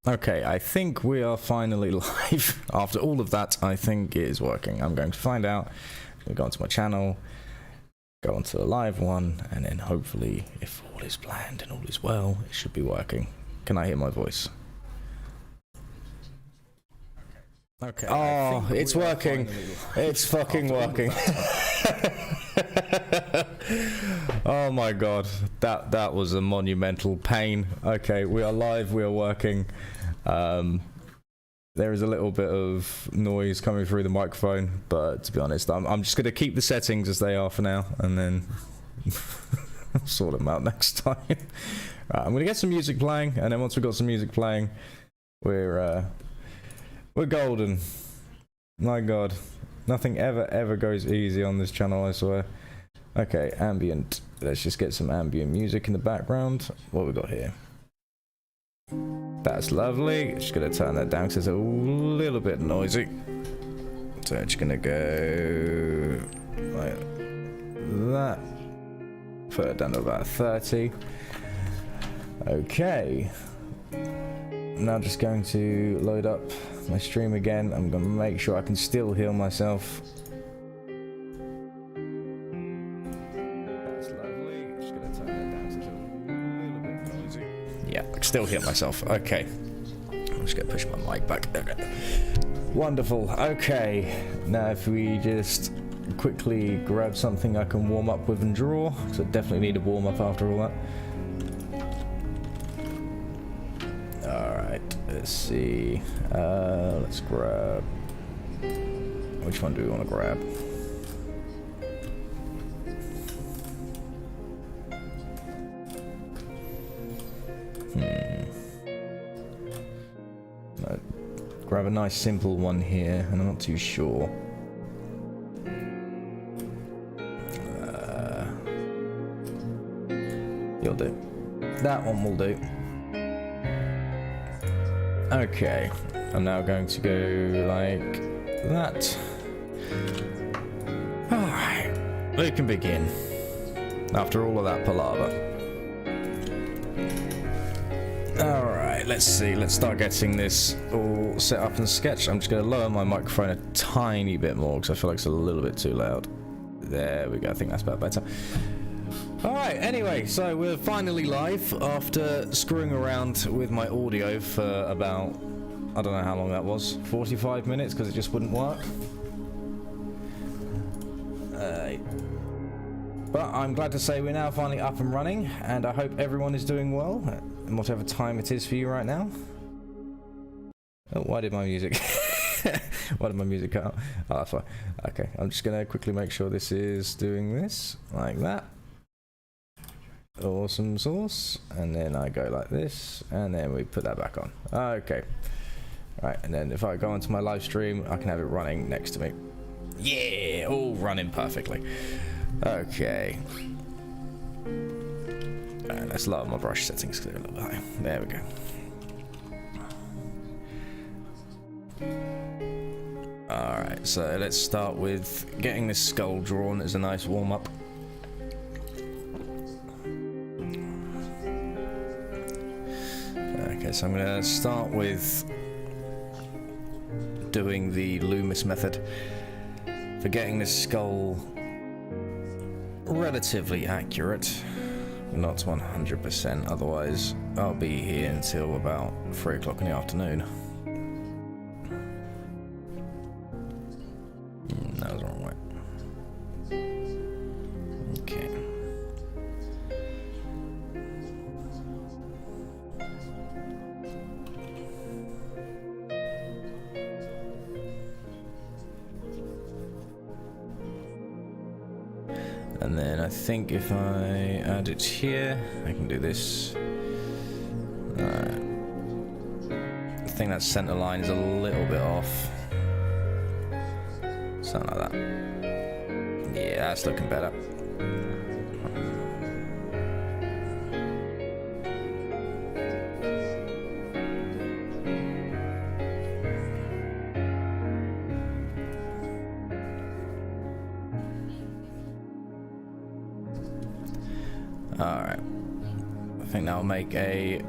Okay, I think we are finally live. After all of that, I think it is working. I'm going to find out. I'm going to go onto my channel, go onto the live one, and then hopefully, if all is planned and all is well, it should be working. Can I hear my voice? Okay. Oh, it's working. It's fucking working. Oh my god, that was a monumental pain. Okay, we are live, we are working. There is a little bit of noise coming through the microphone, but to be honest, I'm just going to keep the settings as they are for now, and then sort them out next time. Right, I'm going to get some music playing, and then once we've got some music playing, we're golden. My god, nothing ever goes easy on this channel, I swear. Okay, ambient. Let's just get some ambient music in the background. What we got here? That's lovely. Just gonna turn that down because it's a little bit noisy. So I'm just gonna go like that. Put it down to about 30. Okay. Now just going to load up my stream again. I'm gonna make sure I can still hear myself. Yeah, I can still hear myself. Okay. I'm just going to push my mic back. Okay. Wonderful. Okay. Now if we just quickly grab something I can warm up with and draw, because I definitely need a warm up after all that. Alright, let's see. Let's grab... Which one do we want to grab? Grab a nice simple one here, and I'm not too sure. You'll do. That one will do. Okay, I'm now going to go like that. Alright, we can begin. After all of that palaver. Alright, let's see. Let's start getting this all set up and sketched. I'm just going to lower my microphone a tiny bit more because I feel like it's a little bit too loud. There we go. I think that's about better. Alright, anyway, so we're finally live after screwing around with my audio for about, I don't know how long that was, 45 minutes because it just wouldn't work. But I'm glad to say we're now finally up and running, and I hope everyone is doing well, in whatever time it is for you right now. Oh, why did my music... Why did my music cut out? Oh, that's fine. Okay, I'm just going to quickly make sure this is doing this, like that. Awesome sauce. And then I go like this, and then we put that back on. Okay. Right, and then if I go onto my live stream, I can have it running next to me. Yeah, all running perfectly. Okay. Alright, let's lower my brush settings because they're a little bit high. There we go. Alright, so let's start with getting this skull drawn as a nice warm-up. Okay, so I'm going to start with doing the Loomis method for getting this skull relatively accurate. Not 100%, otherwise I'll be here until about 3 o'clock in the afternoon. That was the wrong way. Okay. And then I think if I add it here, I can do this. I think that center line is a little bit off. Something like that. Yeah, that's looking better. Alright. I think that'll make a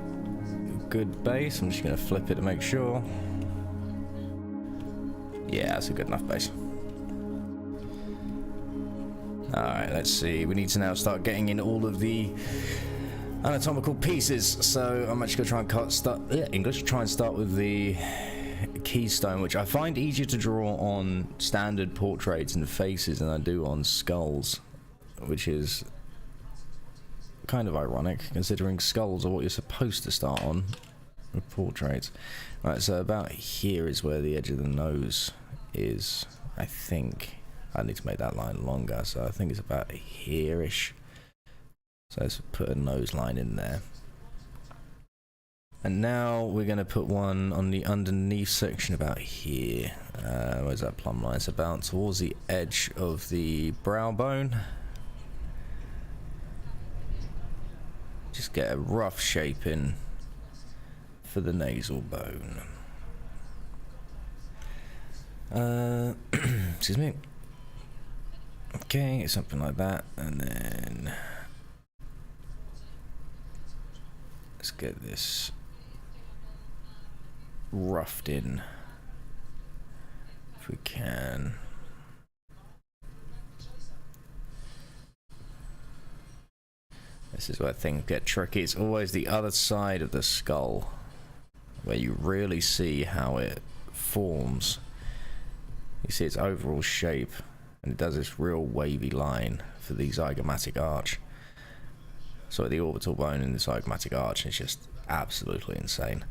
good base. I'm just going to flip it to make sure. Yeah, that's a good enough base. Alright, let's see. We need to now start getting in all of the anatomical pieces. So I'm actually going to try and try and start with the keystone, which I find easier to draw on standard portraits and faces than I do on skulls, which is kind of ironic considering skulls are what you're supposed to start on with portraits. Right, so about here is where the edge of the nose is, I think. I need to make that line longer, so I think it's about here-ish. So let's put a nose line in there. And now we're going to put one on the underneath section about here. Where's that plumb line? It's about towards the edge of the brow bone. Just get a rough shape in for the nasal bone. Excuse me. Okay, something like that, and then let's get this roughed in if we can. This is where things get tricky. It's always the other side of the skull where you really see how it forms. You see its overall shape, and it does this real wavy line for the zygomatic arch. So the orbital bone in the zygomatic arch is just absolutely insane.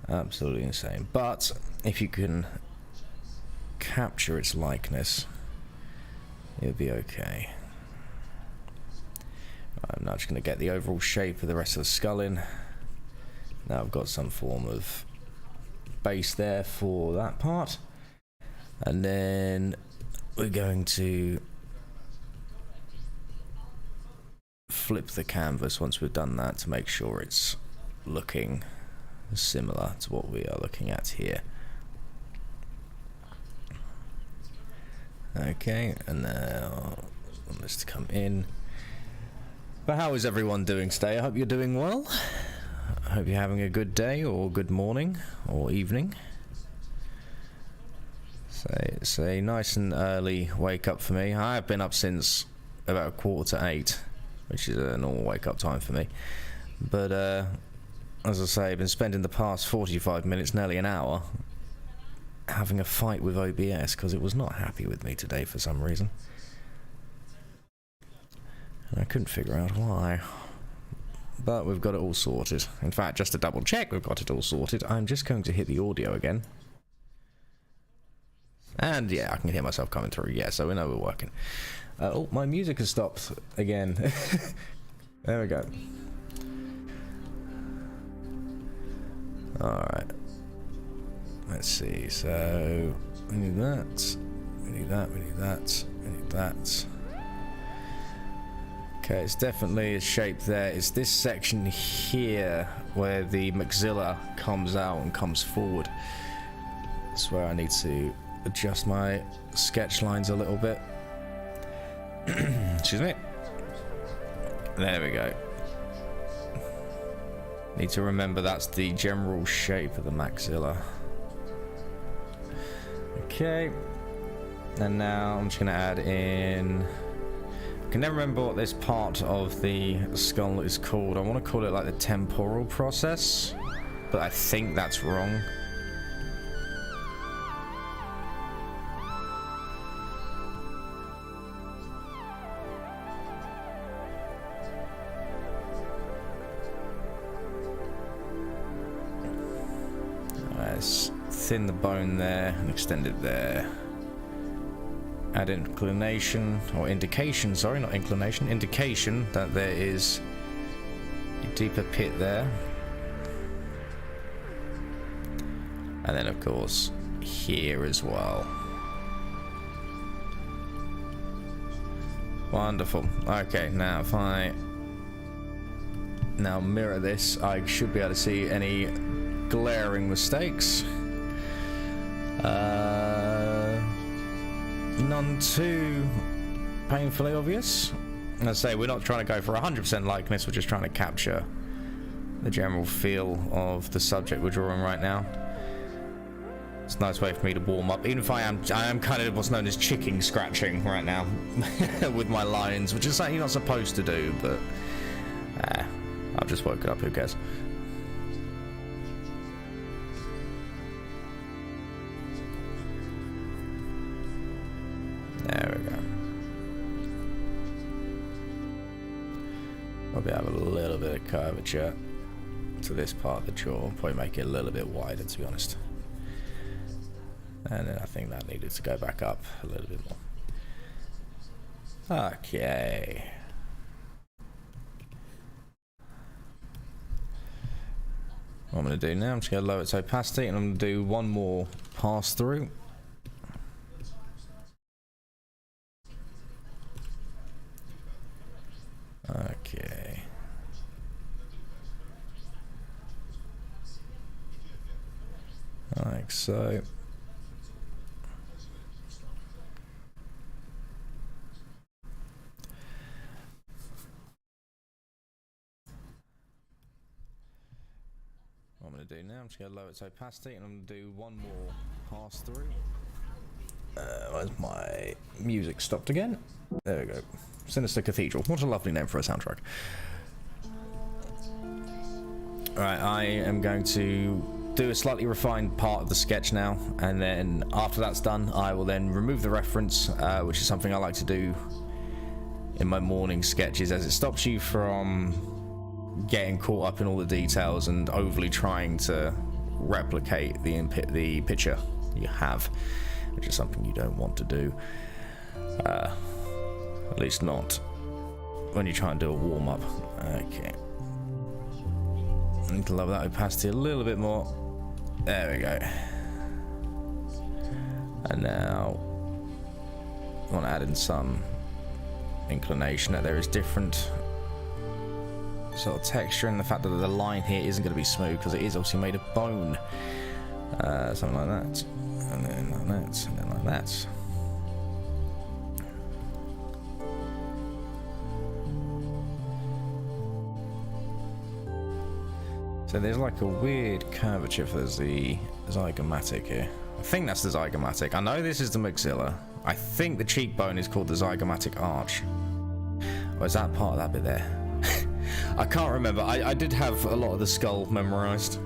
Absolutely insane. But if you can capture its likeness, it'll be okay. I'm now just going to get the overall shape of the rest of the skull in. Now I've got some form of base there for that part. And then we're going to flip the canvas once we've done that to make sure it's looking similar to what we are looking at here. Okay, and now I want this to come in. But how is everyone doing today? I hope you're doing well. I hope you're having a good day or good morning or evening. So it's a nice and early wake up for me. I have been up since about 7:45, which is a normal wake up time for me. But as I say, I've been spending the past 45 minutes, nearly an hour, having a fight with OBS because it was not happy with me today for some reason. And I couldn't figure out why. But we've got it all sorted. In fact, just to double check we've got it all sorted, I'm just going to hit the audio again. And yeah, I can hear myself coming through. Yeah, so we know we're working. Oh, my music has stopped again. There we go. Alright. Let's see. So, we need that. We need that. We need that. We need that. Okay, it's definitely a shape there. It's this section here where the maxilla comes out and comes forward. That's where I need to adjust my sketch lines a little bit. Excuse me. There we go. Need to remember that's the general shape of the maxilla. Okay. And now I'm just going to add in... I can never remember what this part of the skull is called. I want to call it like the temporal process, but I think that's wrong. Let's thin the bone there and extend it there. Add inclination, or indication, sorry, not inclination, indication that there is a deeper pit there. And then, of course, here as well. Wonderful. Okay, now if I now mirror this, I should be able to see any glaring mistakes. None too painfully obvious. As I say, we're not trying to go for 100% likeness, we're just trying to capture the general feel of the subject we're drawing right now. It's a nice way for me to warm up, even if I am kind of what's known as chicken scratching right now with my lines, which is something you're not supposed to do, but I've just woken up, who cares? There we go. Probably have a little bit of curvature to this part of the jaw, probably make it a little bit wider, to be honest. And then I think that needed to go back up a little bit more. Okay. What I'm going to do now, I'm just going to lower its opacity, and I'm going to do one more pass through. Okay. Like so. What I'm going to do now, I'm just going to lower its opacity, and I'm going to do one more pass through. Where's my music stopped again? There we go. Sinister Cathedral. What a lovely name for a soundtrack. Alright, I am going to do a slightly refined part of the sketch now, and then after that's done, I will then remove the reference, which is something I like to do in my morning sketches, as it stops you from getting caught up in all the details and overly trying to replicate the picture you have, which is something you don't want to do. At least not when you try and do a warm-up. Okay. I need to lower that opacity a little bit more. There we go. And now I want to add in some inclination that there is different sort of texture, and the fact that the line here isn't going to be smooth because it is obviously made of bone. Something like that. And then like that. And then like that. So there's like a weird curvature for the zygomatic here. I think that's the zygomatic. I know this is the maxilla. I think the cheekbone is called the zygomatic arch. Or is that part of that bit there? I can't remember. I did have a lot of the skull memorized,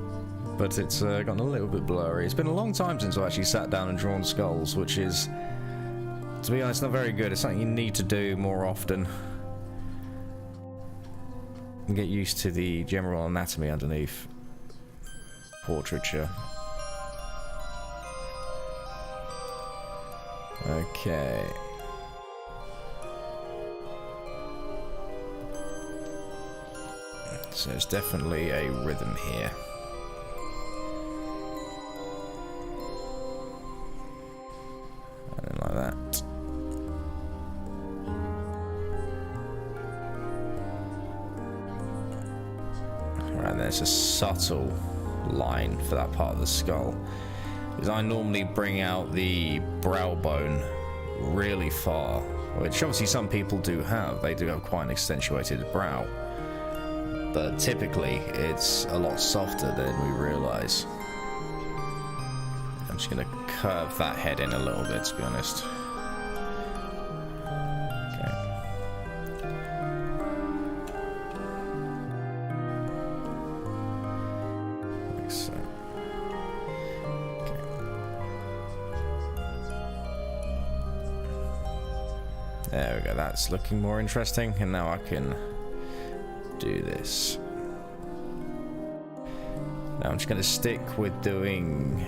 but it's gotten a little bit blurry. It's been a long time since I've actually sat down and drawn skulls, which is, to be honest, not very good. It's something you need to do more often. And get used to the general anatomy underneath portraiture. Okay. So there's definitely a rhythm here. And then like that. Right, there's a subtle line for that part of the skull. Because I normally bring out the brow bone really far, which obviously some people do have. They do have quite an accentuated brow. But typically, it's a lot softer than we realise. I'm just going to curve that head in a little bit, to be honest. Okay. Like so. Okay. There we go, that's looking more interesting, and now I can do this. Now I'm just going to stick with doing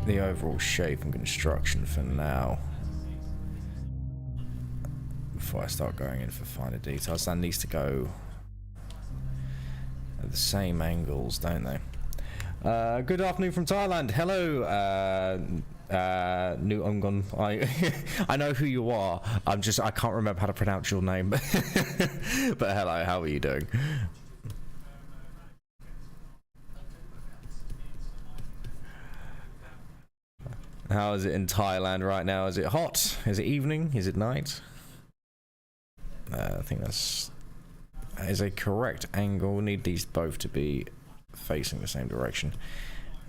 the overall shape and construction for now, before I start going in for finer details. That needs to go at the same angles, don't they? Good afternoon from Thailand. Hello, New Ungon. I know who you are. I can't remember how to pronounce your name. But hello, how are you doing? How is it in Thailand right now? Is it hot? Is it evening? Is it night? I think that's is a correct angle. We need these both to be facing the same direction,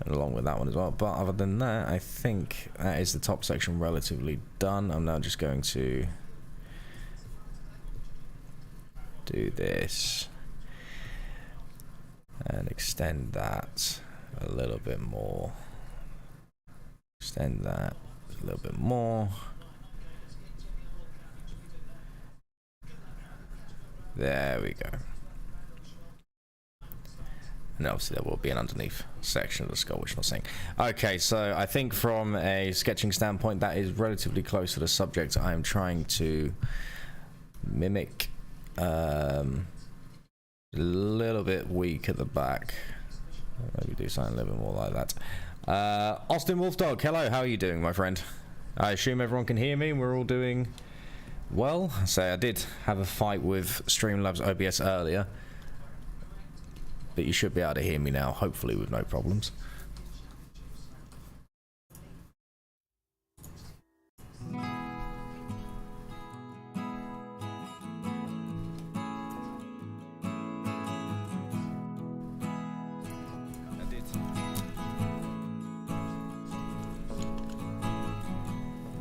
and along with that one as well. But other than that, I think that is the top section relatively done. I'm now just going to do this and extend that a little bit more. Extend that a little bit more. There we go. And obviously there will be an underneath section of the skull, which I'm not seeing. Okay, so I think from a sketching standpoint, that is relatively close to the subject I am trying to mimic. A little bit weak at the back. Maybe do something a little bit more like that. Austin Wolfdog, hello, how are you doing, my friend? I assume everyone can hear me and we're all doing well. So I did have a fight with Streamlabs OBS earlier, but you should be able to hear me now, hopefully with no problems.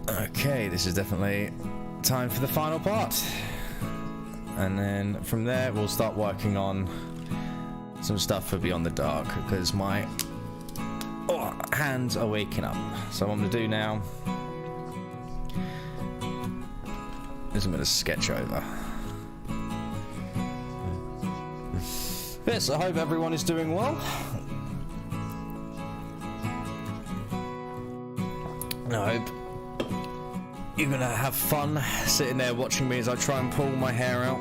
Okay, this is definitely time for the final part, and then from there we'll start working on some stuff for Beyond the Dark, because my hands are waking up. So what I'm going to do now is I'm going to sketch over. Yes, I hope everyone is doing well. I hope you're gonna have fun sitting there watching me as I try and pull my hair out,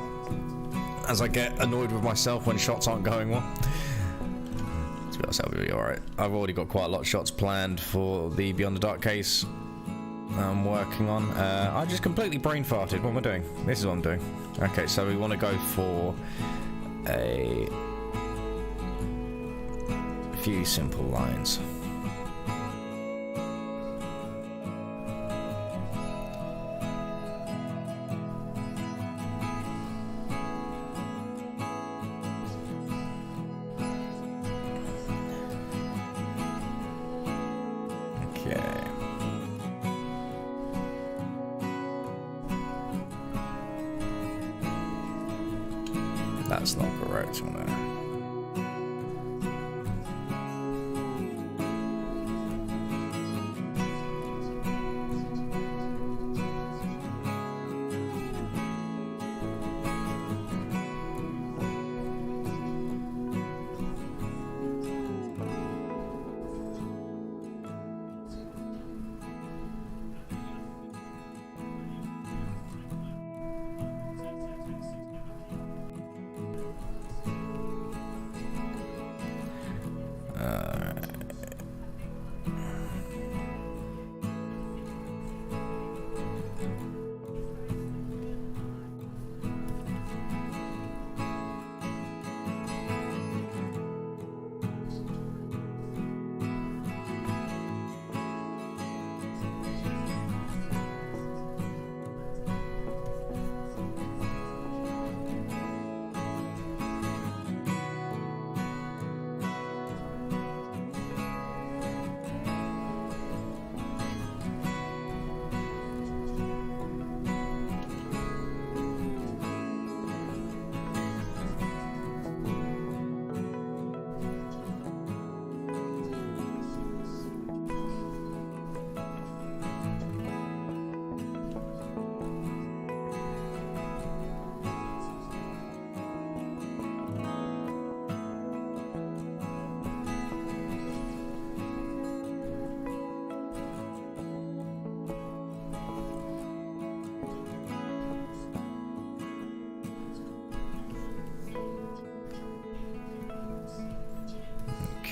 as I get annoyed with myself when shots aren't going well. To be honest, I'll be alright. I've already got quite a lot of shots planned for the Beyond the Dark case I'm working on. I just completely brain farted. What am I doing? This is what I'm doing. Okay, so we want to go for a few simple lines. That's not correct on there.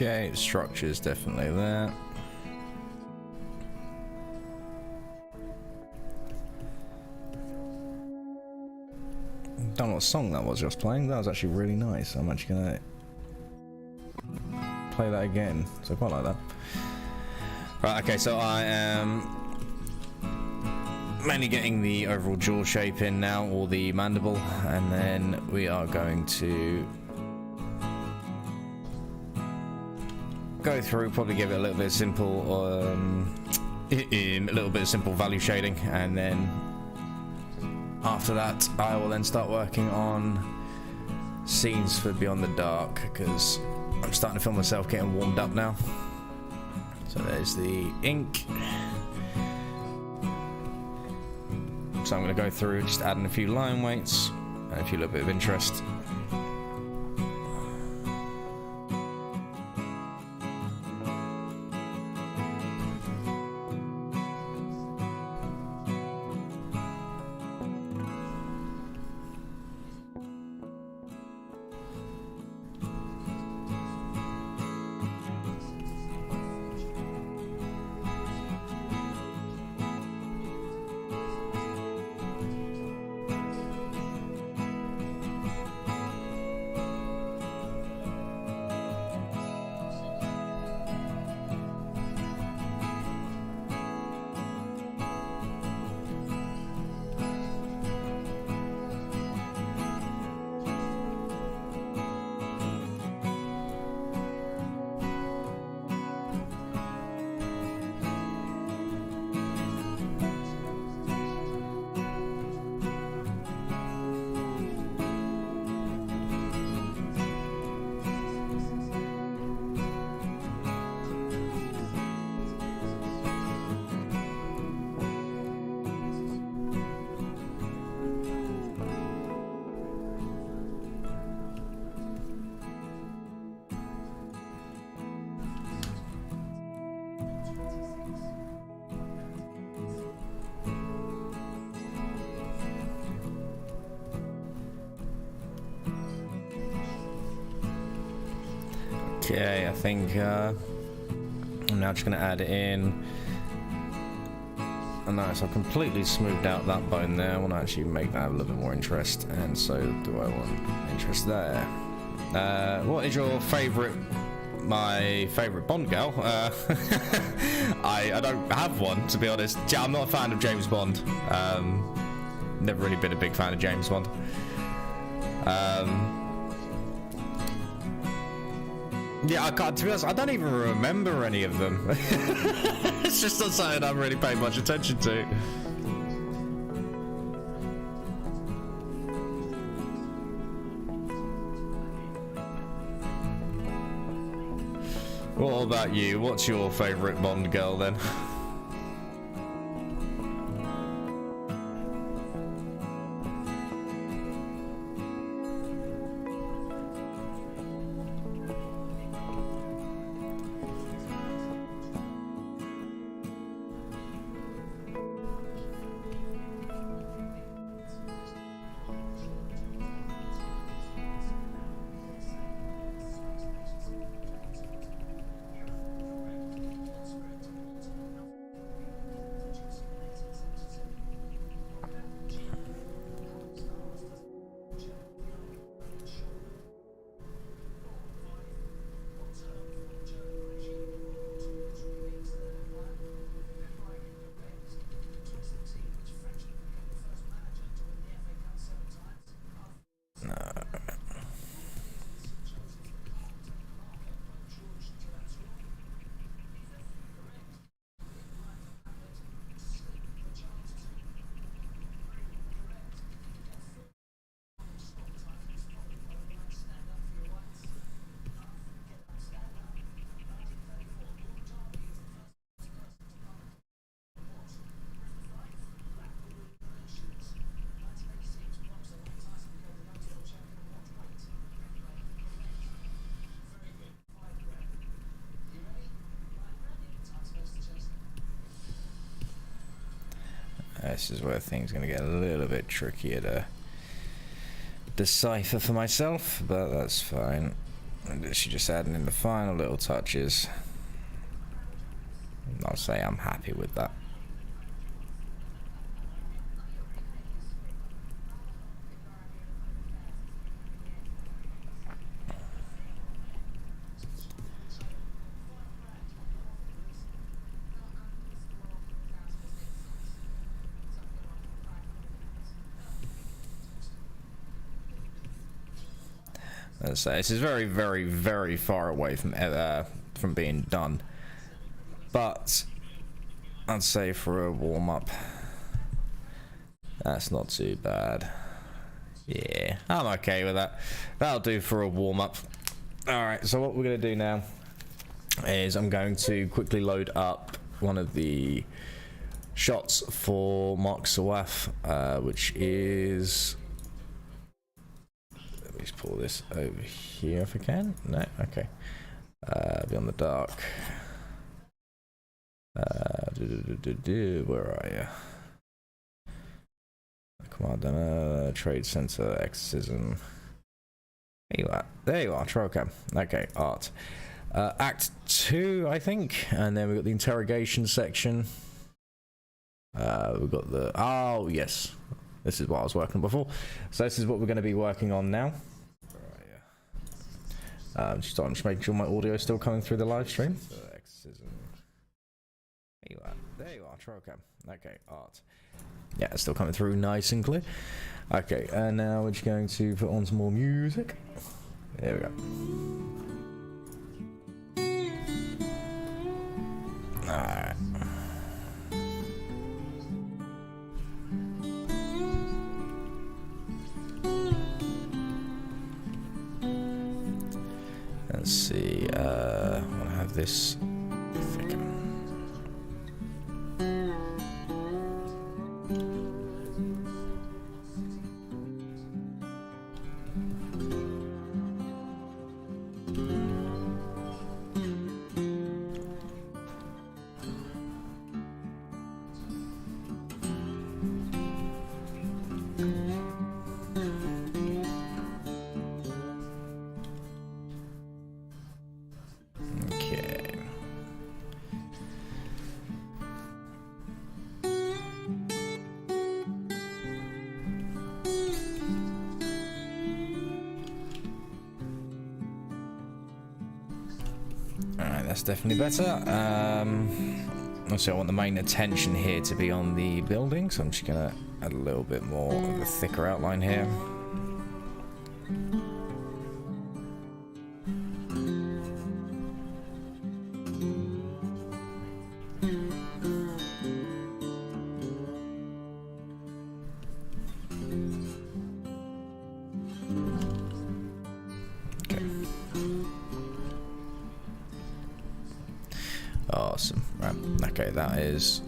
Okay, structure is definitely there. Don't know what song that was just playing. That was actually really nice. I'm actually gonna play that again. So I quite like that. Right, okay, so I am mainly getting the overall jaw shape in now, or the mandible, and then we are going to go through, probably give it a little bit of simple, a little bit of simple value shading, and then after that I will then start working on scenes for Beyond the Dark, because I'm starting to feel myself getting warmed up now. So there's the ink. So I'm going to go through just adding a few line weights and a few little bit of interest. Okay, I think I'm now just going to add it in. And nice, I've completely smoothed out that bone there. I want to actually make that have a little bit more interest, and so do I want interest there. What is your favourite? My favourite Bond girl? I don't have one, to be honest. I'm not a fan of James Bond. Never really been a big fan of James Bond. Yeah, I can't, to be honest, I don't even remember any of them. It's just not something I've really paid much attention to. What about you? What's your favourite Bond girl then? This is where things are going to get a little bit trickier to decipher for myself, but that's fine. I'm literally just adding in the final little touches. I'll say I'm happy with that. So this is very, very, very far away from being done. But I'd say for a warm-up, that's not too bad. Yeah, I'm okay with that. That'll do for a warm-up. Alright, so what we're going to do now is I'm going to quickly load up one of the shots for Mark Sawaf, which is... Let me just pull this over here if I can. No? Okay. Beyond the Dark. Where are you? Commander, Trade Center, Exorcism. There you are. There you are, Trailcam. Okay, art. Act 2, I think. And then we've got the interrogation section. We've got the... Oh, yes. This is what I was working on before. So this is what we're going to be working on now. Just making sure my audio is still coming through the live stream. Exorcism. There you are. There you are, Trailcam. Okay, art. Yeah, it's still coming through nice and clear. Okay, and now we're just going to put on some more music. There we go. Alright. Let's see, I want to have this thicken. That's definitely better. Also, I want the main attention here to be on the building, so I'm just gonna add a little bit more of a thicker outline here. Awesome. Right. Okay, that is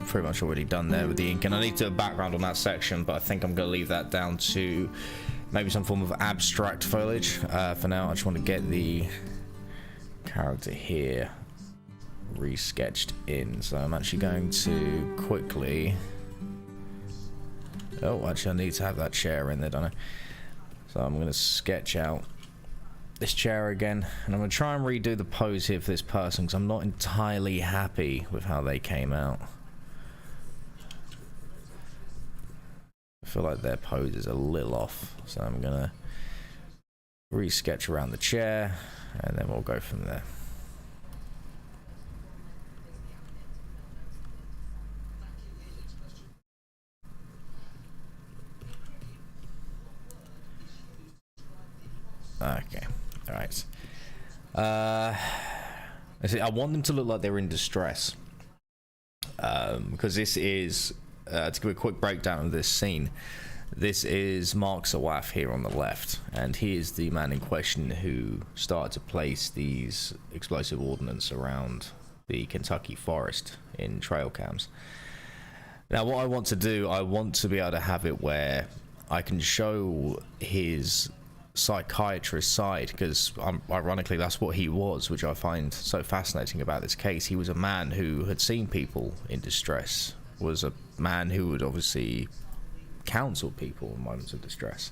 pretty much already done there with the ink, and I need to do a background on that section, but I think I'm going to leave that down to maybe some form of abstract foliage. For now, I just want to get the character here re-sketched in, so I'm actually going to quickly... Oh, actually I need to have that chair in there, don't I? So I'm going to sketch out this chair again, and I'm going to try and redo the pose here for this person, because I'm not entirely happy with how they came out. I feel like their pose is a little off, so I'm going to re-sketch around the chair, and then we'll go from there. Okay. Alright. I want them to look like they're in distress. Because this is, to give a quick breakdown of this scene, this is Mark Sawaf here on the left, and he is the man in question who started to place these explosive ordnance around the Kentucky forest in trail cams. Now, what I want to do, I want to be able to have it where I can show his psychiatrist side, because ironically that's what he was, which I find so fascinating about this case. He was a man who had seen people in distress, was a man who would obviously counsel people in moments of distress.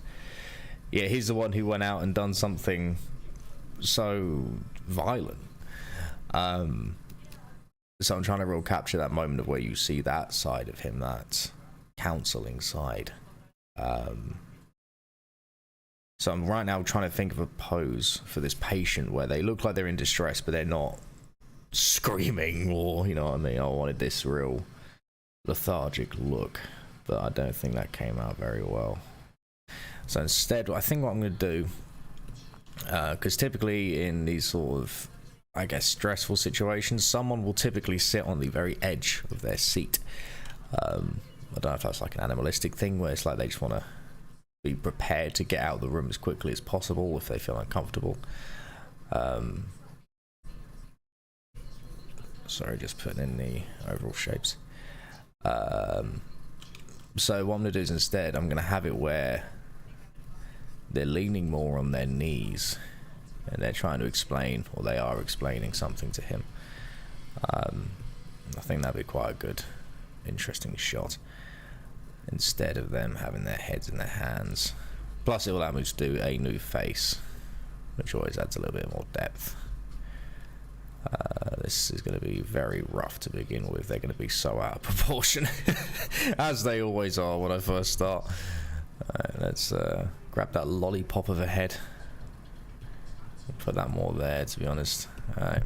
Yeah, he's the one who went out and done something so violent. So I'm trying to real capture that moment of where you see that side of him, that counseling side. So I'm right now trying to think of a pose for this patient where they look like they're in distress, but they're not screaming, or, you know what I mean? I wanted this real lethargic look, but I don't think that came out very well. So instead, I think what I'm going to do, because typically in these sort of, I guess, stressful situations, someone will typically sit on the very edge of their seat. I don't know if that's like an animalistic thing where it's like they just want to be prepared to get out of the room as quickly as possible if they feel uncomfortable. Sorry, just putting in the overall shapes. So what I'm going to do is instead, I'm going to have it where they're leaning more on their knees and they're trying to explain, or they are explaining something to him. I think that'd be quite a good, interesting shot, instead of them having their heads in their hands. Plus it will allow me to do a new face, which always adds a little bit more depth. This is going to be very rough to begin with. They're going to be so out of proportion, as they always are when I first start. Let's grab that lollipop of a head. Put that more there, to be honest. Alright.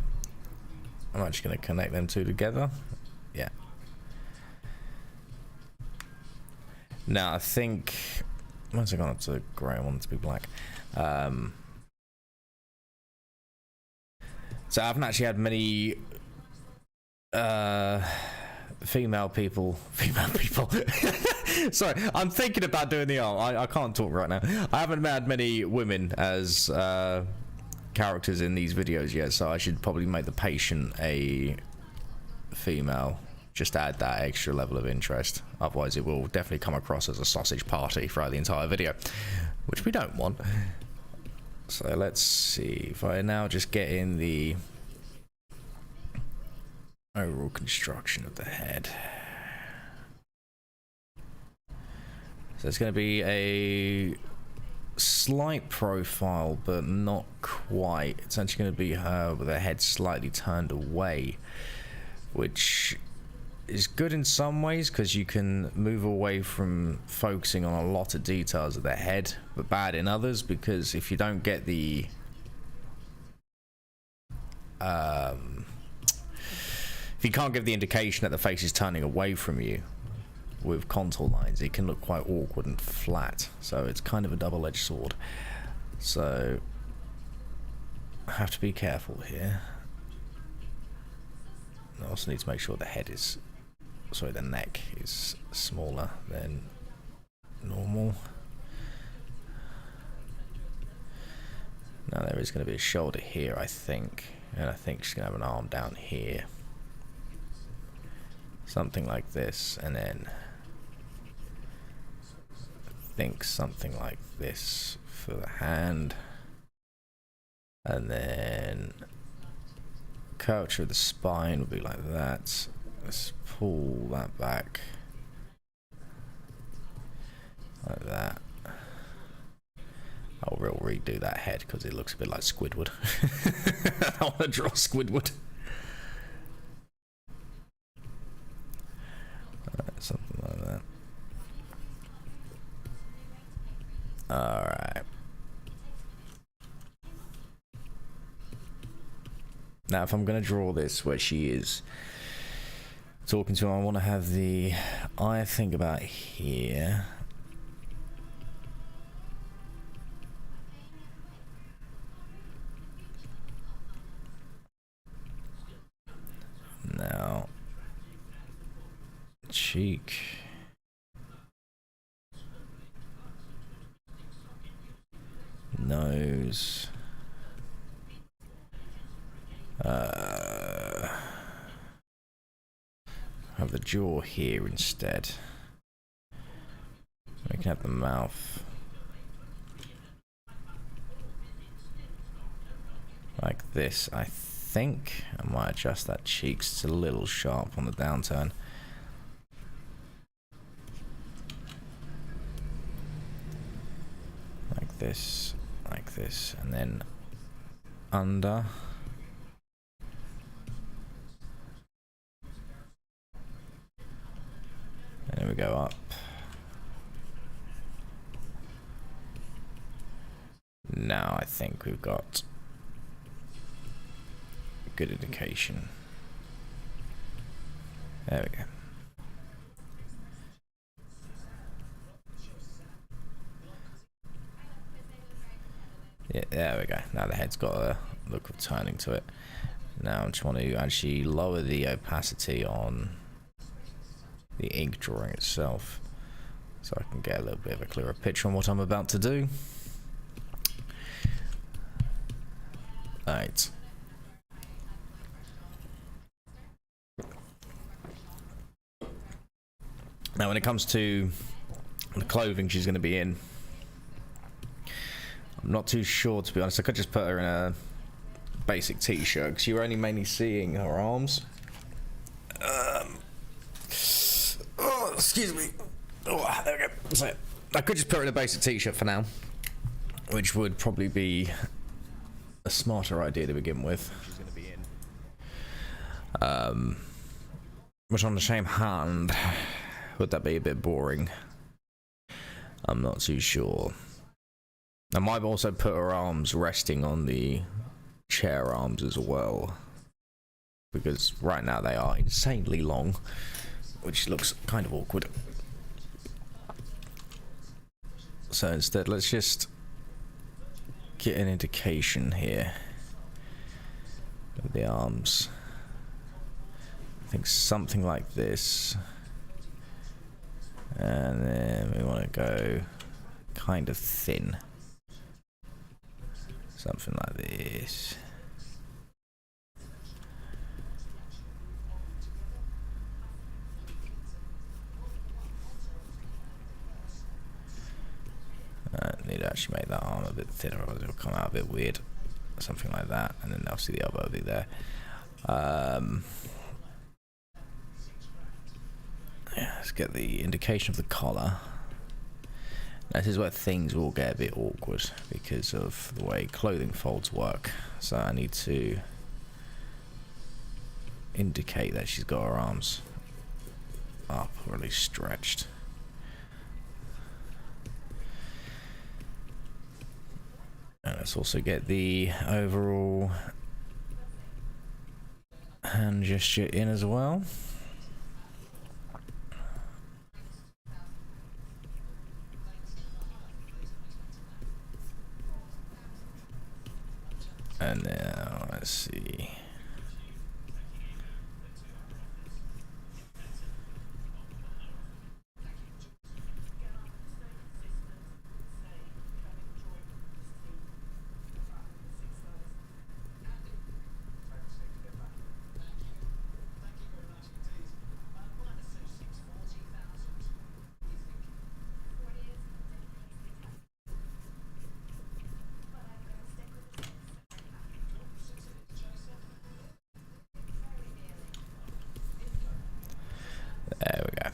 I'm actually going to connect them two together. Yeah. Now, I think... Once I got up to grey, I want it to be black. So I haven't actually had many female people. Sorry, I'm thinking about doing the arm. I can't talk right now. I haven't had many women as characters in these videos yet, so I should probably make the patient a female. Just add that extra level of interest. Otherwise, it will definitely come across as a sausage party throughout the entire video, which we don't want. So let's see if I now just get in the overall construction of the head. So it's going to be a slight profile, but not quite. It's actually going to be her with her head slightly turned away, which is good in some ways because you can move away from focusing on a lot of details of the head, but bad in others because if you don't get the if you can't give the indication that the face is turning away from you with contour lines, it can look quite awkward and flat. So it's kind of a double-edged sword. So I have to be careful here. I also need to make sure the head is, sorry, the neck is smaller than normal. Now there is going to be a shoulder here, I think, and I think she's going to have an arm down here. Something like this, and then I think something like this for the hand, and then curvature of the spine would be like that. Let's pull that back like that. I'll redo that head because it looks a bit like Squidward. I want to draw Squidward. Something like that. Alright. Now if I'm going to draw this where she is talking to him, I want to have the eye, think about here. Now cheek, nose, have the jaw here instead. We can have the mouth like this. I think I might adjust that cheeks. It's a little sharp on the downturn. Like this, and then under. And then we go up. Now I think we've got a good indication. There we go. Yeah, there we go. Now the head's got a look of turning to it. Now I just want to actually lower the opacity on the ink drawing itself, so I can get a little bit of a clearer picture on what I'm about to do. Right. Now when it comes to the clothing she's going to be in, I'm not too sure, to be honest. I could just put her in a basic t-shirt, because you're only mainly seeing her arms. Oh, excuse me. Oh, there we go. So I could just put her in a basic t-shirt for now, which would probably be a smarter idea to begin with. She's going to be in. Which on the same hand, would that be a bit boring? I'm not too sure. I might also put her arms resting on the chair arms as well, because right now they are insanely long, which looks kind of awkward. So instead, let's just get an indication here of the arms. I think something like this, and then we want to go kind of thin, something like this. I need to actually make that arm a bit thinner, otherwise it'll come out a bit weird. Something like that, and then obviously the elbow will be there. Yeah, let's get the indication of the collar. This is where things will get a bit awkward because of the way clothing folds work. So I need to indicate that she's got her arms up, or at least stretched. And let's also get the overall hand gesture in as well. And now let's see. There we go.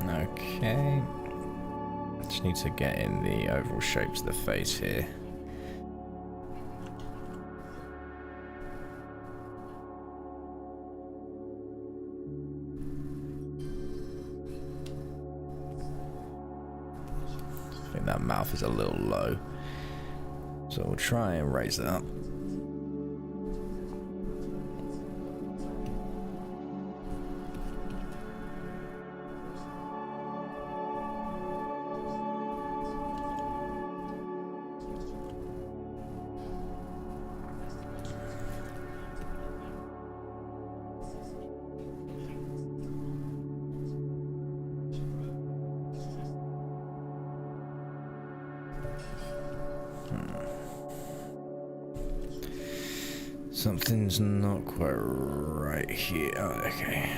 Okay. Just need to get in the overall shapes of the face here. I think that mouth is a little low, so we'll try and raise that up. Something's not quite right here. Oh, okay.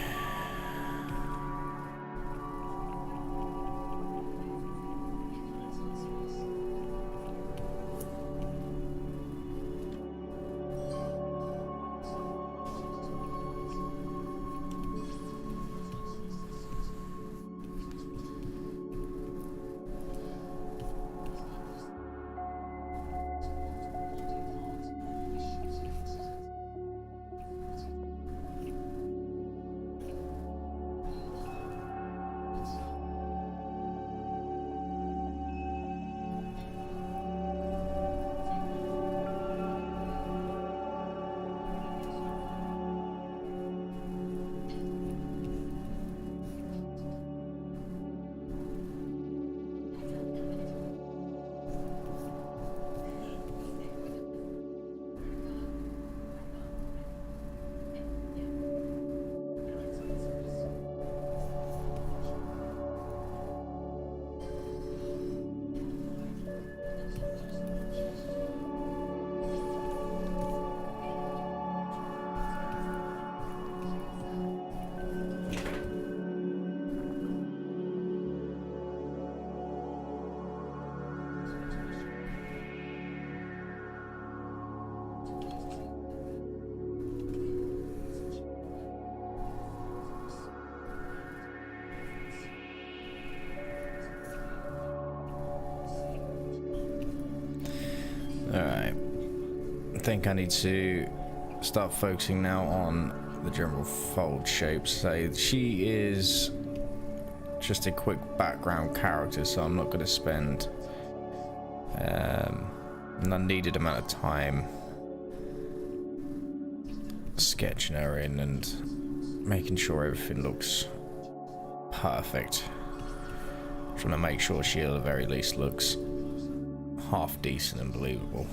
Alright, I think I need to start focusing now on the general fold shape. So she is just a quick background character, so I'm not going to spend an unneeded amount of time sketching her in and making sure everything looks perfect. Trying to make sure she at the very least looks half decent and believable.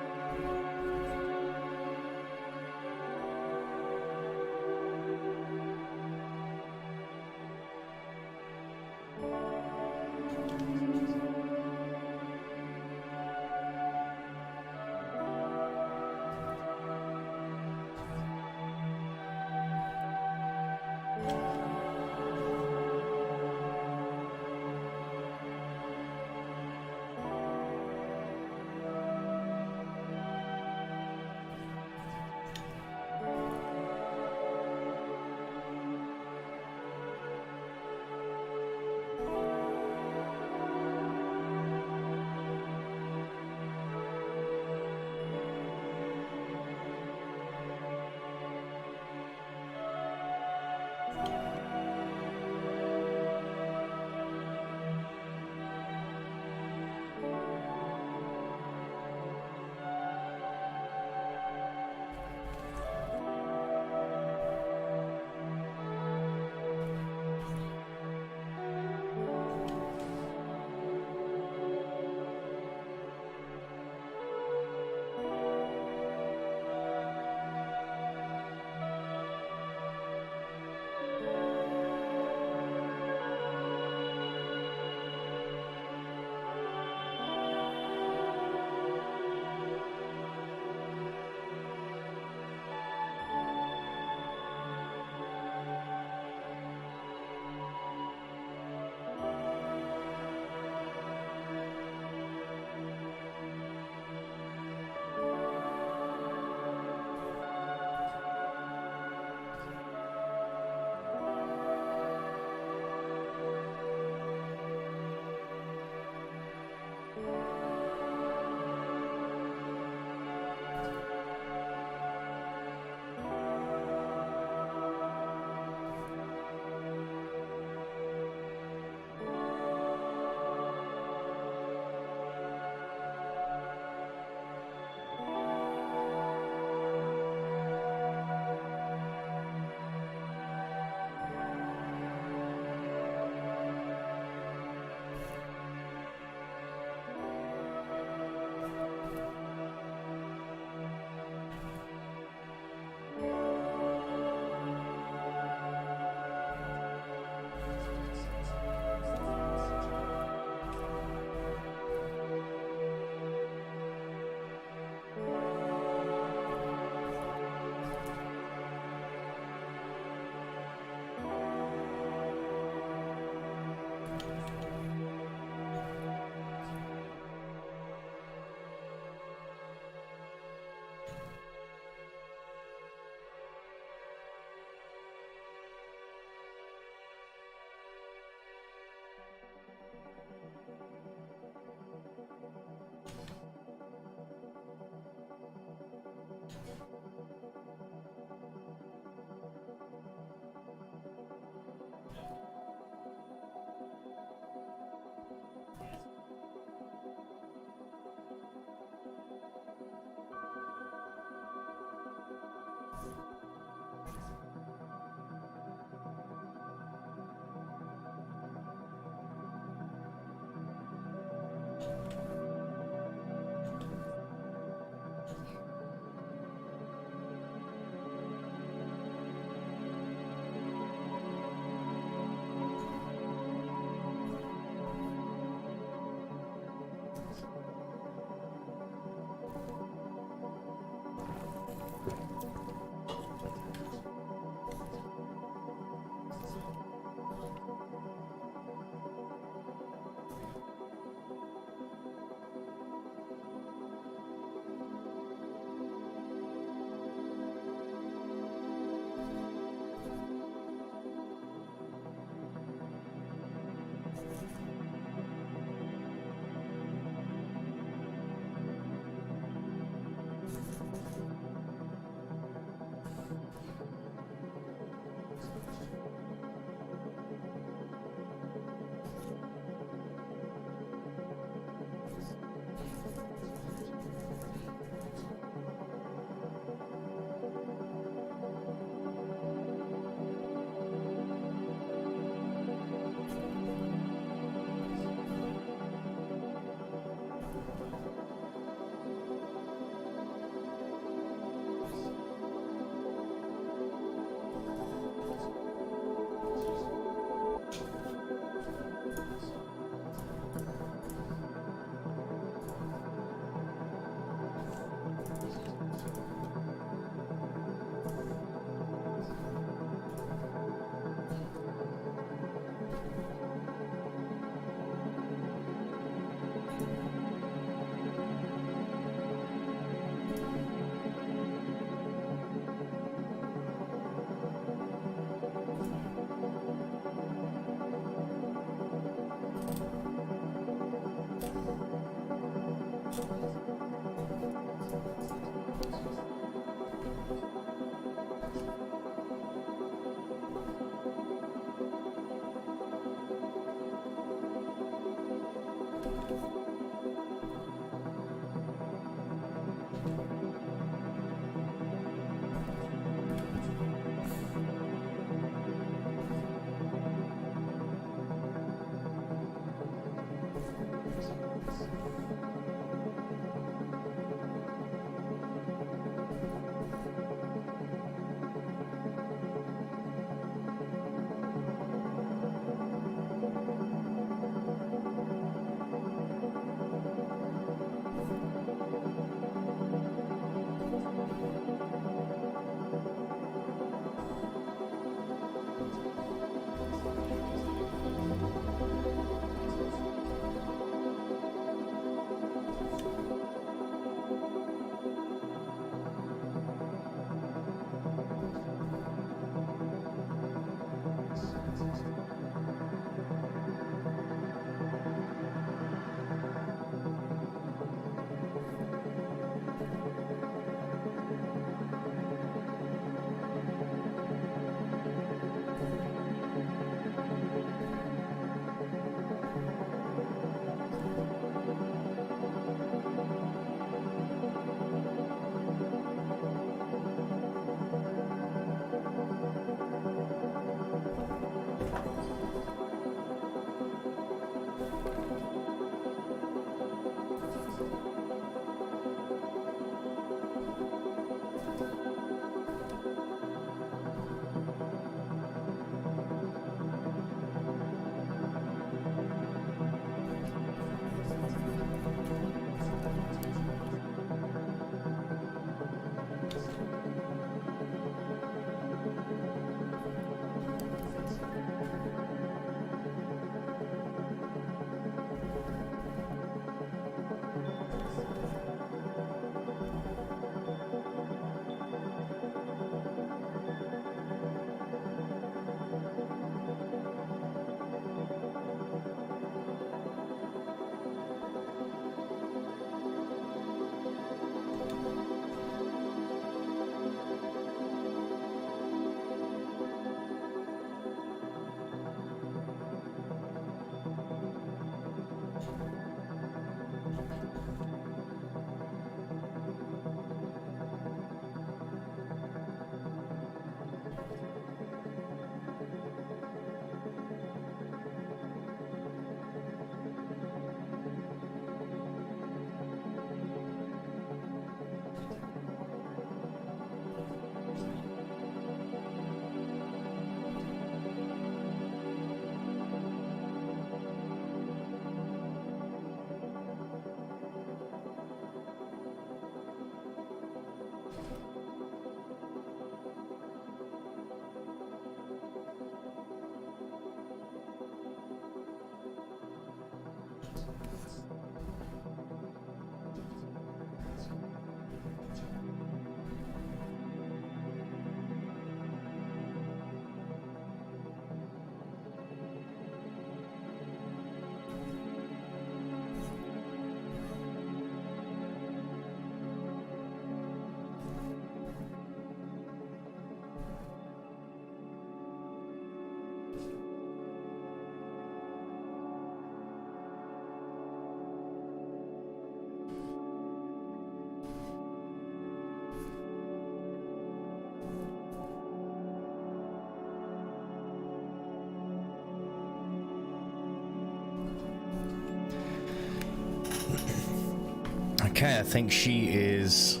Okay, I think she is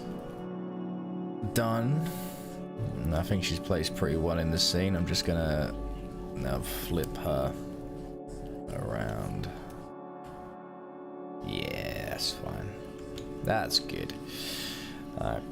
done. I think she's placed pretty well in the scene. I'm just gonna now flip her around. Yeah, that's fine. That's good. Alright.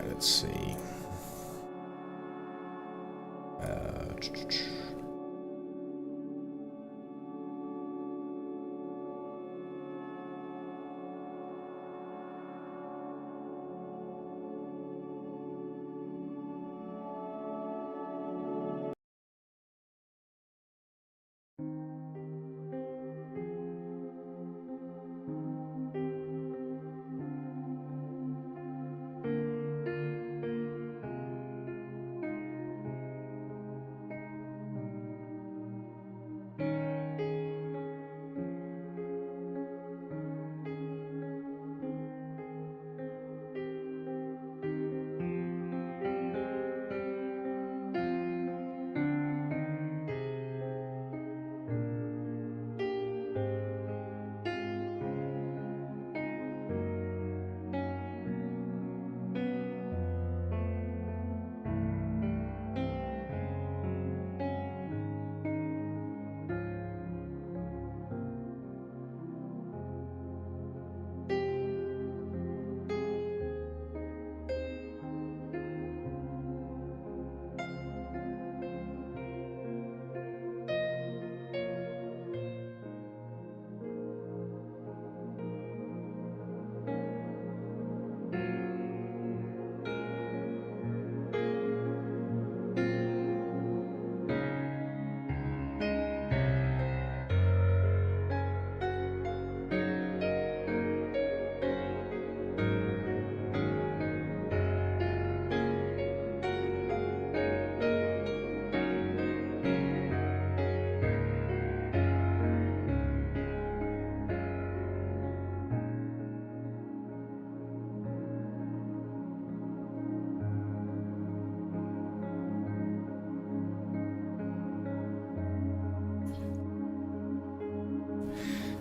Let's see.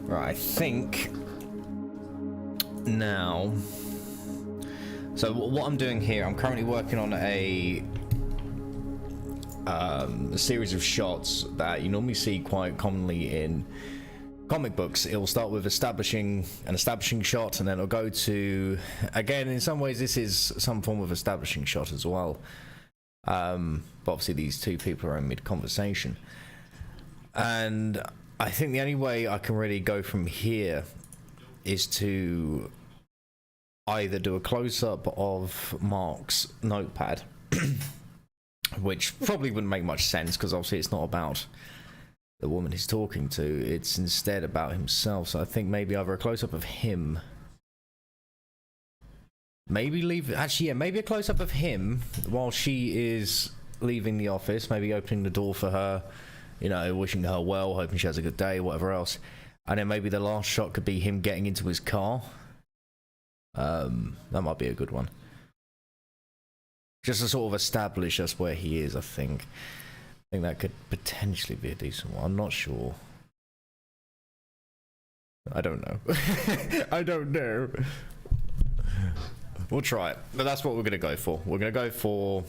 Right, I think now. So what I'm doing here, I'm currently working on a series of shots that you normally see quite commonly in comic books. It'll start with establishing shot, and then it'll go to, again, in some ways this is some form of establishing shot as well. But obviously these two people are in mid-conversation. And I think the only way I can really go from here is to either do a close-up of Mark's notepad, which probably wouldn't make much sense because obviously it's not about the woman he's talking to, it's instead about himself. So I think maybe either a close-up of him, maybe maybe a close-up of him while she is leaving the office, maybe opening the door for her, you know, wishing her well, hoping she has a good day, whatever else. And then maybe the last shot could be him getting into his car. That might be a good one. Just to sort of establish us where he is, I think. I think that could potentially be a decent one. I'm not sure. I don't know. I don't know. We'll try it. But that's what we're going to go for. We're going to go for...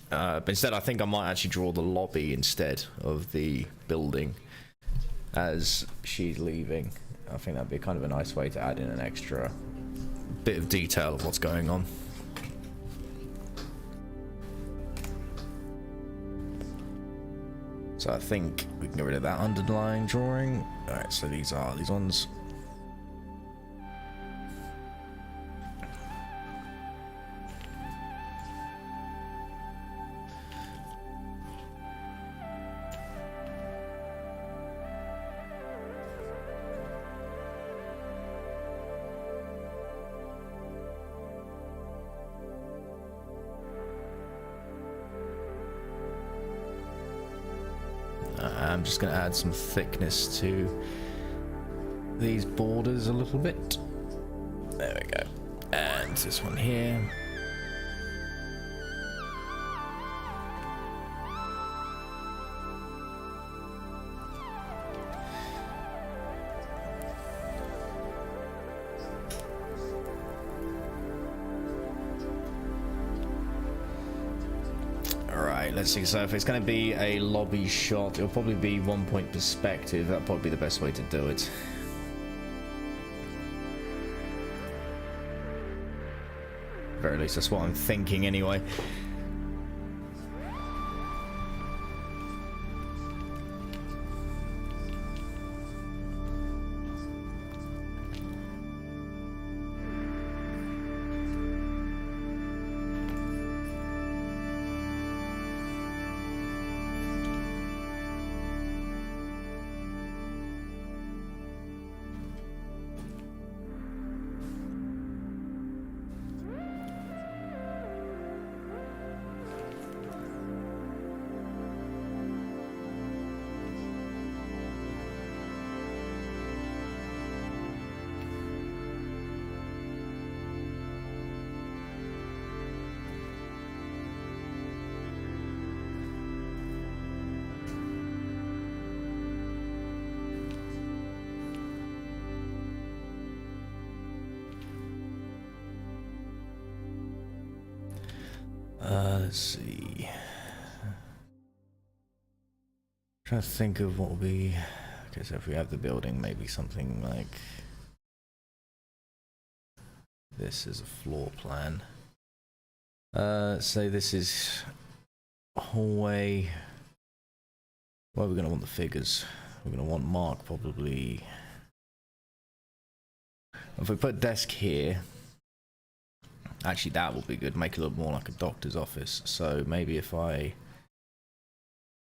but instead, I think I might actually draw the lobby instead of the building as she's leaving. I think that'd be kind of a nice way to add in an extra bit of detail of what's going on. So I think we can get rid of that underlying drawing. Alright, so these are these ones. just going to add some thickness to these borders a little bit. There we go. And this one here. Let's see, so if it's going to be a lobby shot, it'll probably be 1 point perspective. That'll probably be the best way to do it. At the very least, that's what I'm thinking anyway. Let's see. Trying to think of what will be. Okay, so if we have the building, maybe something like this is a floor plan. Let's say this is a hallway. Where are we going to want the figures? We're going to want Mark probably. If we put desk here. Actually, that will be good. Make it look more like a doctor's office. So maybe if I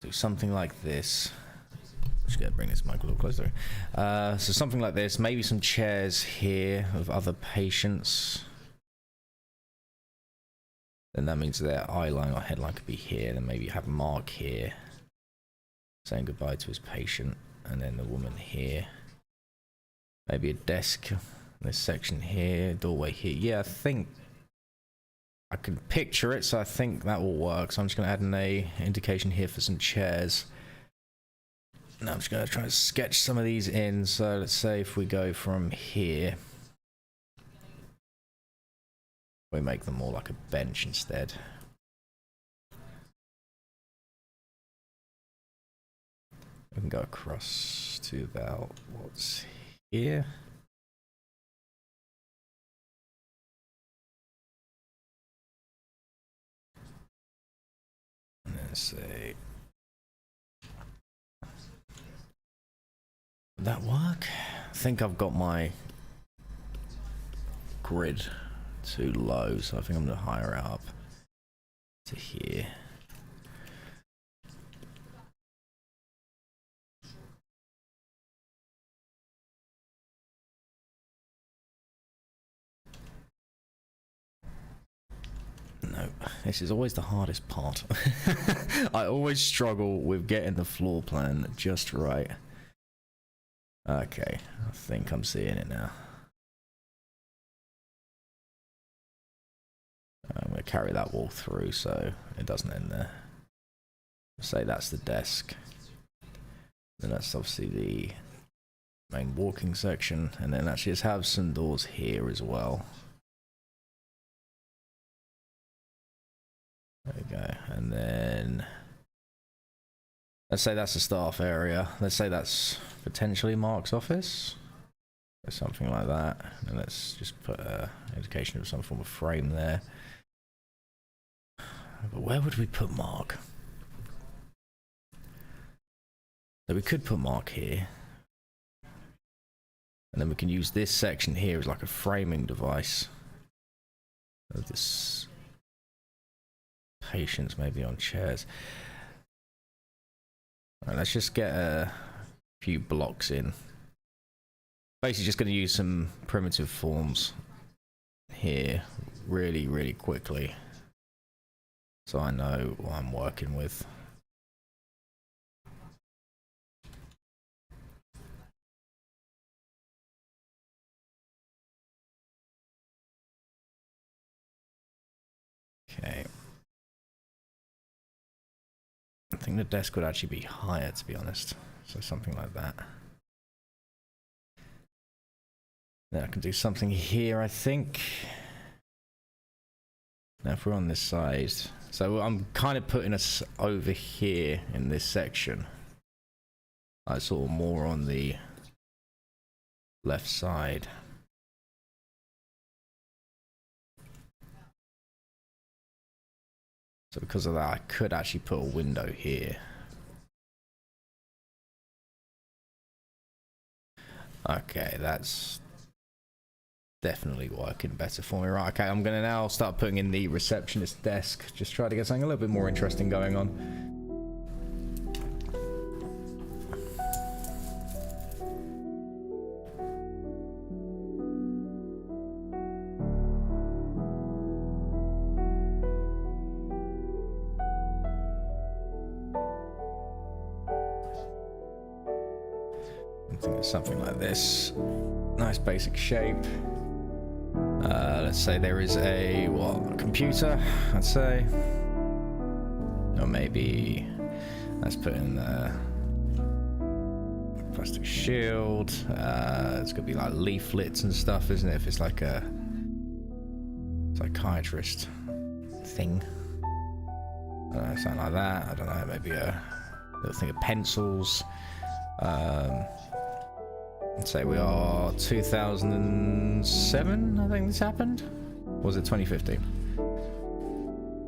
do something like this. Just gotta bring this mic a little closer. So something like this. Maybe some chairs here of other patients. Then that means their eye line or headline could be here. Then maybe have Mark here, saying goodbye to his patient, and then the woman here. Maybe a desk in this section here, doorway here. Yeah, I think I can picture it, so I think that will work. So I'm just going to add an indication here for some chairs. Now I'm just going to try to sketch some of these in. So let's say if we go from here, we make them more like a bench instead. We can go across to about what's here. And then say, would that work? I think I've got my grid too low, so I think I'm going to higher it up to here. No, this is always the hardest part. I always struggle with getting the floor plan just right. Okay, I think I'm seeing it now. I'm going to carry that wall through so it doesn't end there. Say that's the desk. Then that's obviously the main walking section. And then actually just have some doors here as well. There we go. And then let's say that's the staff area. Let's say that's potentially Mark's office. Or something like that. And let's just put an indication of some form of frame there. But where would we put Mark? So we could put Mark here. And then we can use this section here as like a framing device of this patients maybe on chairs. All right, let's just get a few blocks in. Basically just going to use some primitive forms here really quickly so I know what I'm working with. think the desk would actually be higher, to be honest. So something like that. Then I can do something here, I think. Now if we're on this side, so I'm kind of putting us over here in this section. I sort of more on the left side. So because of that, I could actually put a window here. Okay, that's definitely working better for me. Right, okay, I'm gonna now start putting in the receptionist desk. Just try to get something a little bit more interesting going on. I think it's something like this. Nice basic shape. Let's say there is a computer, I'd say. Or maybe let's put in the plastic shield. It's gonna be like leaflets and stuff, isn't it? If it's like a psychiatrist thing. Something like that. I don't know, maybe a little thing of pencils. Let's say we are 2007, I think this happened. Or was it 2015?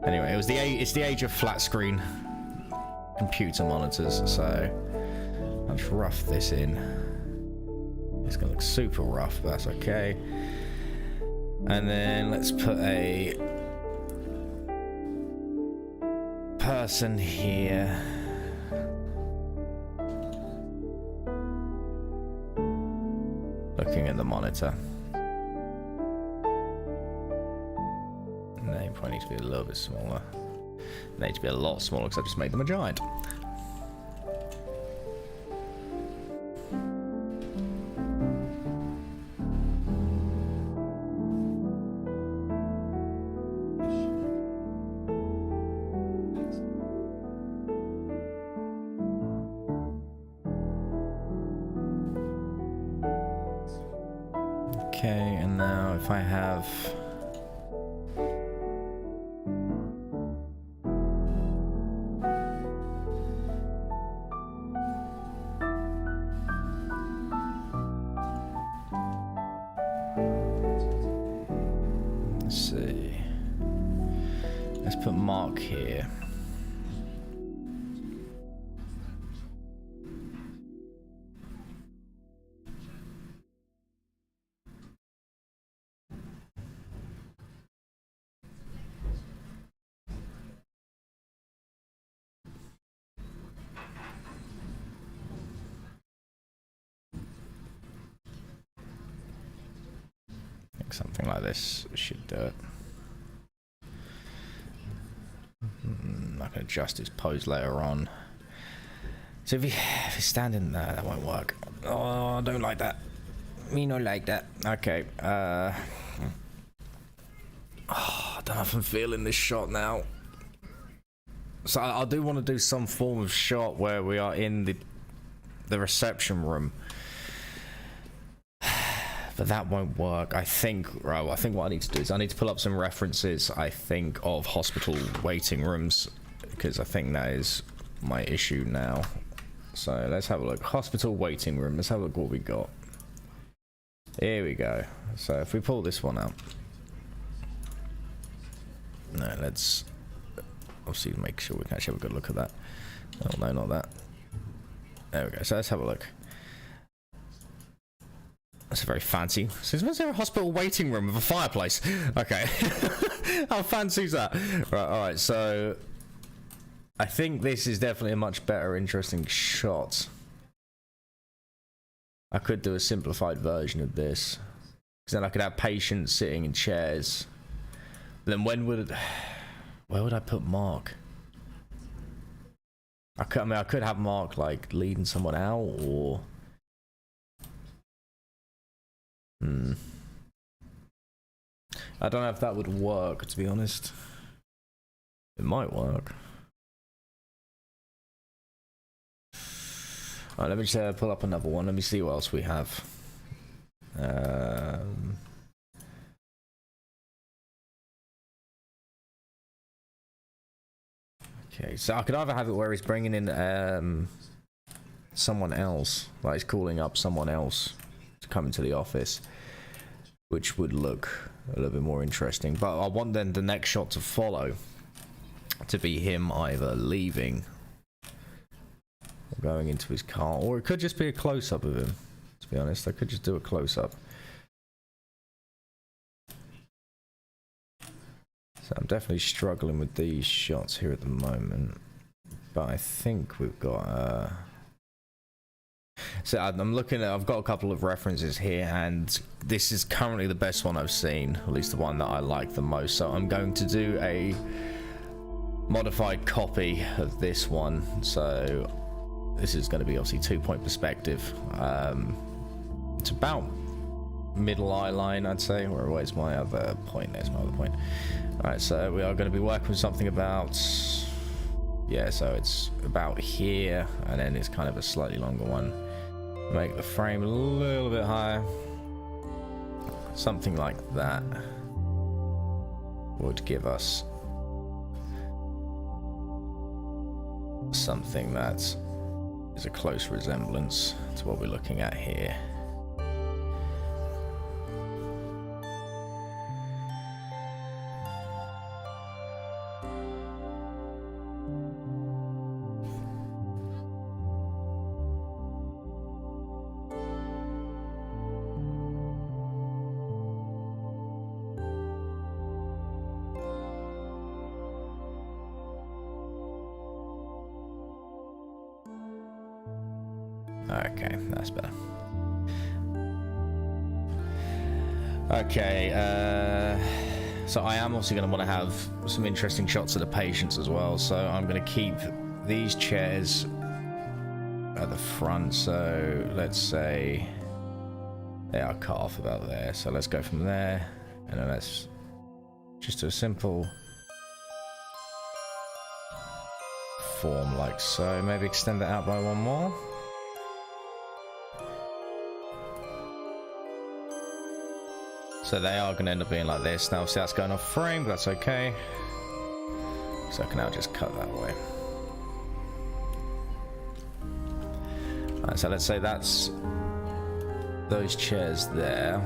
Anyway, it's the age of flat screen computer monitors, so I'll just rough this in. It's gonna look super rough, but that's okay. And then let's put a person here. Looking at the monitor. Name point needs to be a little bit smaller. They need to be a lot smaller because I just made them a giant. Okay, and now if I have let's see. Let's put Mark here. Something like this should do it. I can adjust his pose later on. So if he's standing there, that won't work. Oh, I don't like that. Me not like that. Okay. I don't know if I'm feeling this shot now. So I do want to do some form of shot where we are in the reception room. But that won't work. I think what I need to do is I need to pull up some references, I think, of hospital waiting rooms, because I think that is my issue now. So let's have a look. Hospital waiting room. Let's have a look what we got. Here we go. So if we pull this one out. No, let's obviously make sure we can actually have a good look at that. Oh, no, not that. There we go. So let's have a look. That's very fancy. So is there a hospital waiting room with a fireplace? Okay. How fancy is that? Right, alright, so I think this is definitely a much better, interesting shot. I could do a simplified version of this. Because then I could have patients sitting in chairs. But then where would I put Mark? I could have Mark like leading someone out, or I don't know if that would work, to be honest. It might work. Alright, let me just pull up another one. Let me see what else we have. Okay, so I could either have it where he's bringing in someone else, like he's calling up someone else to come into the office, which would look a little bit more interesting. But I want then the next shot to follow to be him either leaving or going into his car, or it could just be a close-up of him. To be honest, I could just do a close-up. So I'm definitely struggling with these shots here at the moment, but I think we've got so I'm looking at, I've got a couple of references here, and this is currently the best one I've seen, at least the one that I like the most. So I'm going to do a modified copy of this one. So this is going to be obviously 2-point perspective. It's about middle eye line, I'd say. Where's my other point? There's my other point. Alright, so we are going to be working with something about, yeah, so it's about here, and then it's kind of a slightly longer one. Make the frame a little bit higher. Something like that would give us something that is a close resemblance to what we're looking at here. Okay, that's better. Okay, so I am also going to want to have some interesting shots of the patients as well, so I'm going to keep these chairs at the front. So let's say they are cut off about there, so let's go from there, and then let's just do a simple form like so. Maybe extend that out by one more. So they are going to end up being like this. Now, see, that's going off frame, but that's okay. So I can now just cut that away. Alright, so let's say that's those chairs there.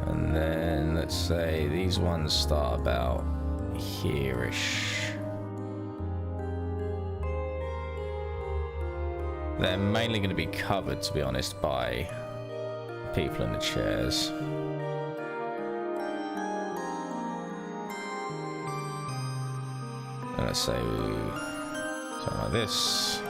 And then let's say these ones start about here-ish. They're mainly going to be covered, to be honest, by people in the chairs. And let's say something like this.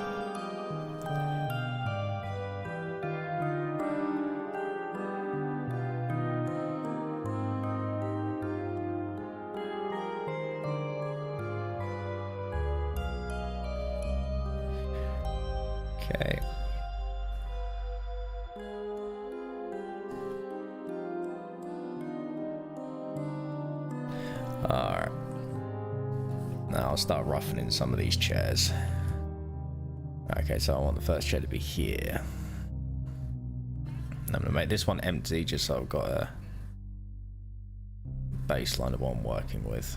Okay. Alright. Now I'll start roughening some of these chairs. Okay, so I want the first chair to be here. I'm going to make this one empty just so I've got a baseline of what I'm working with.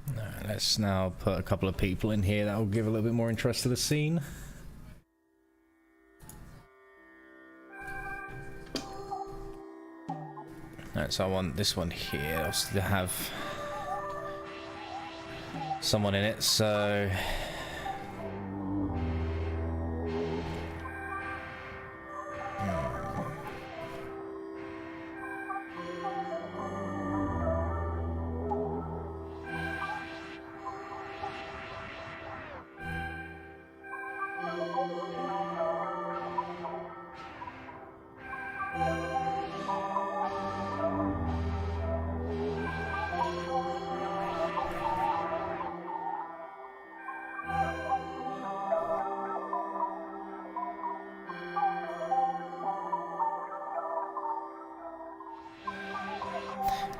Alright, let's now put a couple of people in here that will give a little bit more interest to the scene. Alright, so I want this one here also to have someone in it, so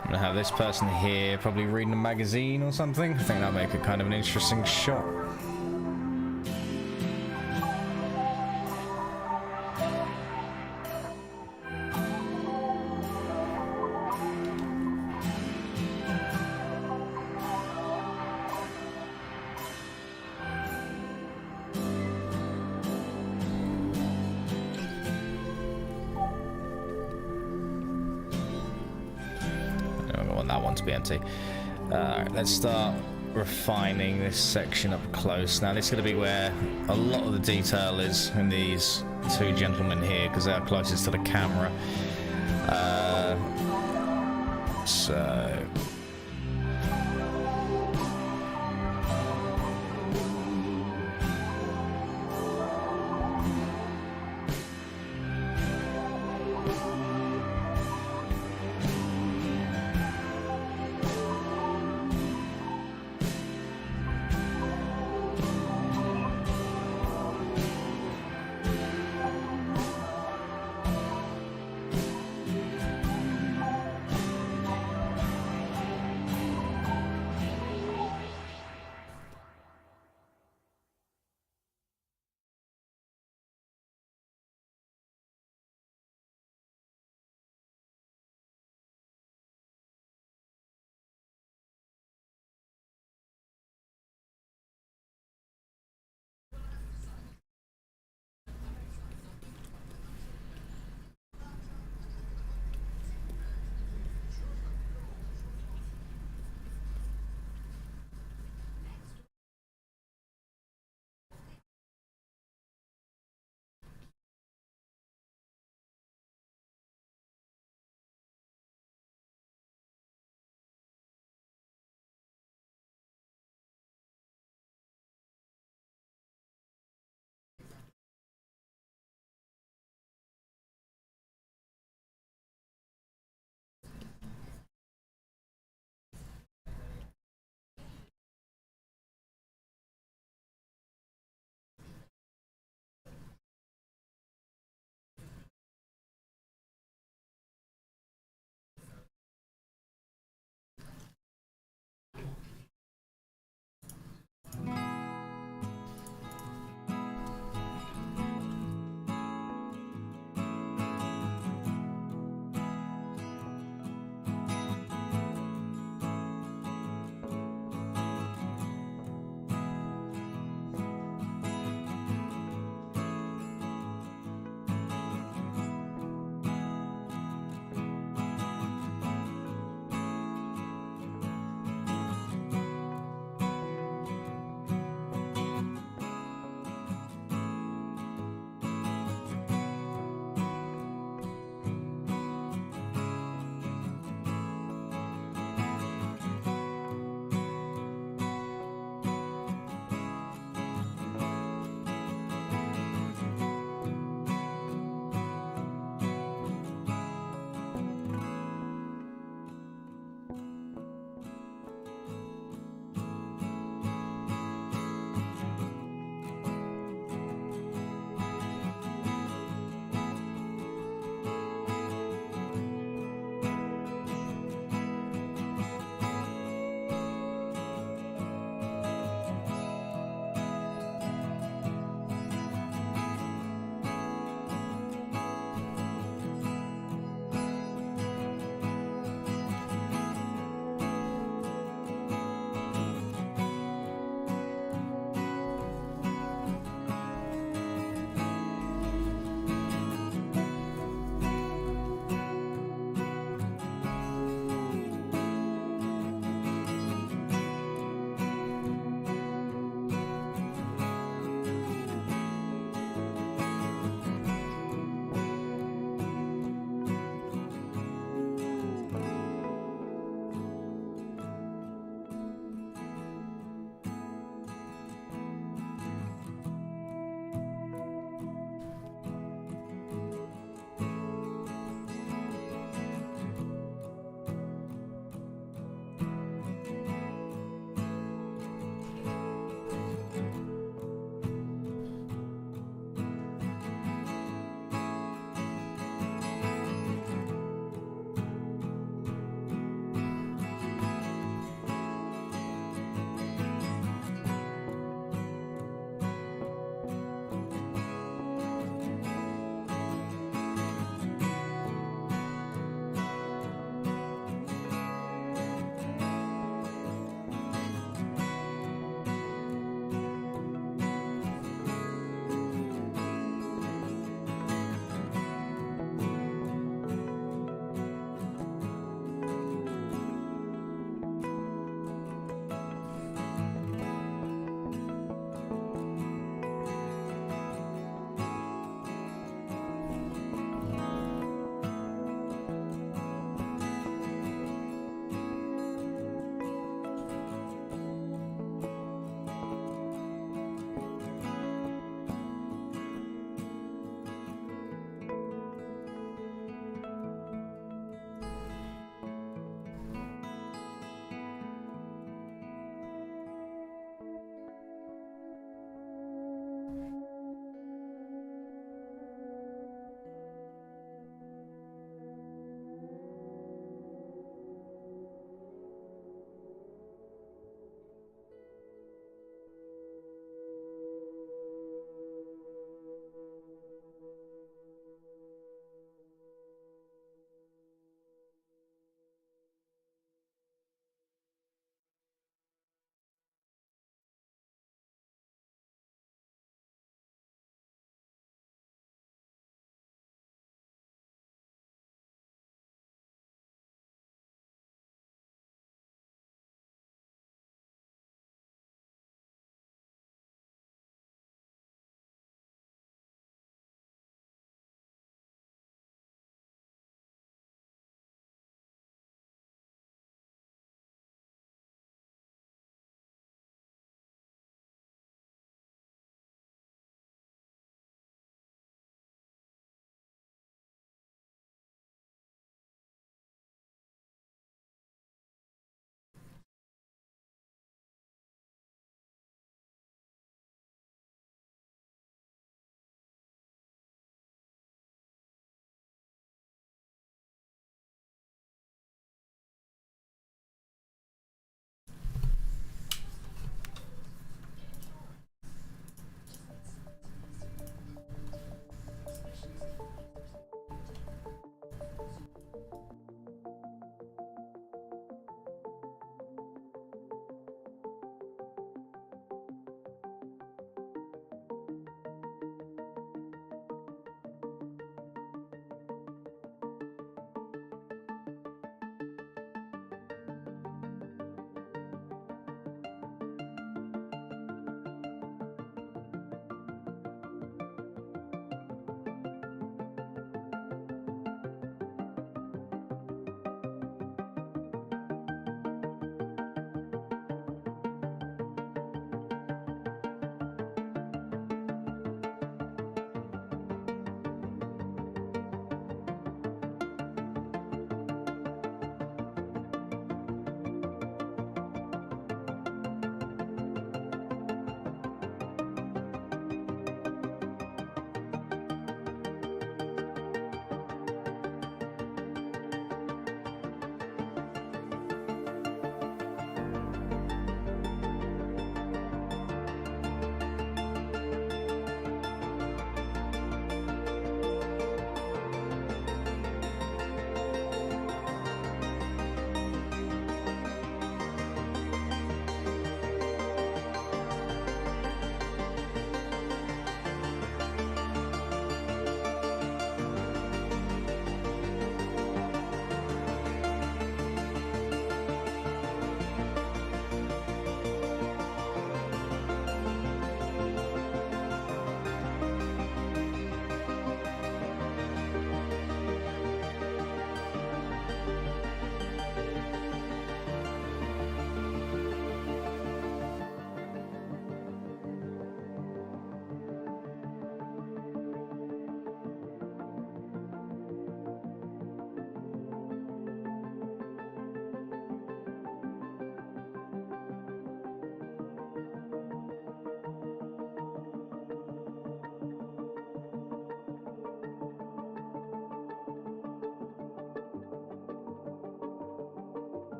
I'm gonna have this person here probably reading a magazine or something. I think that'll make it kind of an interesting shot. That one to be empty. Let's start refining this section up close. Now this is going to be where a lot of the detail is in these two gentlemen here because they're closest to the camera. So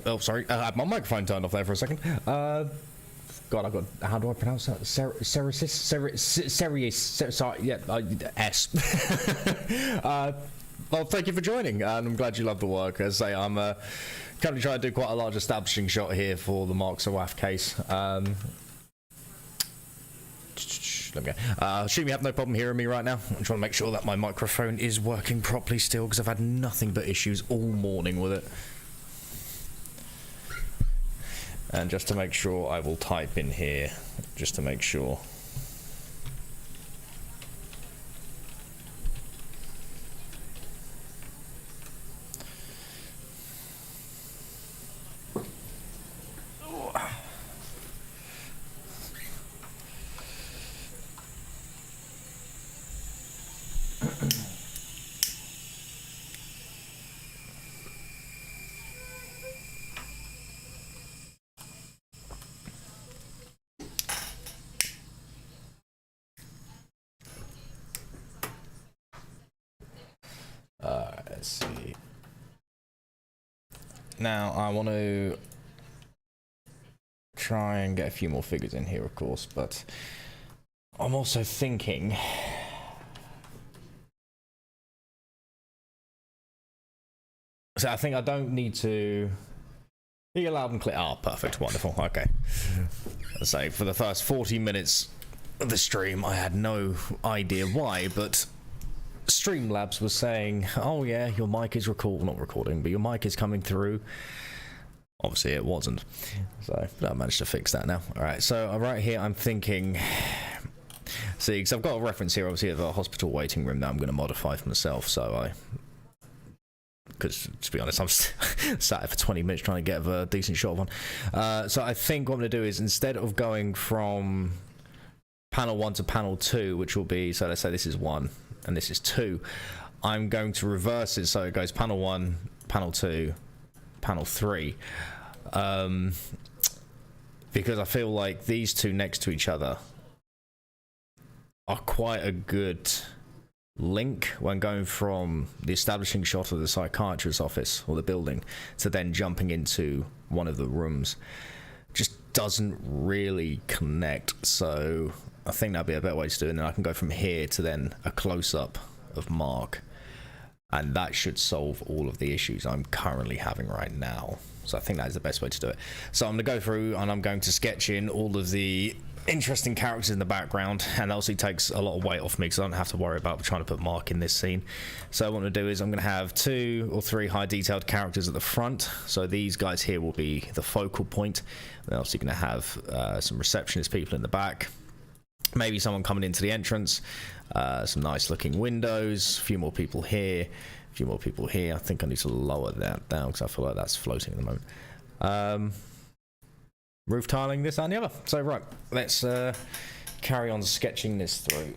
Oh, sorry. I had my microphone turned off there for a second. God, I got. How do I pronounce that? Serious. Sorry. Yeah. S. Well, thank you for joining, and I'm glad you love the work. As I say, I'm currently trying to do quite a large establishing shot here for the Mark Sawaf case. Let me go. Assume you have no problem hearing me right now. I'm trying to make sure that my microphone is working properly still, because I've had nothing but issues all morning with it. And just to make sure, I will type in here, just to make sure. Let's see. Now I want to try and get a few more figures in here, of course, but I'm also thinking so I think I don't need to. You loud and clear. Ah, perfect, wonderful. Okay. So for the first 40 minutes of the stream, I had no idea why, but Streamlabs was saying, oh yeah, your mic is not recording, but your mic is coming through. Obviously it wasn't. So I managed to fix that now. Alright, so right here I'm thinking, see, because I've got a reference here obviously of a hospital waiting room that I'm going to modify for myself, so because to be honest, I'm sat here for 20 minutes trying to get a decent shot of one. So I think what I'm going to do is, instead of going from panel 1 to panel 2, which will be, so let's say this is 1 and this is 2, I'm going to reverse it so it goes panel 1, panel 2, panel 3, because I feel like these two next to each other are quite a good link when going from the establishing shot of the psychiatrist's office or the building to then jumping into one of the rooms. Just doesn't really connect, so I think that'd be a better way to do it, and then I can go from here to then a close-up of Mark, and that should solve all of the issues I'm currently having right now. So I think that is the best way to do it. So I'm going to go through and I'm going to sketch in all of the interesting characters in the background, and that also takes a lot of weight off me because I don't have to worry about trying to put Mark in this scene. So what I'm going to do is I'm going to have 2 or 3 high detailed characters at the front, so these guys here will be the focal point. We're also going to have some receptionist people in the back, maybe someone coming into the entrance, some nice looking windows, a few more people here, a few more people here. I think I need to lower that down because I feel like that's floating at the moment. Roof tiling, this and the other. So right, let's carry on sketching this through.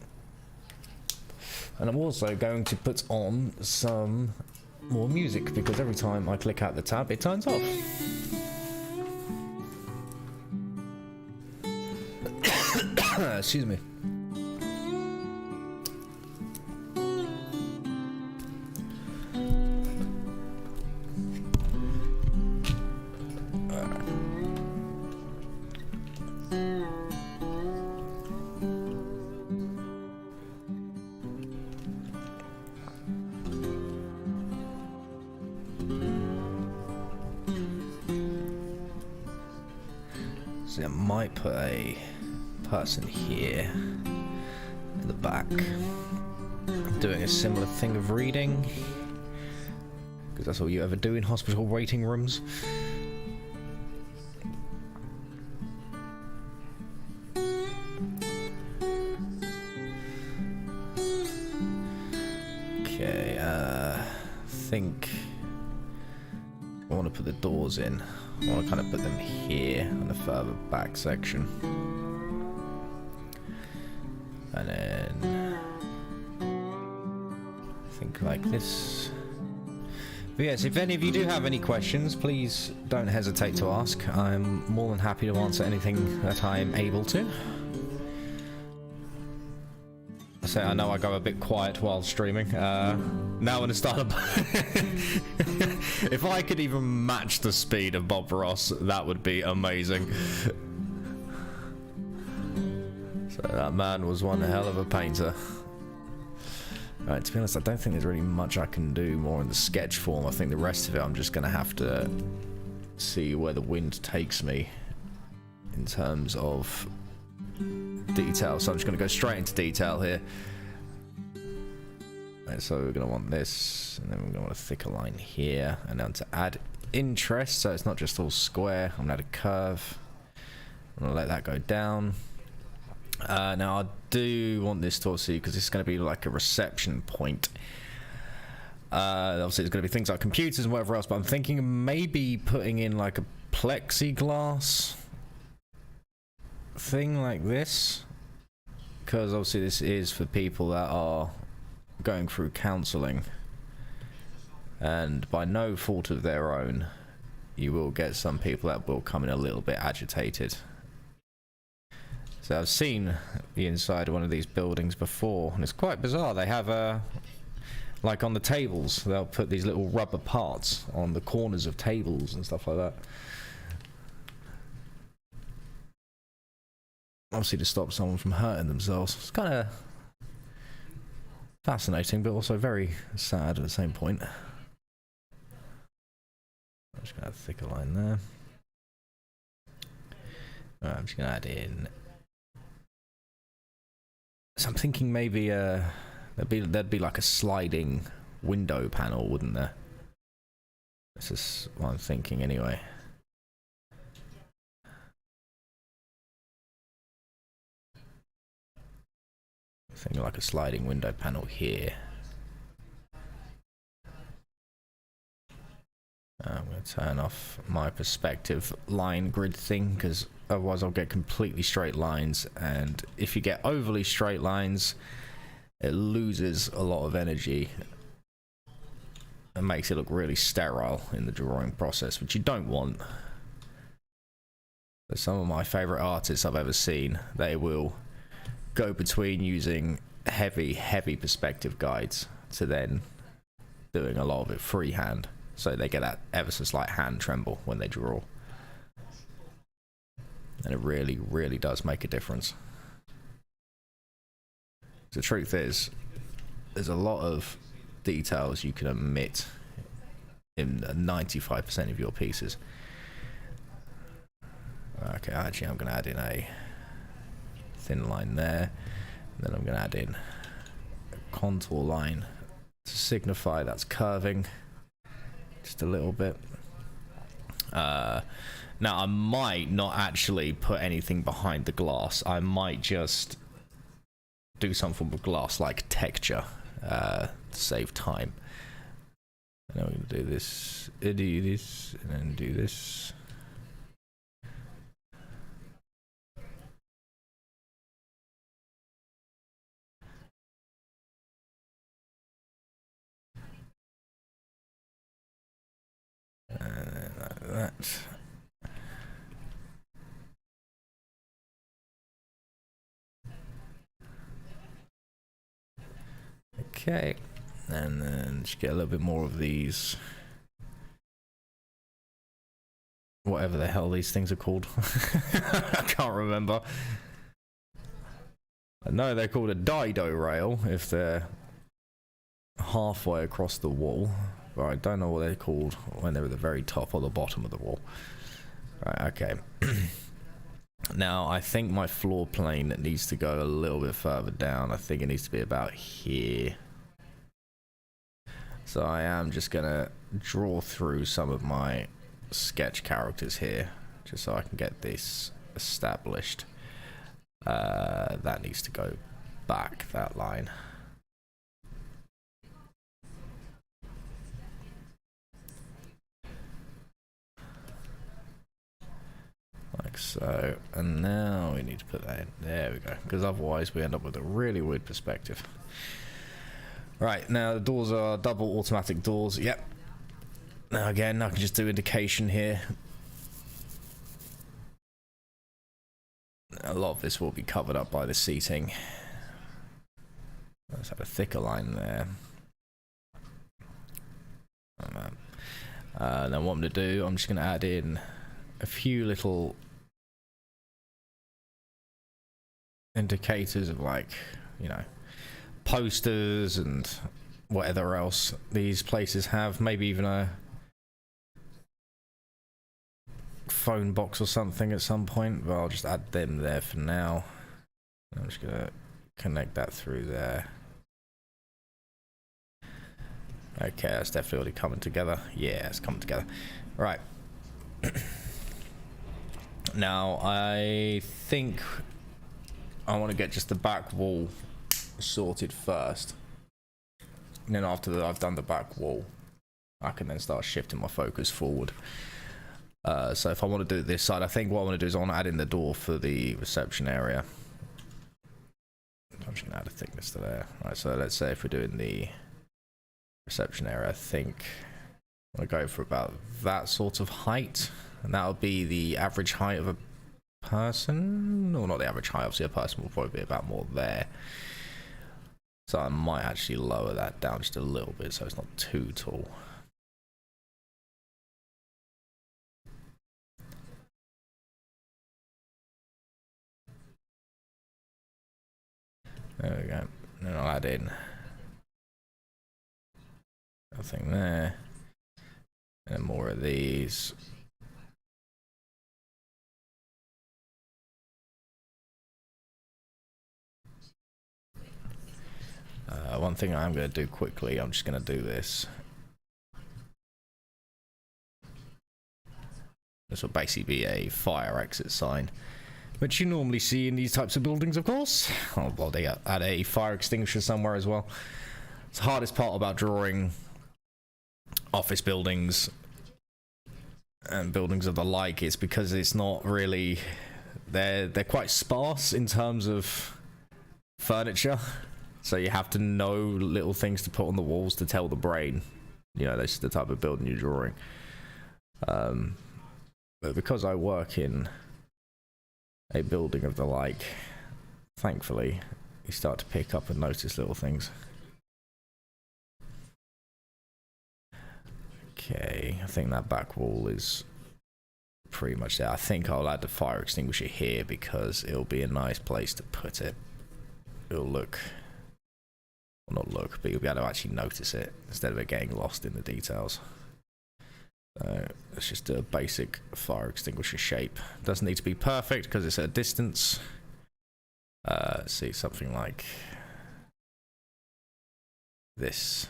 And I'm also going to put on some more music, because every time I click out the tab it turns off. Excuse me. So I might put a person here in the back doing a similar thing of reading, because that's all you ever do in hospital waiting rooms. Okay, I think I want to put the doors in. I want to kind of put them here on the further back section. And then I think like this. But yes, if any of you do have any questions, please don't hesitate to ask. I'm more than happy to answer anything that I'm able to. say I know I go a bit quiet while streaming. Now I'm gonna start. If I could even match the speed of Bob Ross, that would be amazing. So that man was one hell of a painter. Right, to be honest, I don't think there's really much I can do more in the sketch form. I think the rest of it I'm just gonna have to see where the wind takes me in terms of detail. So I'm just gonna go straight into detail here. Right, so we're gonna want this, and then we're gonna want a thicker line here, and then to add interest, so it's not just all square, I'm gonna add a curve. I'm gonna let that go down. Now I do want this to obviously, because it's going to be like a reception point. Obviously there's going to be things like computers and whatever else, but I'm thinking maybe putting in like a plexiglass thing like this, because obviously this is for people that are going through counselling, and by no fault of their own, you will get some people that will come in a little bit agitated. So I've seen the inside of one of these buildings before, and it's quite bizarre. They have like on the tables, they'll put these little rubber parts on the corners of tables and stuff like that. Obviously to stop someone from hurting themselves. It's kind of fascinating, but also very sad at the same point. I'm just going to add a thicker line there. Right, I'm just going to add in... So I'm thinking maybe there'd be like a sliding window panel, wouldn't there? This is what I'm thinking anyway. Thinking like a sliding window panel here. I'm going to turn off my perspective line grid thing, because otherwise I'll get completely straight lines, and if you get overly straight lines, it loses a lot of energy and makes it look really sterile in the drawing process, which you don't want. But some of my favourite artists I've ever seen, they will go between using heavy perspective guides to then doing a lot of it freehand. So they get that ever so slight hand tremble when they draw. And it really, really does make a difference. The truth is, there's a lot of details you can omit in 95% of your pieces. Okay, actually I'm going to add in a thin line there. And then I'm going to add in a contour line to signify that's curving. Just a little bit. Now I might not actually put anything behind the glass. I might just do something with glass-like texture to save time. And then we're going to do this, and then do this. Like that. Okay, and then just get a little bit more of these, whatever the hell these things are called. I can't remember. I know they're called a dido rail if they're halfway across the wall. But I don't know what they're called when they're at the very top or the bottom of the wall. Right, okay. Now, I think my floor plane needs to go a little bit further down. I think it needs to be about here. So I am just going to draw through some of my sketch characters here, just so I can get this established. That needs to go back, that line. Like so, and now we need to put that in. There we go, because otherwise we end up with a really weird perspective. Right, now the doors are double automatic doors. Yep. Now again, I can just do indication here. A lot of this will be covered up by the seating. Let's have a thicker line there. Then what I'm going to do, I'm just going to add in a few little indicators of, like, you know, posters and whatever else these places have. Maybe even a phone box or something at some point, but I'll just add them there for now. I'm just going to connect that through there. Okay, that's definitely already coming together. Yeah, it's coming together. Right. Now, I think I want to get just the back wall sorted first. And then after that, I've done the back wall, I can then start shifting my focus forward. So if I want to do this side, I think what I want to do is I want to add in the door for the reception area. I'm just going to add a thickness to there. Right, so let's say if we're doing the reception area, I think I'm going to go for about that sort of height. And that'll be the average height of a person. Or not the average height, obviously a person will probably be about more there. So I might actually lower that down just a little bit so it's not too tall. There we go. And then I'll add in nothing there. And more of these. One thing I'm going to do quickly, I'm just going to do this. This will basically be a fire exit sign, which you normally see in these types of buildings, of course. Oh, well, they add a fire extinguisher somewhere as well. It's the hardest part about drawing office buildings and buildings of the like is because it's not really... They're quite sparse in terms of furniture. So you have to know little things to put on the walls to tell the brain, you know, this is the type of building you're drawing. But because I work in a building of the like, thankfully, you start to pick up and notice little things. Okay, I think that back wall is pretty much there. I think I'll add the fire extinguisher here because it'll be a nice place to put it. It'll look... Well, not look, but you'll be able to actually notice it instead of it getting lost in the details. So let's just do a basic fire extinguisher shape. Doesn't need to be perfect because it's at a distance. Let's see, something like this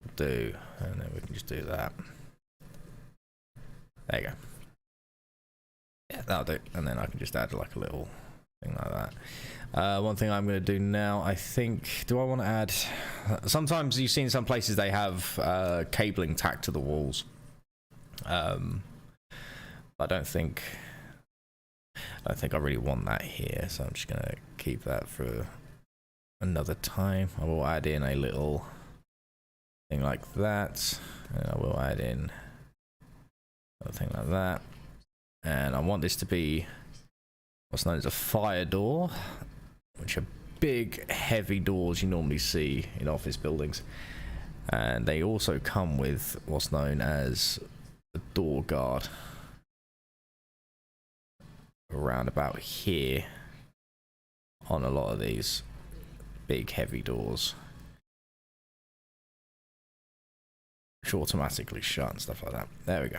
will do, and then we can just do that. There you go. Yeah, that'll do. And then I can just add like a little thing like that. One thing I'm going to do now, I think, do I want to add... Sometimes you've seen some places they have cabling tacked to the walls. I don't think I really want that here, so I'm just going to keep that for another time. I will add in a little thing like that, and I will add in a thing like that. And I want this to be what's known as a fire door, which are big, heavy doors you normally see in office buildings. And they also come with what's known as a door guard around about here on a lot of these big, heavy doors, which automatically shut and stuff like that. There we go.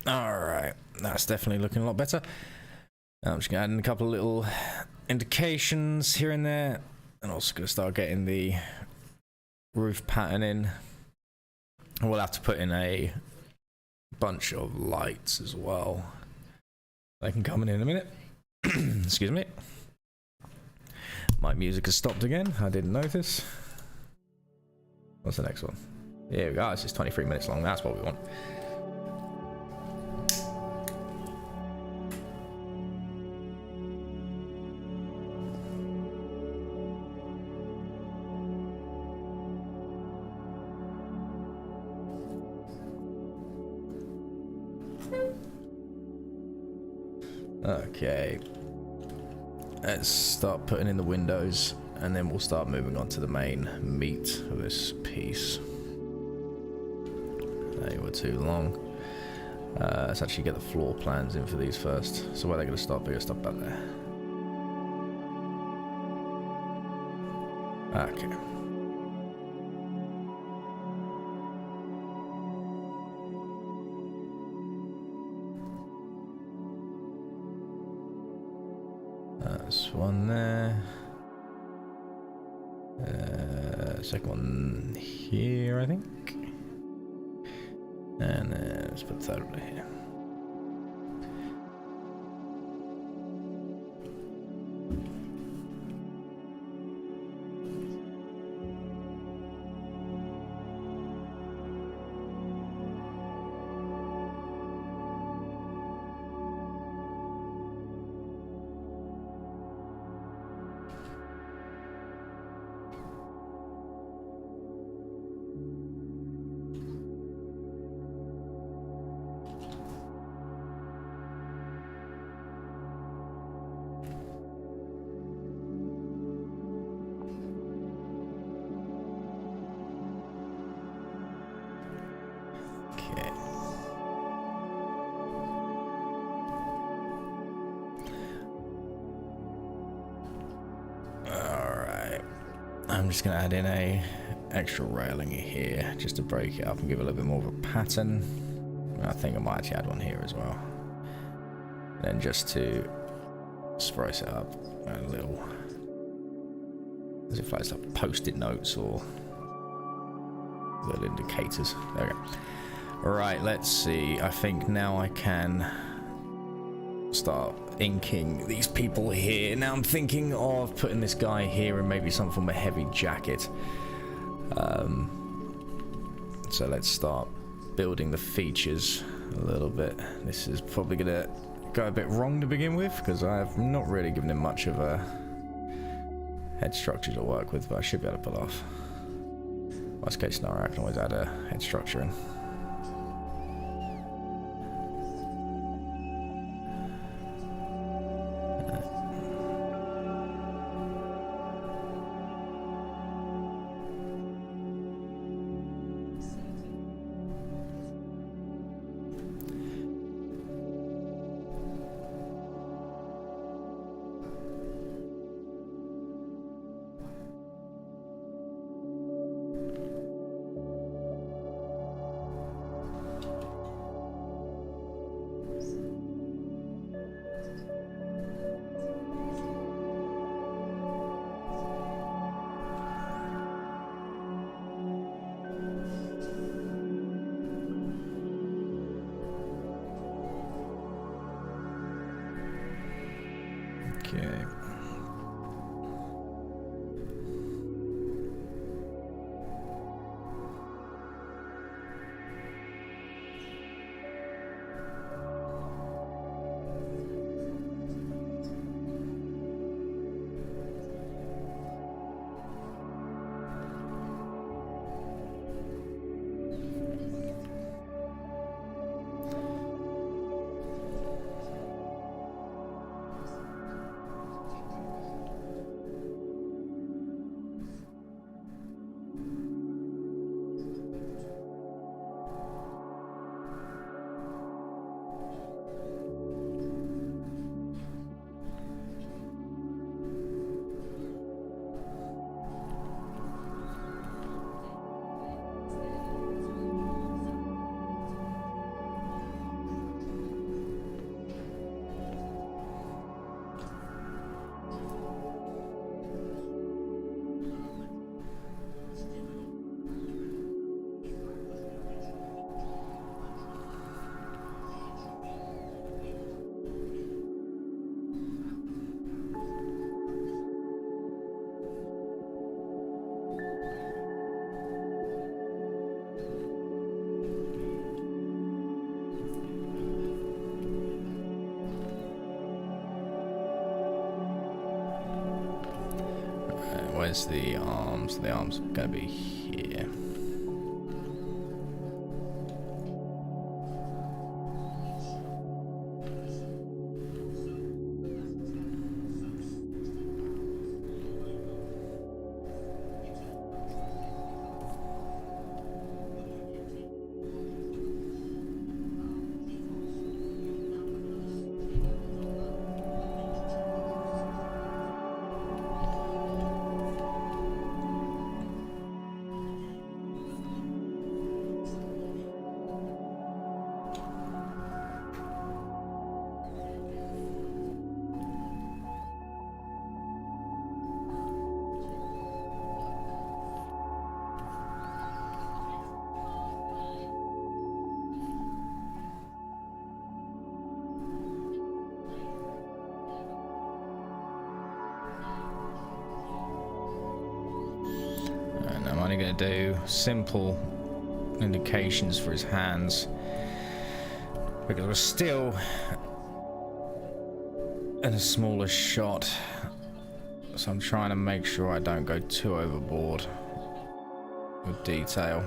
Alright, that's definitely looking a lot better. I'm just going to add in a couple of little indications here and there. And also going to start getting the roof pattern in. We'll have to put in a bunch of lights as well. They can come in a minute. Excuse me. My music has stopped again. I didn't notice. What's the next one? Here we go. It's just 23 minutes long. That's what we want. Okay. Let's start putting in the windows, and then we'll start moving on to the main meat of this piece. They were too long. Let's actually get the floor plans in for these first. So where they're going to stop, they're going to stop about there. Okay. That's one there. Second one here, I think. And let's put the third one here. I'm just going to add in a extra railing here just to break it up and give it a little bit more of a pattern. I think I might actually add one here as well. Then just to spice it up a little, as if like some post-it notes or little indicators. There we go. Alright, let's see. I think now I can start inking these people here. Now I'm thinking of putting this guy here and maybe some form of heavy jacket. So let's start building the features a little bit. This is probably gonna go a bit wrong to begin with because I have not really given him much of a head structure to work with, but I should be able to pull off. Worst case scenario, I can always add a head structure in. Okay. Where's the arms? The arms are going to be here. going to do simple indications for his hands, because we're still in a smaller shot, so I'm trying to make sure I don't go too overboard with detail.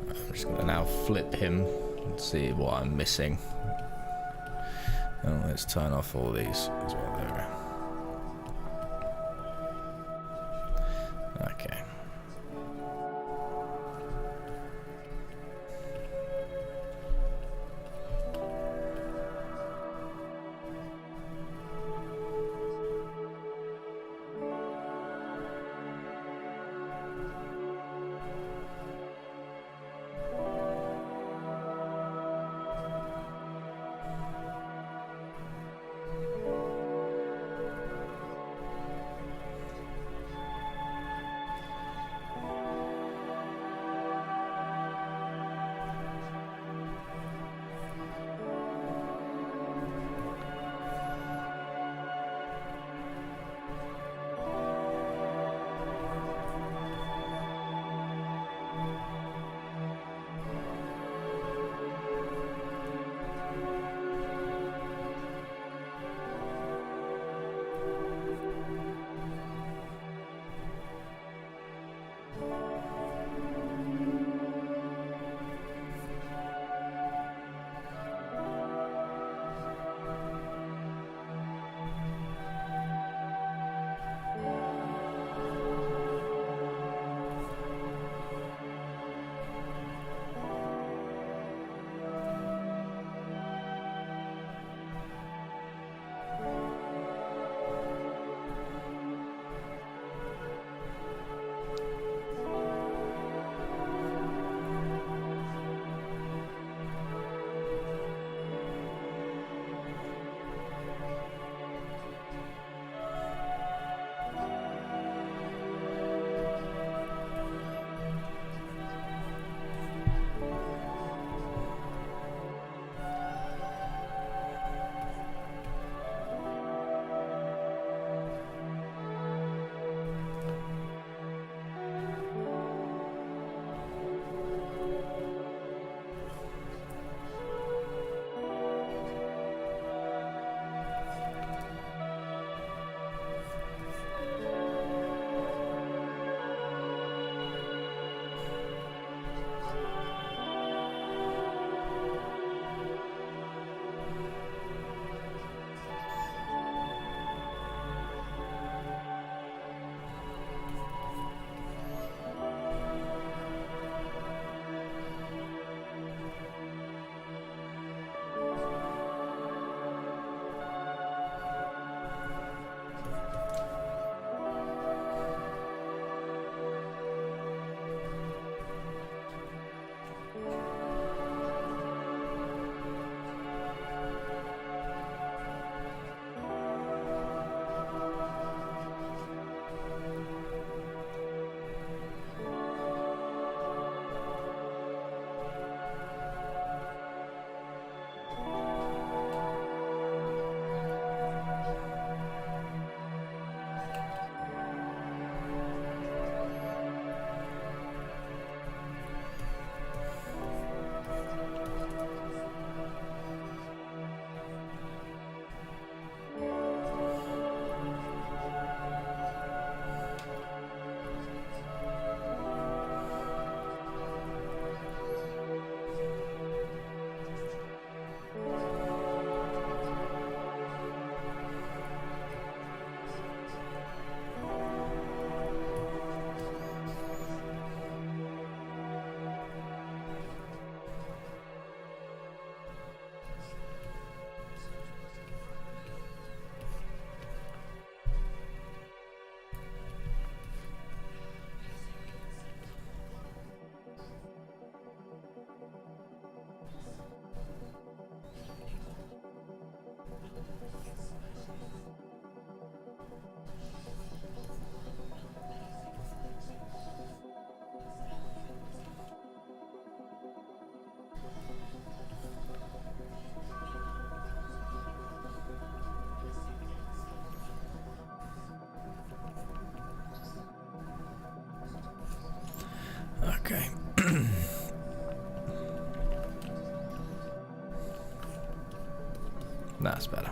I'm just gonna now flip him and see what I'm missing. Oh, let's turn off all these as well. There we go. Okay. Okay. That's better.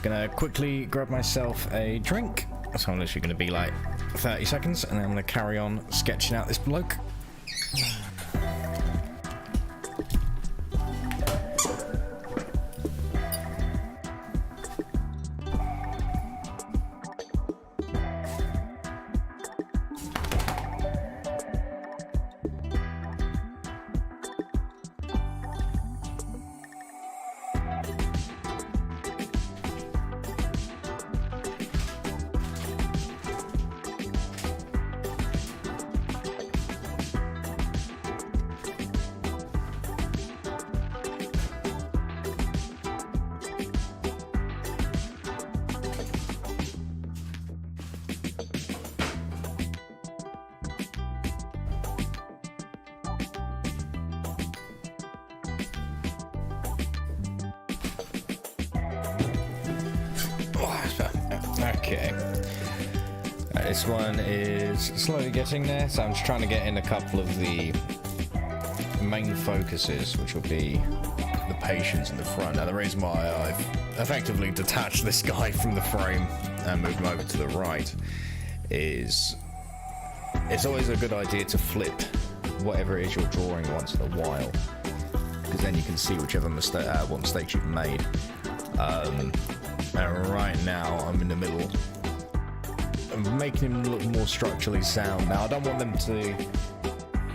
just gonna quickly grab myself a drink. So I'm literally gonna be like 30 seconds, and then I'm gonna carry on sketching out this bloke. Okay. This one is slowly getting there, so I'm just trying to get in a couple of the main focuses, which will be the patients in the front. Now, the reason why I've effectively detached this guy from the frame and moved him over to the right is it's always a good idea to flip whatever it is you're drawing once in a while, because then you can see whichever what mistakes you've made. And right now I'm in the middle of making him look more structurally sound. Now I don't want them to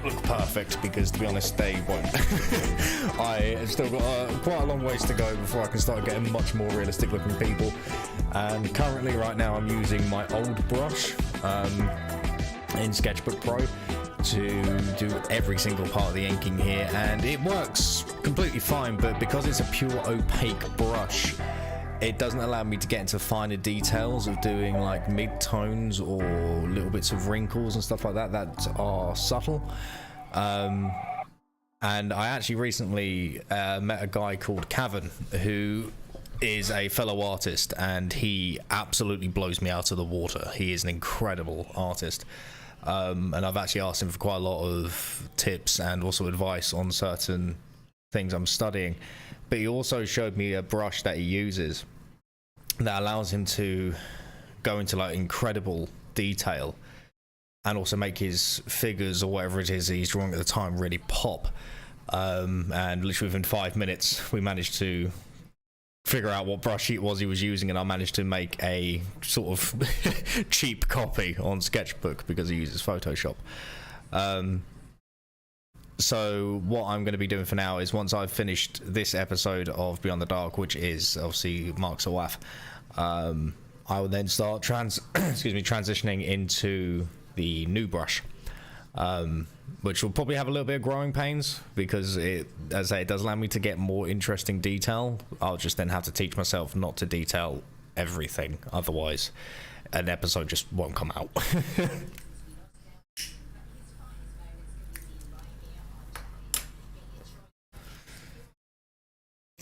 look perfect, because to be honest they won't. I have still got quite a long ways to go before I can start getting much more realistic looking people, and currently right now I'm using my old brush in Sketchbook Pro to do every single part of the inking here, and it works completely fine, but because it's a pure opaque brush, it doesn't allow me to get into finer details of doing like mid-tones or little bits of wrinkles and stuff like that that are subtle. And I actually recently met a guy called Cavern, who is a fellow artist, and he absolutely blows me out of the water. He is an incredible artist. And I've actually asked him for quite a lot of tips and also advice on certain things I'm studying. But he also showed me a brush that he uses that allows him to go into like incredible detail and also make his figures or whatever it is he's drawing at the time really pop. And literally within 5 minutes we managed to figure out what brush he was using, and I managed to make a sort of cheap copy on Sketchbook because he uses Photoshop. So what I'm going to be doing for now is, once I've finished this episode of Beyond the Dark, which is obviously Mark Sawaf, I will then start transitioning into the new brush, which will probably have a little bit of growing pains, because it, as I say, it does allow me to get more interesting detail. I'll just then have to teach myself not to detail everything, otherwise an episode just won't come out.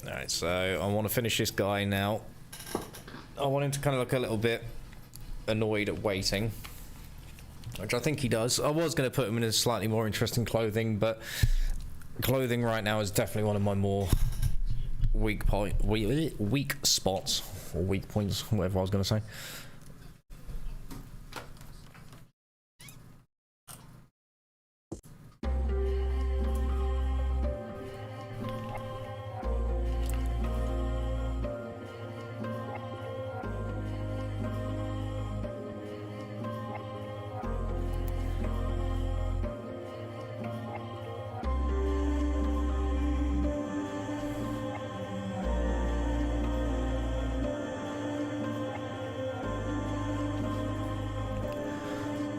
Alright, so I want to finish this guy now. I want him to kind of look a little bit annoyed at waiting, which I think he does. I was going to put him in a slightly more interesting clothing, but clothing right now is definitely one of my more weak spots, or weak points, whatever I was going to say.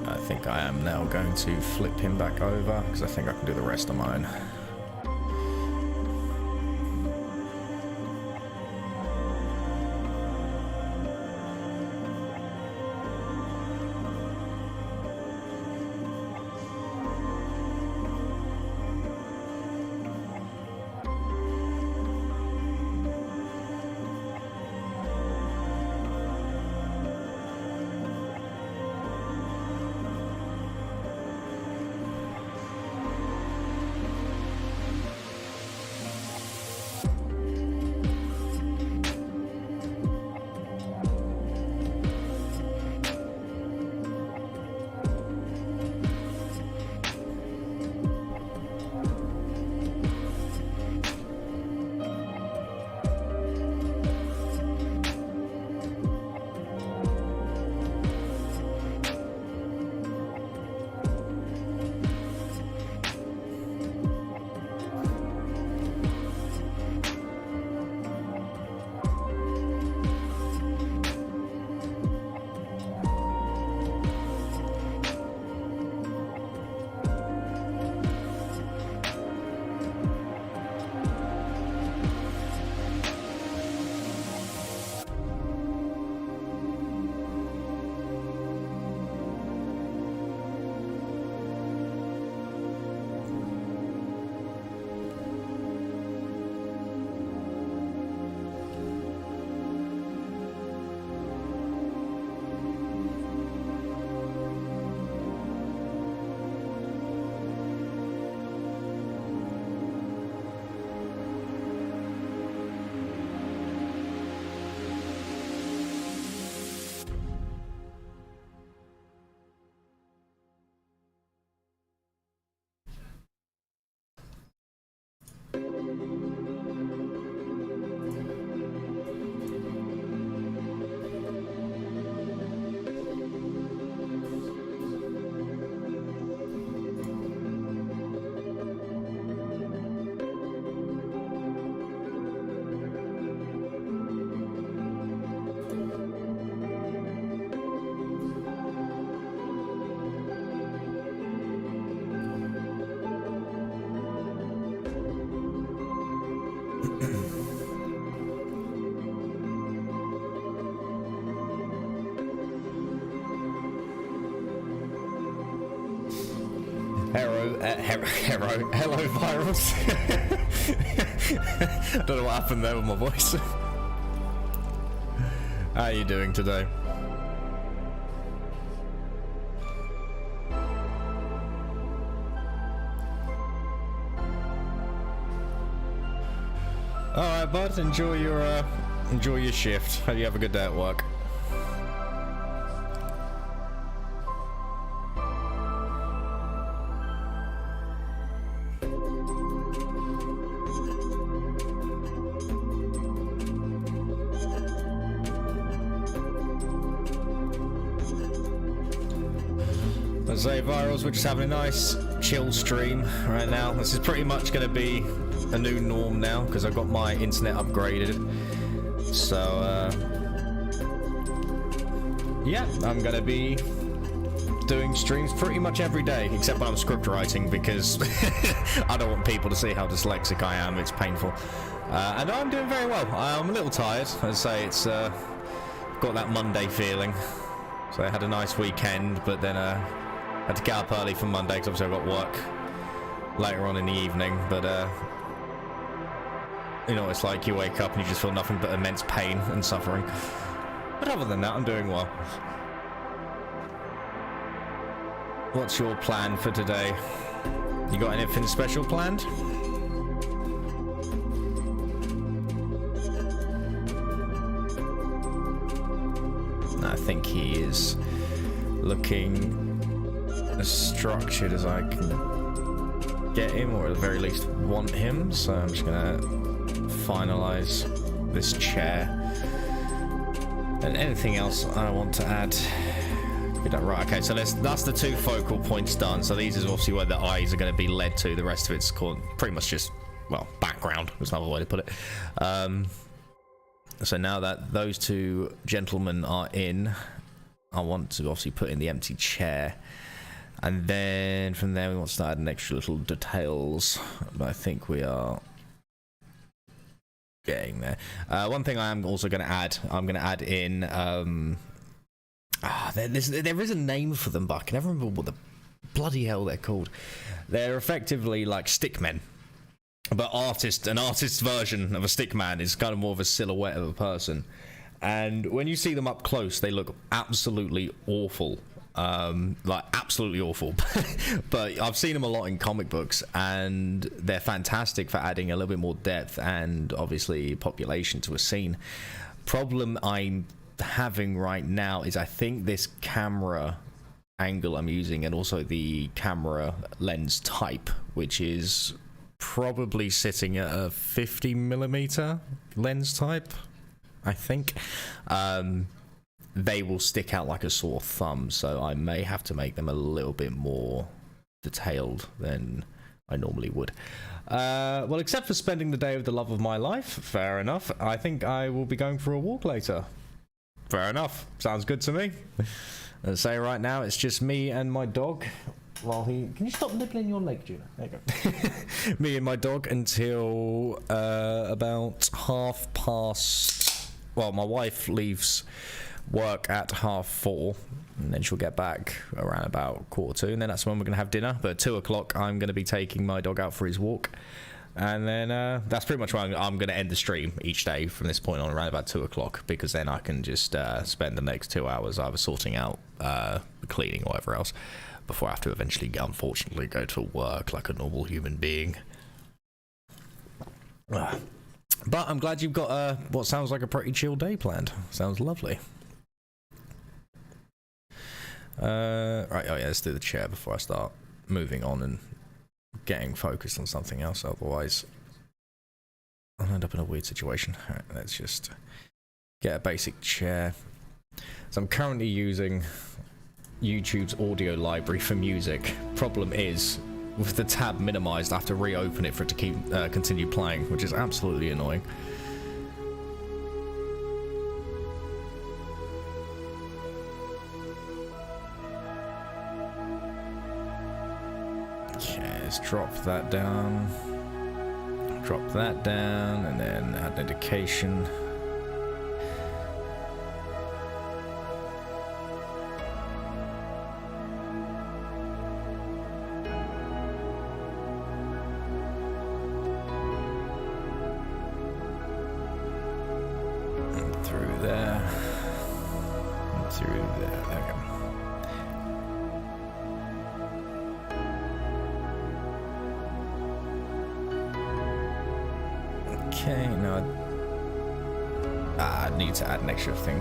I think I am now going to flip him back over, because I think I can do the rest on my own. Hello, virus. I don't know what happened there with my voice. How are you doing today? Alright, bud, enjoy your shift. Hope you have a good day at work. Say Virals, we're just having a nice chill stream right now. This is pretty much going to be a new norm now because I've got my internet upgraded. So yeah, I'm going to be doing streams pretty much every day except when I'm script writing because I don't want people to see how dyslexic I am. It's painful. And I'm doing very well. I'm a little tired. As I say, it's got that Monday feeling. So I had a nice weekend, but then had to get up early for Monday because obviously I've got work later on in the evening, but you know, it's like you wake up and you just feel nothing but immense pain and suffering. But other than that, I'm doing well. What's your plan for today? You got anything special planned? I think he is looking as structured as I can get him, or at the very least want him, so I'm just gonna finalize this chair and anything else I want to add. Right, okay, so that's the two focal points done. So these is obviously where the eyes are going to be led to. The rest of it's called pretty much just, well, background is another way to put it. So now that those two gentlemen are in, I want to obviously put in the empty chair. And then from there we want to start adding extra little details. But I think we are getting there. One thing I am also going to add, I'm going to add in... there is a name for them, but I can never remember what the bloody hell they're called. They're effectively like stickmen. But an artist's version of a stickman is kind of more of a silhouette of a person. And when you see them up close, they look absolutely awful. Like absolutely awful. But I've seen them a lot in comic books, and they're fantastic for adding a little bit more depth and obviously population to a scene. Problem I'm having right now is I think this camera angle I'm using, and also the camera lens type, which is probably sitting at a 50mm lens type, I think, they will stick out like a sore thumb, so I may have to make them a little bit more detailed than I normally would. Well, except for spending the day with the love of my life, fair enough. I think I will be going for a walk later. Fair enough. Sounds good to me. Let's say right now it's just me and my dog. While he... Can you stop nibbling your leg, Juno? There you go. Me and my dog until about 4:30. Well, my wife leaves work at 4:30, and then she'll get back around about 1:45, and then that's when we're going to have dinner. But at 2 o'clock, I'm going to be taking my dog out for his walk. And then that's pretty much where I'm going to end the stream each day from this point on, around about 2 o'clock, because then I can just spend the next 2 hours either sorting out cleaning or whatever else before I have to eventually, unfortunately, go to work like a normal human being. But I'm glad you've got what sounds like a pretty chill day planned. Sounds lovely. Right, oh yeah, let's do the chair before I start moving on and getting focused on something else, otherwise I'll end up in a weird situation. All right, let's just get a basic chair. So I'm currently using YouTube's audio library for music. Problem is, with the tab minimized, I have to reopen it for it to keep continue playing, which is absolutely annoying. Okay, let's drop that down, and then add dedication. there we go. Okay, now I need to add an extra thing.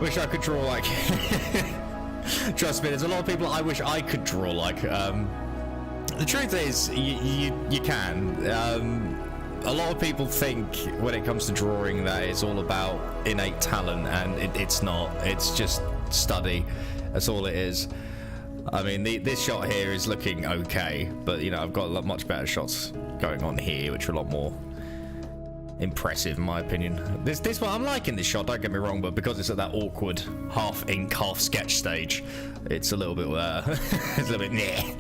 Wish I could draw like. Trust me, there's a lot of people I wish I could draw like. The truth is, you can. A lot of people think when it comes to drawing that it's all about innate talent, and it's not. It's just study. That's all it is. I mean, this shot here is looking okay, but you know, I've got a lot much better shots going on here, which are a lot more impressive in my opinion. This one, I'm liking this shot, don't get me wrong, but because it's at that awkward half ink, half sketch stage, it's a little bit it's a little bit meh.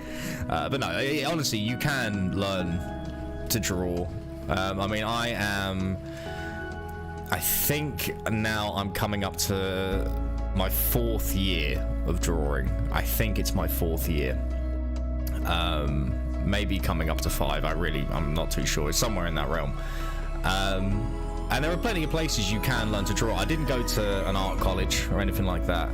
But no, honestly, you can learn to draw. I mean, I think now I'm coming up to my 4th year of drawing. I think it's my 4th year. Maybe coming up to 5. I'm not too sure. It's somewhere in that realm. And there are plenty of places you can learn to draw. I didn't go to an art college or anything like that.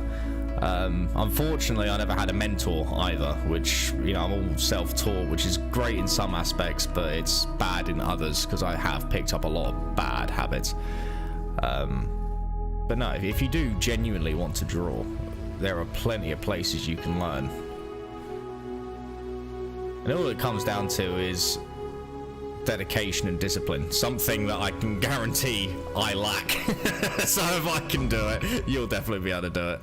Unfortunately, I never had a mentor either, which, you know, I'm all self-taught, which is great in some aspects, but it's bad in others because I have picked up a lot of bad habits. But no, if you do genuinely want to draw, there are plenty of places you can learn. And all it comes down to is dedication and discipline, something that I can guarantee I lack. So if I can do it, you'll definitely be able to do it.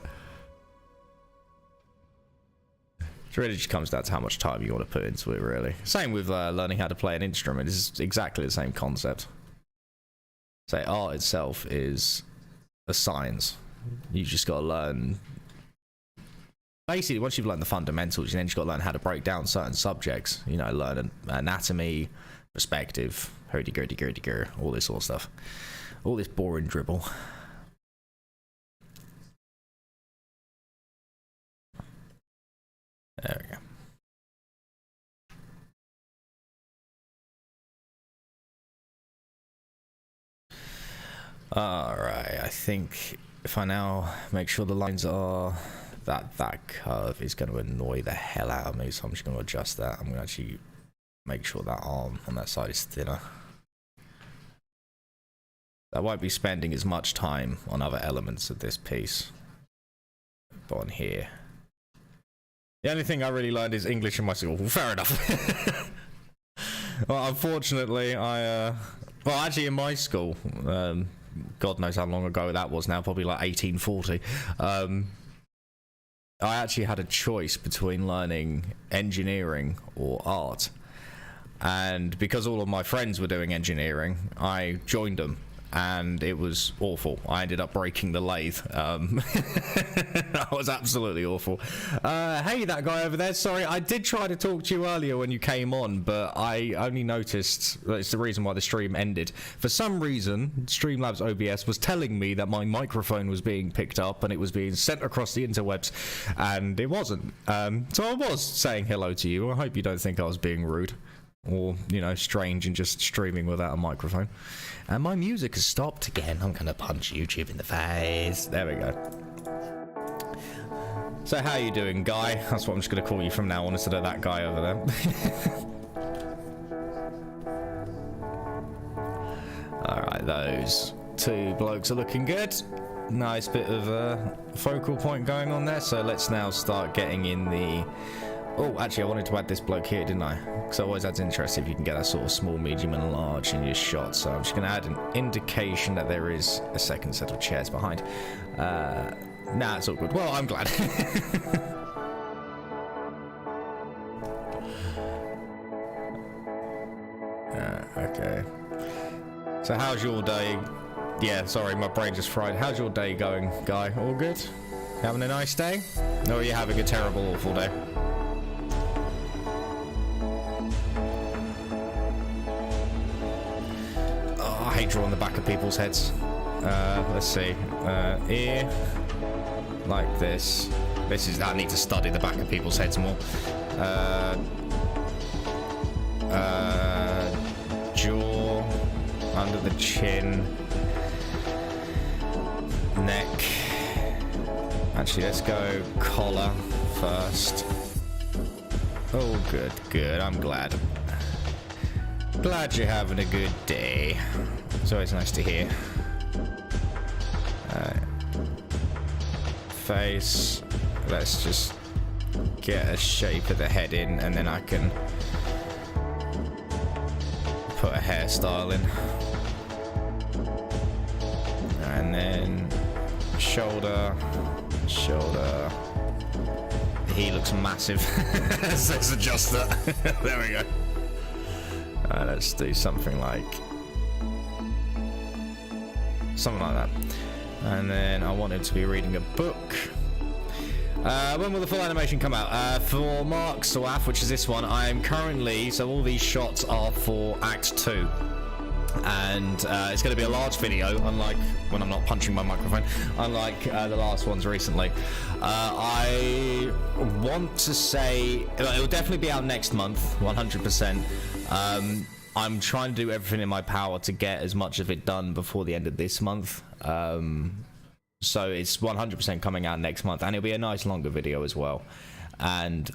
It really just comes down to how much time you want to put into it, really. Same with learning how to play an instrument. It's exactly the same concept. Say, art itself is a science. You just got to learn. Basically, once you've learned the fundamentals, you then just got to learn how to break down certain subjects. You know, learn anatomy, perspective, hurdy-gurdy-gurdy-gur, all this sort of stuff. All this boring dribble. There we go. Alright, I think if I now make sure the lines are that curve is going to annoy the hell out of me, so I'm just going to adjust that. I'm going to actually make sure that arm on that side is thinner. I won't be spending as much time on other elements of this piece, but on here. The only thing I really learned is English in my school. Fair enough. Well, unfortunately, well, actually in my school, God knows how long ago that was now, probably like 1840, I actually had a choice between learning engineering or art. And because all of my friends were doing engineering, I joined them. And it was awful. I ended up breaking the lathe. That was absolutely awful. Hey, that guy over there. Sorry, I did try to talk to you earlier when you came on, but I only noticed, it's the reason why the stream ended. For some reason, Streamlabs OBS was telling me that my microphone was being picked up and it was being sent across the interwebs, and it wasn't. So I was saying hello to you. I hope you don't think I was being rude or, you know, strange and just streaming without a microphone. And my music has stopped again. I'm gonna punch YouTube in the face. There we go. So how you doing, Guy? That's what I'm just gonna call you from now on, instead of that guy over there. Alright, those two blokes are looking good. Nice bit of a focal point going on there. So let's now start getting in the... Oh, actually, I wanted to add this bloke here, didn't I? Because always adds interest if you can get that sort of small, medium, and large in your shot. So I'm just going to add an indication that there is a second set of chairs behind. Nah, it's all good. Well, I'm glad. Okay. So how's your day? Yeah, sorry, my brain just fried. How's your day going, Guy? All good? Having a nice day? Or are you having a terrible, awful day? I hate drawing the back of people's heads. Let's see. Ear. Like this. I need to study the back of people's heads more. Jaw. Under the chin. Neck. Actually, let's go collar first. Oh, good, good. I'm glad. Glad you're having a good day. It's always nice to hear. Face. Let's just get a shape of the head in, and then I can put a hairstyle in. And then shoulder. He looks massive. Let's adjust that. There we go. Let's do something like that. And then I want him to be reading a book. When will the full animation come out? For Mark Sawaf, which is this one, I am currently, so all these shots are for Act 2. And it's going to be a large video, unlike when I'm not punching my microphone, unlike the last ones recently. I want to say it will definitely be out next month, 100%. I'm trying to do everything in my power to get as much of it done before the end of this month. So it's 100% coming out next month, and it'll be a nice longer video as well. And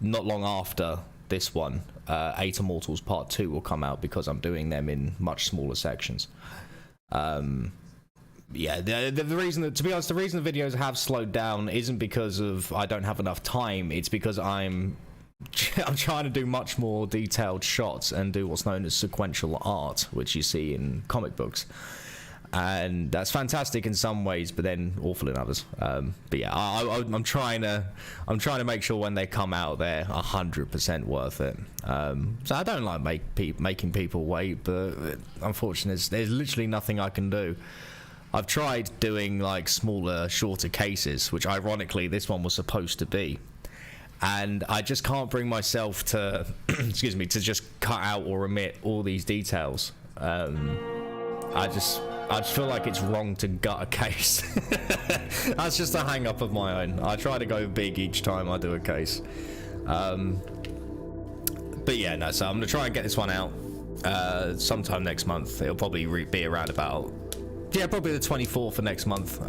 not long after this one, 8 Immortals Part 2 will come out, because I'm doing them in much smaller sections. Yeah, the reason that, to be honest, the reason the videos have slowed down isn't because of I don't have enough time. It's because I'm trying to do much more detailed shots and do what's known as sequential art, which you see in comic books. And that's fantastic in some ways, but then awful in others. But yeah, I'm trying to make sure when they come out, they're 100% worth it. So I don't like making people wait, but unfortunately, there's literally nothing I can do. I've tried doing like smaller, shorter cases, which ironically this one was supposed to be, and I just can't bring myself to, excuse me, to just cut out or omit all these details. I just feel like it's wrong to gut a case. That's just a hang up of my own. I try to go big each time I do a case. But yeah, no, so I'm gonna try and get this one out sometime next month. It'll probably be around about, yeah, probably the 24th of next month.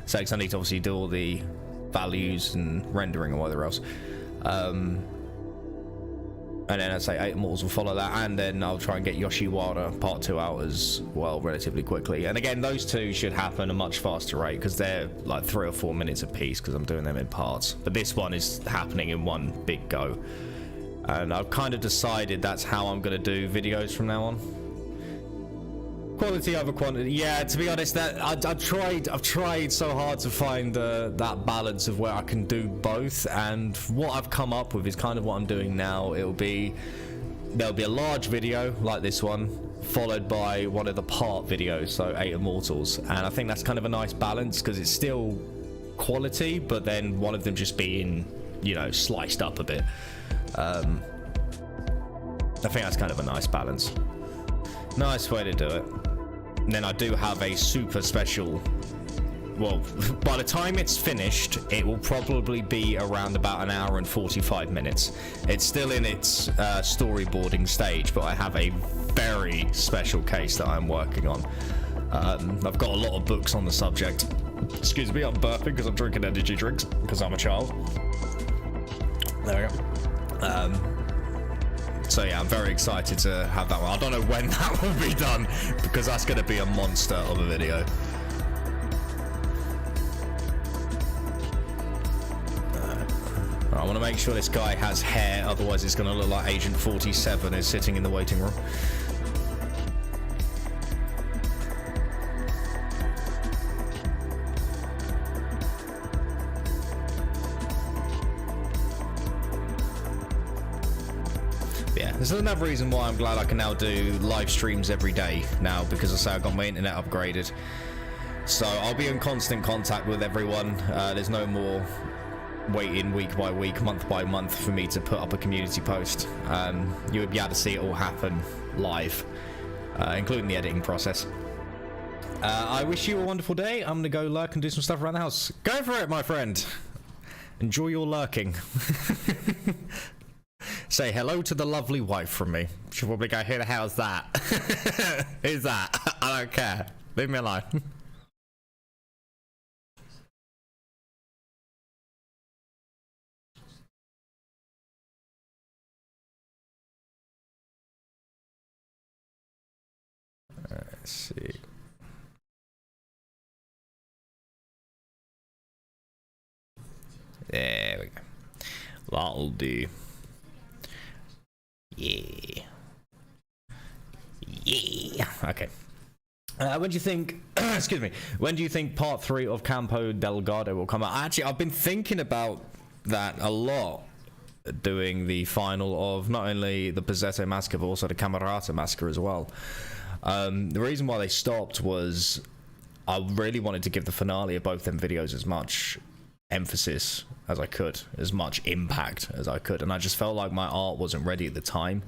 So 'cause I need to obviously do all the values and rendering and whatever else. And then I'd say 8 Immortals will follow that, and then I'll try and get Yoshiwara Part 2 out as well relatively quickly. And again, those two should happen at a much faster rate, because they're like 3 or 4 minutes a piece, because I'm doing them in parts. But this one is happening in one big go. And I've kind of decided that's how I'm going to do videos from now on. Quality over quantity. Yeah, to be honest, that I've tried so hard to find that balance of where I can do both, and what I've come up with is kind of what I'm doing now. There'll be a large video like this one, followed by one of the part videos, so 8 Immortals, and I think that's kind of a nice balance, because it's still quality, but then one of them just being, you know, sliced up a bit. I think that's kind of a nice balance. Nice way to do it. And then I do have a super special, well, by the time it's finished, it will probably be around about 1 hour and 45 minutes. It's still in its storyboarding stage, but I have a very special case that I'm working on. I've got a lot of books on the subject. Excuse me, I'm burping because I'm drinking energy drinks, because I'm a child. There we go. So yeah, I'm very excited to have that one. I don't know when that will be done, because that's going to be a monster of a video. I want to make sure this guy has hair, otherwise it's going to look like Agent 47 is sitting in the waiting room. Yeah, this is another reason why I'm glad I can now do live streams every day now, because I say I got my internet upgraded. So I'll be in constant contact with everyone. There's no more waiting week by week, month by month for me to put up a community post. You would be able to see it all happen live, including the editing process. I wish you a wonderful day. I'm gonna go lurk and do some stuff around the house. Go for it, my friend. Enjoy your lurking. Say hello to the lovely wife from me. She'll probably go, who the hell's that? Who's that? I don't care. Leave me alone. Let's see. There we go. That'll do. Yeah. Yeah. Okay. When do you think, excuse me, when do you think part 3 of Campo Delgado will come out? Actually, I've been thinking about that a lot, doing the final of not only the Pizzetto Massacre, but also the Camerata Massacre as well. The reason why they stopped was I really wanted to give the finale of both them videos as much emphasis as I could, as much impact as I could, and I just felt like my art wasn't ready at the time.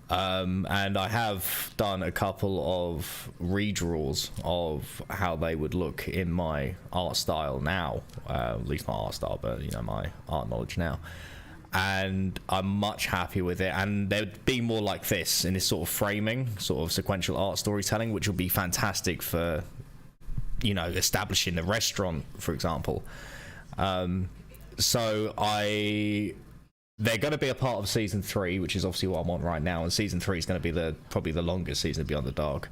And I have done a couple of redraws of how they would look in my art style now, at least my art style, but you know, my art knowledge now, and I'm much happier with it. And they'd be more like this, in this sort of framing, sort of sequential art storytelling, which will be fantastic for, you know, establishing the restaurant, for example. So they're going to be a part of season 3, which is obviously what I'm on right now, and season 3 is going to be probably the longest season of Beyond the Dark.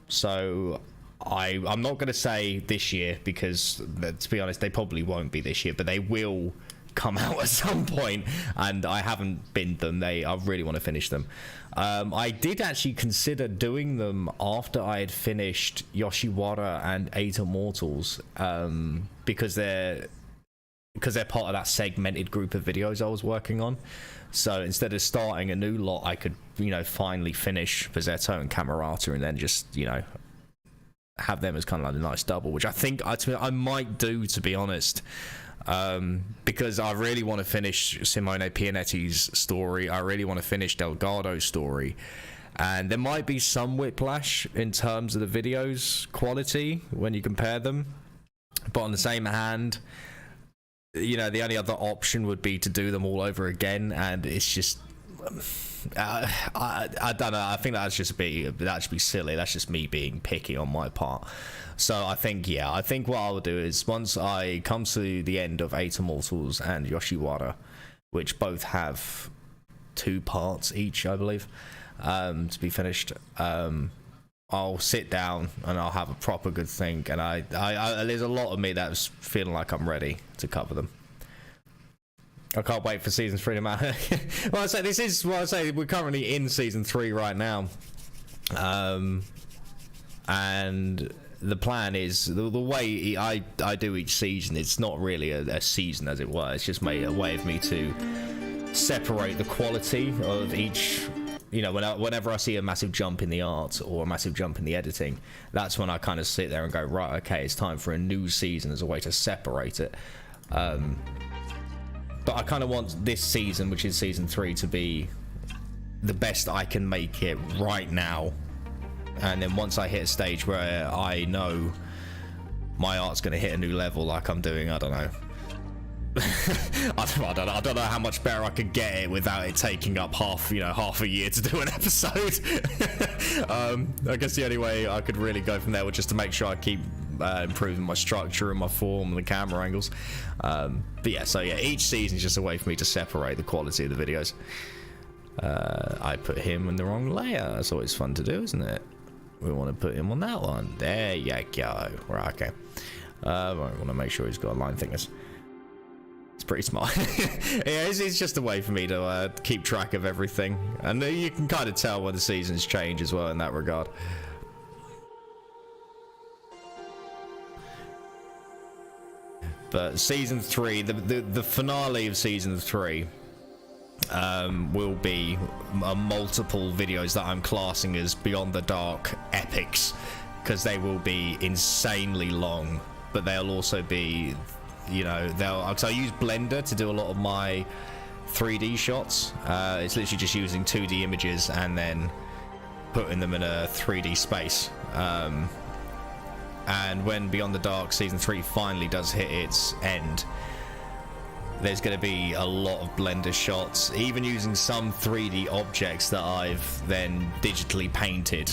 So I'm not going to say this year, because to be honest, they probably won't be this year, but they will come out at some point, and I haven't binned them. I really want to finish them. I did actually consider doing them after I had finished Yoshiwara and 8 Immortals, because they're part of that segmented group of videos I was working on. So instead of starting a new lot, I could, you know, finally finish Pizzetto and Camerata, and then just, you know, have them as kind of like a nice double, which I think I might do, to be honest. Because I really want to finish Simone Pianetti's story. I really want to finish Delgado's story. And there might be some whiplash in terms of the videos quality when you compare them. But on the same hand, you know, the only other option would be to do them all over again, and it's just I don't know. I think that'd just be silly. That's just me being picky on my part. So I think what I'll do is, once I come to the end of 8 Immortals and Yoshiwara, which both have 2 parts each, I believe, to be finished, I'll sit down and I'll have a proper good think, and I there's a lot of me that's feeling like I'm ready to cover them. I can't wait for season 3 to matter. Well, I say we're currently in season 3 right now, and the plan is the way I do each season. It's not really a season, as it were. It's just a way of me to separate the quality of each. You know, whenever I see a massive jump in the art or a massive jump in the editing, that's when I kind of sit there and go, right, okay, it's time for a new season, as a way to separate it. But I kind of want this season, which is season 3, to be the best I can make it right now. And then once I hit a stage where I know my art's going to hit a new level, like I'm doing, I don't know. I don't know how much better I could get it without it taking up half a year to do an episode. I guess the only way I could really go from there was just to make sure I keep improving my structure and my form and the camera angles. But yeah, each season is just a way for me to separate the quality of the videos. I put him in the wrong layer. That's always fun to do, isn't it? We want to put him on that one. There you go. Right, okay. I want to make sure he's got line thickness. It's pretty smart. Yeah, it's just a way for me to keep track of everything, and you can kind of tell when the seasons change as well in that regard. But season 3, the finale of season 3, will be multiple videos that I'm classing as Beyond the Dark epics, because they will be insanely long, but they'll also be, you know, so I use Blender to do a lot of my 3D shots. It's literally just using 2D images and then putting them in a 3D space. And when Beyond the Dark Season 3 finally does hit its end, there's going to be a lot of Blender shots, even using some 3D objects that I've then digitally painted.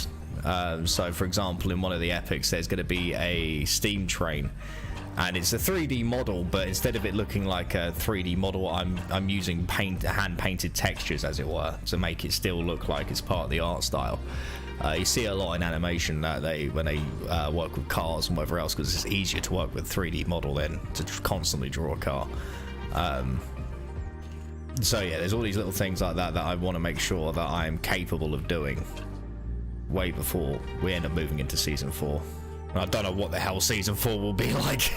So for example, in one of the epics, there's going to be a steam train, and it's a 3D model, but instead of it looking like a 3D model, I'm using hand painted textures, as it were, to make it still look like it's part of the art style. You see a lot in animation that when they work with cars and whatever else, because it's easier to work with 3D model than to constantly draw a car. So yeah, there's all these little things like that that I want to make sure that I'm capable of doing way before we end up moving into season 4. I don't know what the hell season 4 will be like.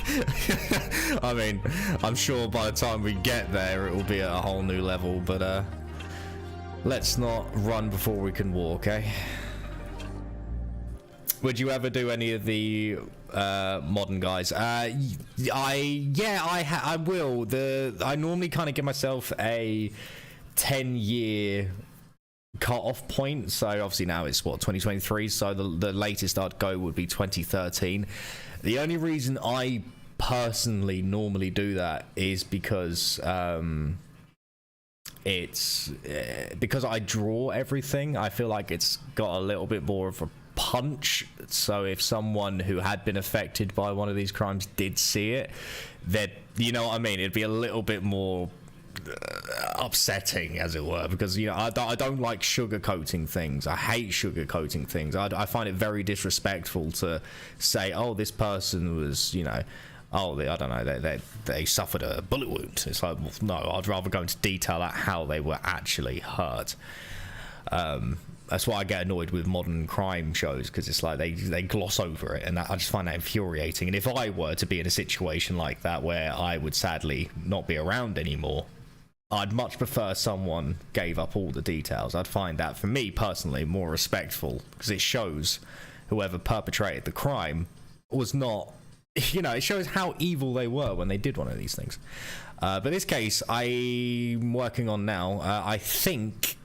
I mean, I'm sure by the time we get there it will be at a whole new level, but let's not run before we can walk, eh? Would you ever do any of the modern guys? I will. I normally kind of give myself a 10-year cut-off point. So obviously now it's what, 2023. So the latest I'd go would be 2013. The only reason I personally normally do that is because it's because I draw everything. I feel like it's got a little bit more of a punch, so if someone who had been affected by one of these crimes did see it, that, you know what I mean, it'd be a little bit more upsetting, as it were, because, you know, I don't like sugarcoating things. I hate sugarcoating things. I find it very disrespectful to say, oh, this person was, you know, oh, I don't know, they suffered a bullet wound. It's like, well, no, I'd rather go into detail at how they were actually hurt. That's why I get annoyed with modern crime shows, because it's like they gloss over it, and I just find that infuriating. And if I were to be in a situation like that where I would sadly not be around anymore, I'd much prefer someone gave up all the details. I'd find that, for me personally, more respectful, because it shows whoever perpetrated the crime was not, you know, it shows how evil they were when they did one of these things. But this case I'm working on now, I think,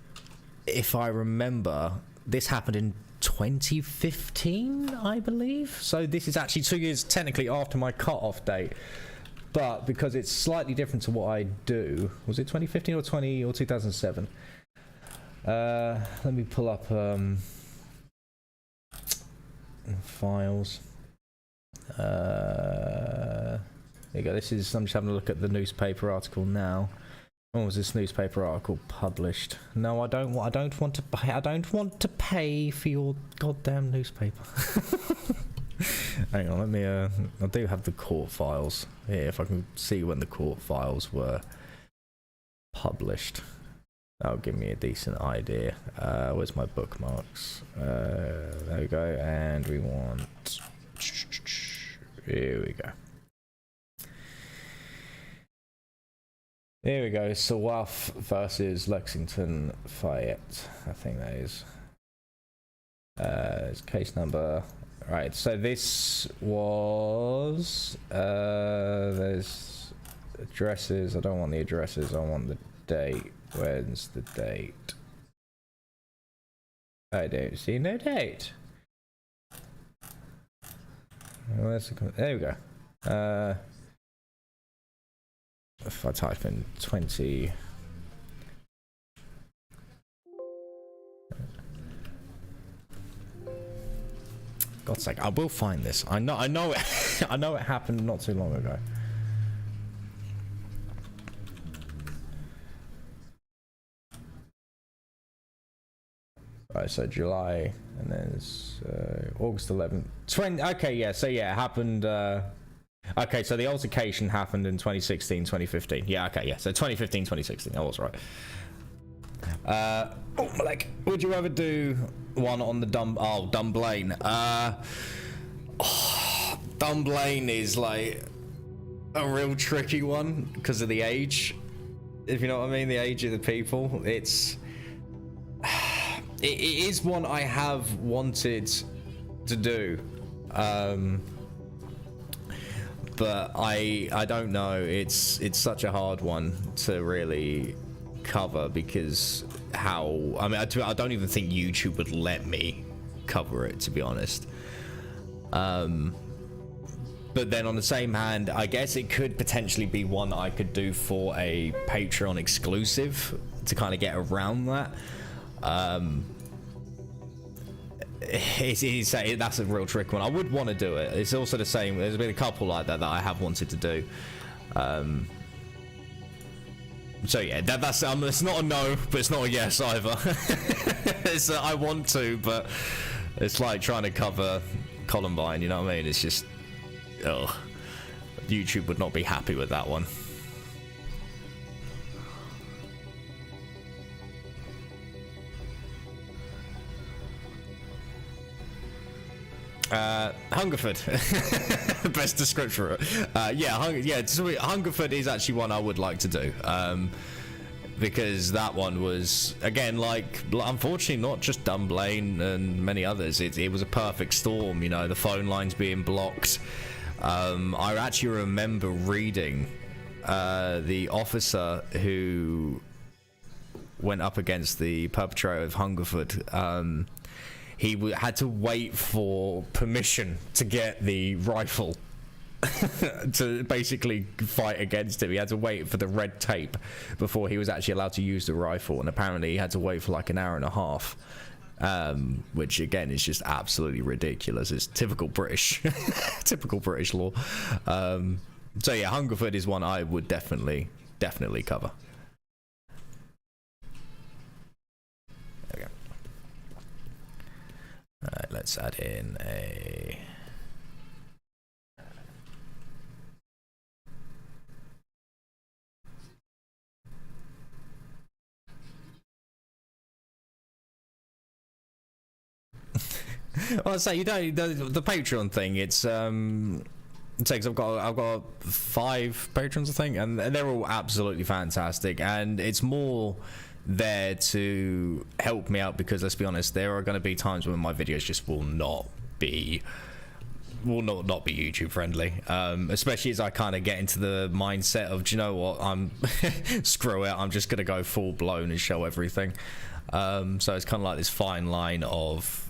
if I remember, this happened in 2015, I believe. So this is actually 2 years technically after my cut-off date. But because it's slightly different to what I do, was it 2015 or 2007? Let me pull up files. There you go. This is. I'm just having a look at the newspaper article now. When was this newspaper article published? No, I don't want to pay. I don't want to pay for your goddamn newspaper. Hang on, let me. I do have the court files here. If I can see when the court files were published, that'll give me a decent idea. Where's my bookmarks? There we go. And we want. Here we go. Here we go. Sawaf versus Lexington Fayette. I think that is. It's case number. Right. So this was. There's addresses. I don't want the addresses. I want the date. When's the date? I don't see no date. There we go. If I type in 20, God's sake, I will find this. I know it. I know it happened not too long ago. Right, so July, and then it's August 11th. Okay, yeah. So yeah, it happened. Okay, so the altercation happened in 2016, 2015. Yeah, okay, yeah. So 2015, 2016. That was right. Oh, my leg. Would you ever do one on the Dunblane? Dunblane is like a real tricky one because of the age. If you know what I mean, the age of the people. It is one I have wanted to do. But I don't know. It's such a hard one to really cover because I don't even think YouTube would let me cover it, to be honest. But then on the same hand, I guess it could potentially be one I could do for a Patreon exclusive to kind of get around that. That's a real trick one. I would want to do it. It's also the same. There's been a couple like that I have wanted to do. So yeah, that's it's not a no, but it's not a yes either. It's I want to, but it's like trying to cover Columbine. You know what I mean? It's just, ugh. YouTube would not be happy with that one. Hungerford, best description. Hungerford is actually one I would like to do, because that one was, again, like, unfortunately not just Dunblane and many others. It was a perfect storm, you know, the phone lines being blocked. I actually remember reading the officer who went up against the perpetrator of Hungerford. He had to wait for permission to get the rifle to basically fight against him. He had to wait for the red tape before he was actually allowed to use the rifle, and apparently he had to wait for like an hour and a half, which again is just absolutely ridiculous. It's typical British typical British law. So yeah, Hungerford is one I would definitely cover. Alright, let's add in a... Well, so you don't the Patreon thing. It's because I've got 5 patrons, I think, and they're all absolutely fantastic, and it's more there to help me out, because let's be honest, there are going to be times when my videos just will not be YouTube friendly, especially as I kind of get into the mindset of, do you know what, I'm screw it, I'm just gonna go full blown and show everything. So it's kind of like this fine line of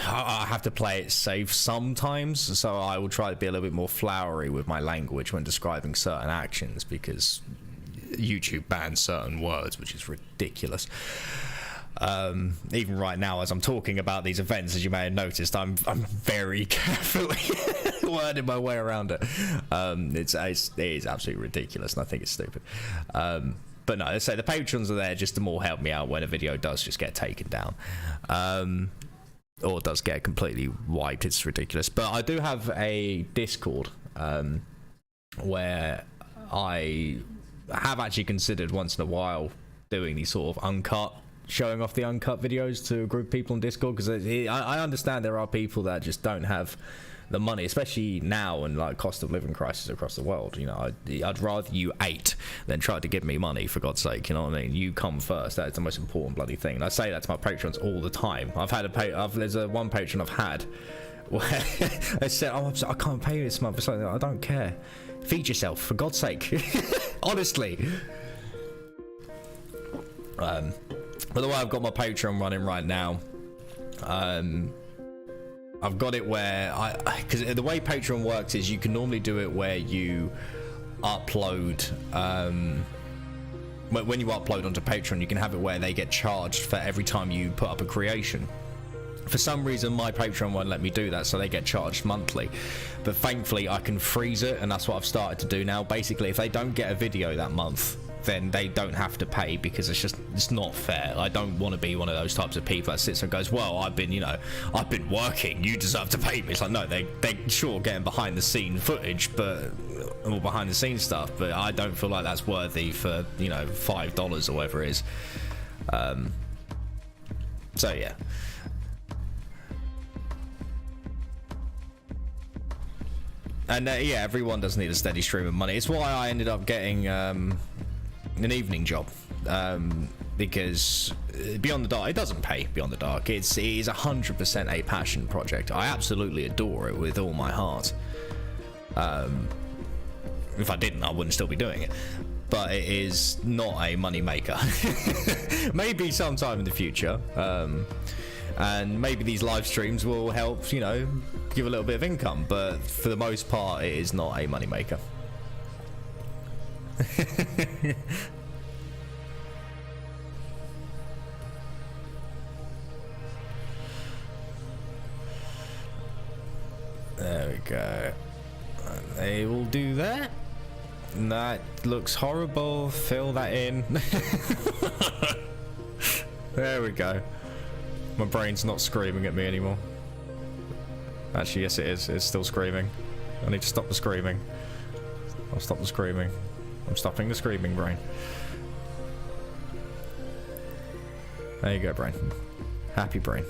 I have to play it safe sometimes, so I will try to be a little bit more flowery with my language when describing certain actions, because YouTube bans certain words, which is ridiculous. Even right now, as I'm talking about these events, as you may have noticed, I'm very carefully wording my way around it. It is absolutely ridiculous, and I think it's stupid. But no, let's say the patrons are there just to more help me out when a video does just get taken down, or does get completely wiped. It's ridiculous. But I do have a Discord where I have actually considered once in a while doing these sort of showing off the uncut videos to a group of people on Discord, because I understand there are people that just don't have the money, especially now and like cost of living crisis across the world. You know, I'd rather you ate than try to give me money, for God's sake. You know what I mean? You come first. That's the most important bloody thing. And I say that to my patrons all the time. There's one patron I've had where they said, "Oh, I can't pay you this month." It's like, I don't care. Feed yourself, for God's sake. Honestly. By the way, I've got my Patreon running right now. I've got it where because the way Patreon works is you can normally do it where you upload, when you upload onto Patreon, you can have it where they get charged for every time you put up a creation. For some reason, my Patreon won't let me do that, so they get charged monthly. But thankfully, I can freeze it, and that's what I've started to do now. Basically, if they don't get a video that month, then they don't have to pay, because it's not fair. I don't want to be one of those types of people that sits and goes, well, I've been working, you deserve to pay me. It's like, no, they're sure getting behind the scene footage, but or behind the scenes stuff, but I don't feel like that's worthy for, you know, $5 or whatever it is. So yeah. And yeah, everyone does need a steady stream of money. It's why I ended up getting an evening job, because Beyond the Dark, it doesn't pay. Beyond the Dark, it is 100% a passion project. I absolutely adore it with all my heart. If I didn't, I wouldn't still be doing it. But it is not a money maker. Maybe sometime in the future, and maybe these live streams will help, you know, give a little bit of income. But for the most part, it is not a money maker. There we go. And they will do that. That looks horrible. Fill that in. There we go. My brain's not screaming at me anymore. Actually, yes it is. It's still screaming. I need to stop the screaming. I'll stop the screaming. I'm stopping the screaming, brain. There you go, brain. Happy brain.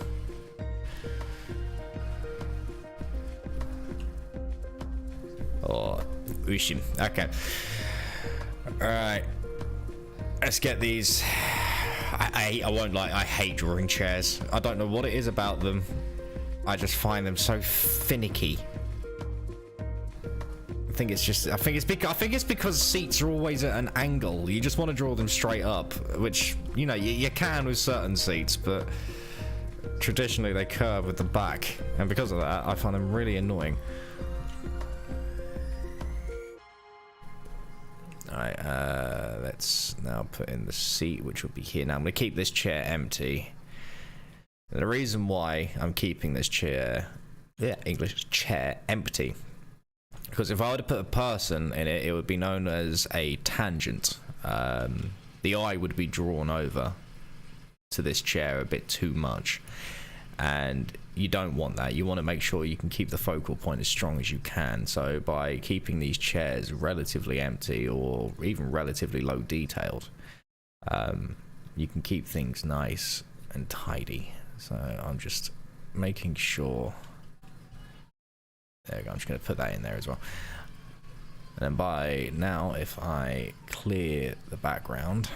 Oh, wishing. Okay. Alright. Let's get these. I won't lie, I hate drawing chairs. I don't know what it is about them. I just find them so finicky. I think it's because seats are always at an angle. You just want to draw them straight up, which, you know, you can with certain seats, but traditionally they curve with the back, and because of that, I find them really annoying. Alright, let's now put in the seat, which will be here. Now I'm going to keep this chair empty. And the reason why I'm keeping this chair, chair empty, because if I were to put a person in it, it would be known as a tangent. The eye would be drawn over to this chair a bit too much, and you don't want that. You want to make sure you can keep the focal point as strong as you can. So by keeping these chairs relatively empty or even relatively low detailed, you can keep things nice and tidy. So I'm just making sure. There we go. I'm just going to put that in there as well. And then by now, if I clear the background.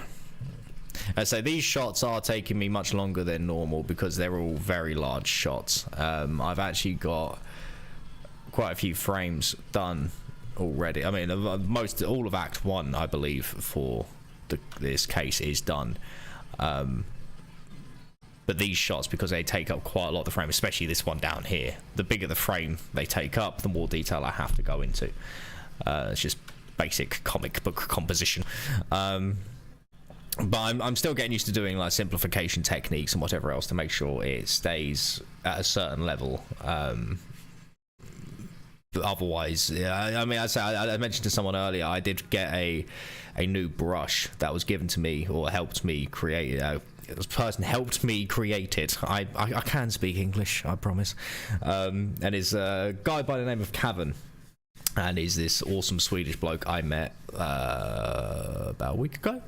So these shots are taking me much longer than normal because they're all very large shots. I've actually got quite a few frames done already. I mean, all of Act 1, I believe, for this case is done. But these shots, because they take up quite a lot of the frame, especially this one down here, the bigger the frame they take up, the more detail I have to go into. It's just basic comic book composition. But I'm still getting used to doing like simplification techniques and whatever else to make sure it stays at a certain level. But otherwise, yeah, I mean, I mentioned to someone earlier, I did get a new brush that was given to me or helped me create. This person helped me create it. I can speak English, I promise. And it's a guy by the name of Cavan. And he's this awesome Swedish bloke I met about a week ago.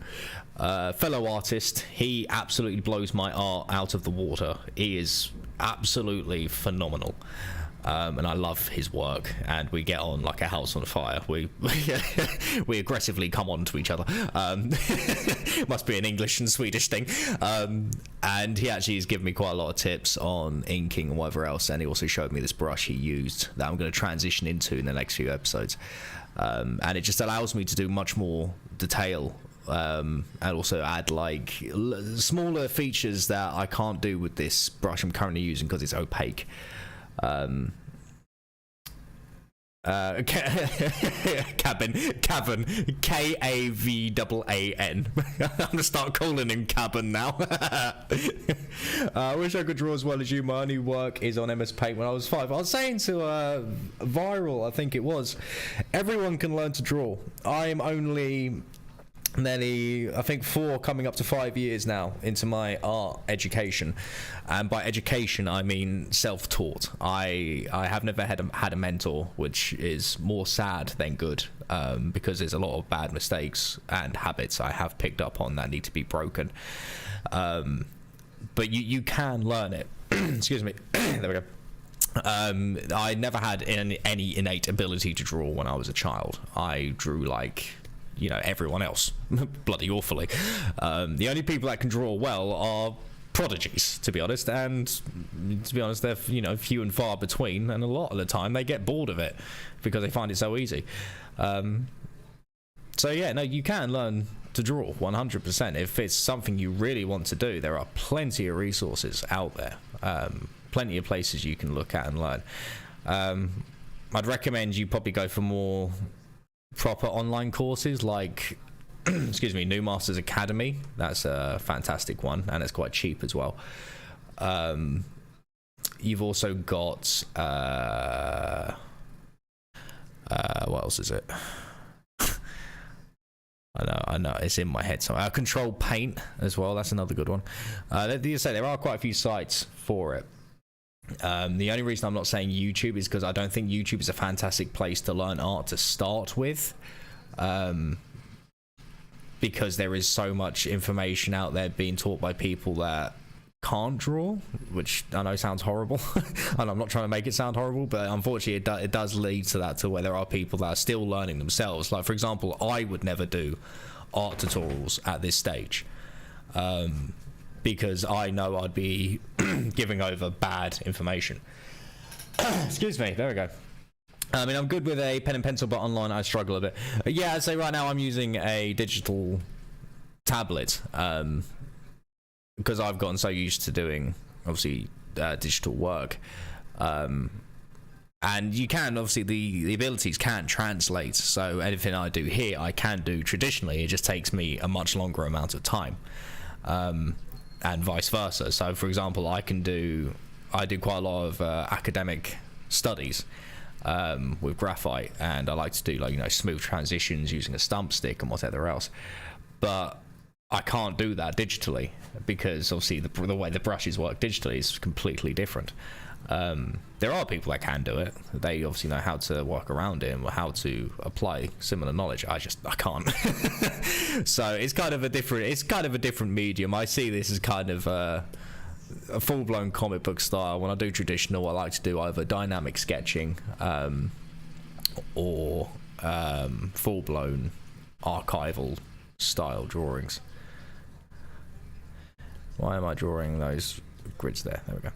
Fellow artist. He absolutely blows my art out of the water. He is absolutely phenomenal. And I love his work, and we get on like a house on fire. We aggressively come on to each other. Must be an English and Swedish thing. And he actually has given me quite a lot of tips on inking and whatever else, and he also showed me this brush he used that I'm going to transition into in the next few episodes. And it just allows me to do much more detail, and also add like smaller features that I can't do with this brush I'm currently using because it's opaque. Cavan, Kavan. I'm gonna start calling him Cavan now. I wish I could draw as well as you. My only work is on MS Paint. When I was 5, I was saying to Viral, I think it was, everyone can learn to draw. I'm only nearly, I think, 4 coming up to 5 years now into my art education, and by education I mean self-taught. I have never had a mentor, which is more sad than good, because there's a lot of bad mistakes and habits I have picked up on that need to be broken. But you can learn it. Excuse me. There we go. I never had any innate ability to draw when I was a child. I drew like, you know, everyone else, bloody awfully. The only people that can draw well are prodigies, to be honest, and to be honest, they're, you know, few and far between, and a lot of the time they get bored of it because they find it so easy. So yeah, no, you can learn to draw 100%. If it's something you really want to do, there are plenty of resources out there, plenty of places you can look at and learn. I'd recommend you probably go for more proper online courses like excuse me, New Masters Academy. That's a fantastic one, and it's quite cheap as well. You've also got what else is it? I know, it's in my head somewhere. Control Paint as well, that's another good one. You say there are quite a few sites for it. The only reason I'm not saying YouTube is because I don't think YouTube is a fantastic place to learn art to start with. Because there is so much information out there being taught by people that can't draw, which I know sounds horrible. And I'm not trying to make it sound horrible, but unfortunately it does lead to that, to where there are people that are still learning themselves. Like, for example, I would never do art tutorials at this stage, because I know I'd be giving over bad information. Excuse me, there we go. I mean, I'm good with a pen and pencil, but online I struggle a bit. Yeah, I'd say right now I'm using a digital tablet, because I've gotten so used to doing, obviously, digital work. And you can, obviously, the abilities can translate. So anything I do here, I can do traditionally. It just takes me a much longer amount of time. And vice versa. So, for example, I do quite a lot of academic studies. With graphite, and I like to do, like, smooth transitions using a stump stick and whatever else, but I can't do that digitally, because obviously the way the brushes work digitally is completely different. There are people that can do it. They obviously know how to work around it and how to apply similar knowledge. I can't. So it's kind of a different medium. I see this as kind of a full-blown comic book style. When I do traditional, I like to do either dynamic sketching or full-blown archival style drawings. Why am I drawing those grids there? There we go.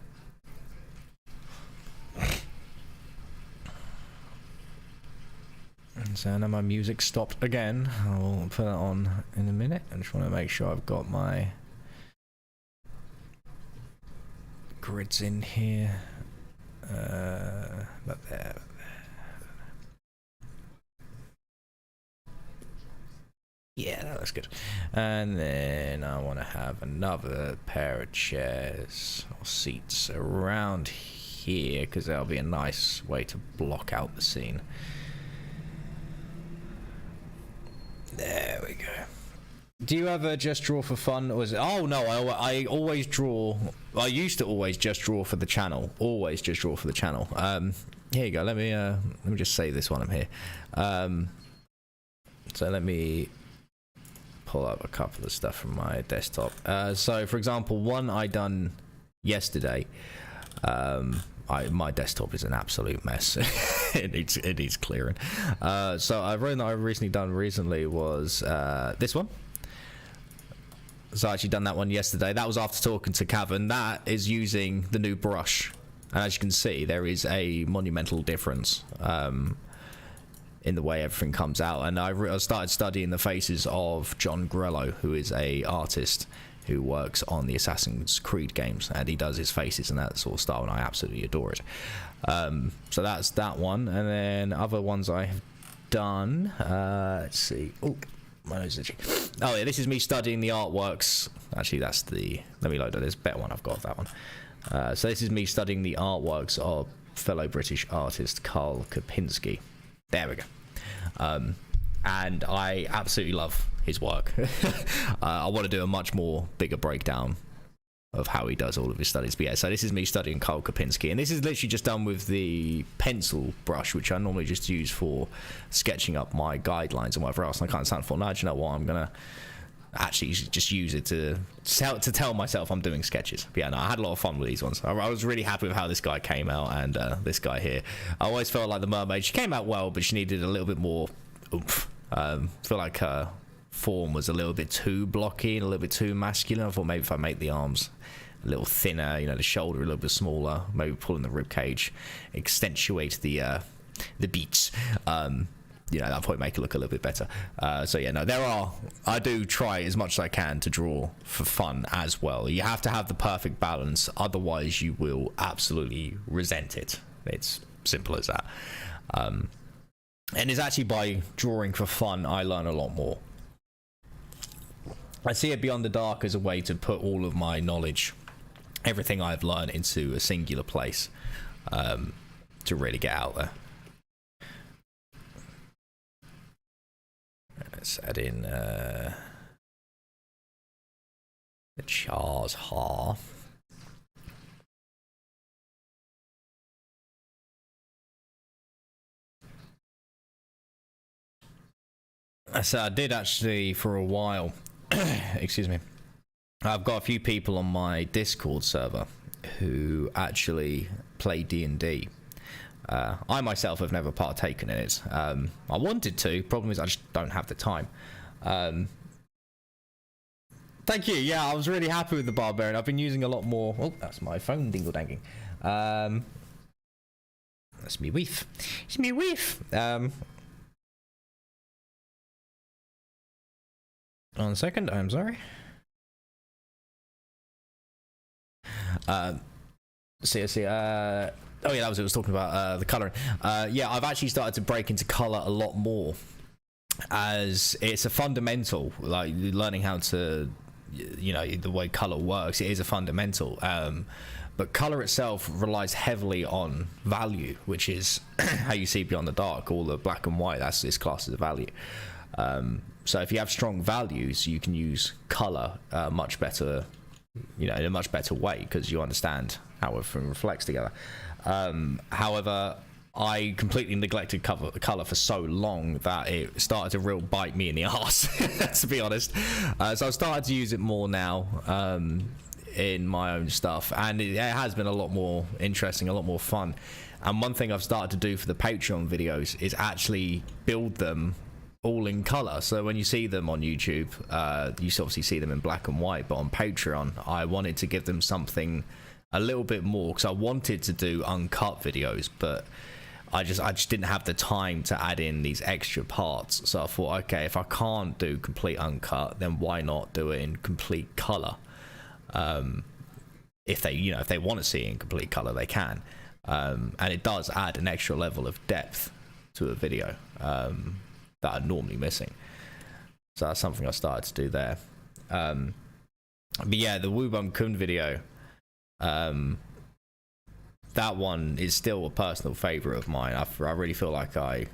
And so now my music stopped again. I'll put it on in a minute. I just want to make sure I've got my grids in here. But there. Yeah, that looks good. And then I want to have another pair of chairs or seats around here, because that'll be a nice way to block out the scene. There we go. Do you ever just draw for fun, or is it? Oh no, I always draw. I used to always just draw for the channel. Always just draw for the channel. Here you go. Let me just save this while I'm here. So let me pull up a couple of stuff from my desktop. So for example, one I done yesterday. My desktop is an absolute mess. it needs clearing. So I've recently done was this one. So I actually done that one yesterday. That was after talking to Cavan. That is using the new brush, and as you can see, there is a monumental difference in the way everything comes out. And I started studying the faces of John Grello, who is a artist who works on the Assassin's Creed games, and he does his faces and that sort of style, and I absolutely adore it. So that's that one. And then other ones I have done, let's see. Oh, my nose is itchy. Oh yeah, this is me studying the artworks. Actually, that's the, let me load it. There's a better one. I've got that one. So this is me studying the artworks of fellow British artist Karl Kopinski. There we go. And I absolutely love his work. I want to do a much more bigger breakdown of how he does all of his studies. But yeah, so this is me studying Karl Kopinski, and this is literally just done with the pencil brush, which I normally just use for sketching up my guidelines and whatever else. And I can't stand for, no, do you know what, I'm gonna actually just use it to tell myself I'm doing sketches. But yeah, no, I had a lot of fun with these ones. I was really happy with how this guy came out, and this guy here. I always felt like the mermaid, she came out well, but she needed a little bit more oomph. I feel like her form was a little bit too blocky and a little bit too masculine. I thought maybe if I make the arms a little thinner, the shoulder a little bit smaller, maybe pulling the rib cage, accentuate the beats, that'll probably make it look a little bit better. So yeah, no, I do try as much as I can to draw for fun as well. You have to have the perfect balance, otherwise you will absolutely resent it. It's simple as that. And it's actually by drawing for fun I learn a lot more. I see it Beyond the Dark as a way to put all of my knowledge, everything I've learned, into a singular place, to really get out there. Let's add in the Char's half. So I did actually for a while. Excuse me. I've got a few people on my Discord server who actually play D&D. I myself have never partaken in it. I wanted to. Problem is I just don't have the time. Thank you. Yeah, I was really happy with the Barbarian. I've been using a lot more. Oh, that's my phone dingle-danging. That's me whiff. It's me whiff. One second, I'm sorry. Seriously, oh yeah, that was it. Was talking about the colouring. Yeah, I've actually started to break into colour a lot more, as it's a fundamental, like learning how to, you know, the way colour works. It is a fundamental, but colour itself relies heavily on value, which is how you see beyond the dark. All the black and white, that's this class as a value. So if you have strong values, you can use colour much better, you know, in a much better way, because you understand how everything reflects together. However, I completely neglected colour for so long that it started to real bite me in the arse, to be honest. So I've started to use it more now in my own stuff, and it has been a lot more interesting, a lot more fun. And one thing I've started to do for the Patreon videos is actually build them all in color. So when you see them on YouTube, you obviously see them in black and white, but on Patreon I wanted to give them something a little bit more, because I wanted to do uncut videos, but I just didn't have the time to add in these extra parts. So I thought, okay, if I can't do complete uncut, then why not do it in complete color? If they, you know, if they want to see it in complete color, they can. And it does add an extra level of depth to a video that I'm normally missing. So that's something I started to do there. But yeah, the Woo Bum Kun video, that one is still a personal favorite of mine. I really feel like I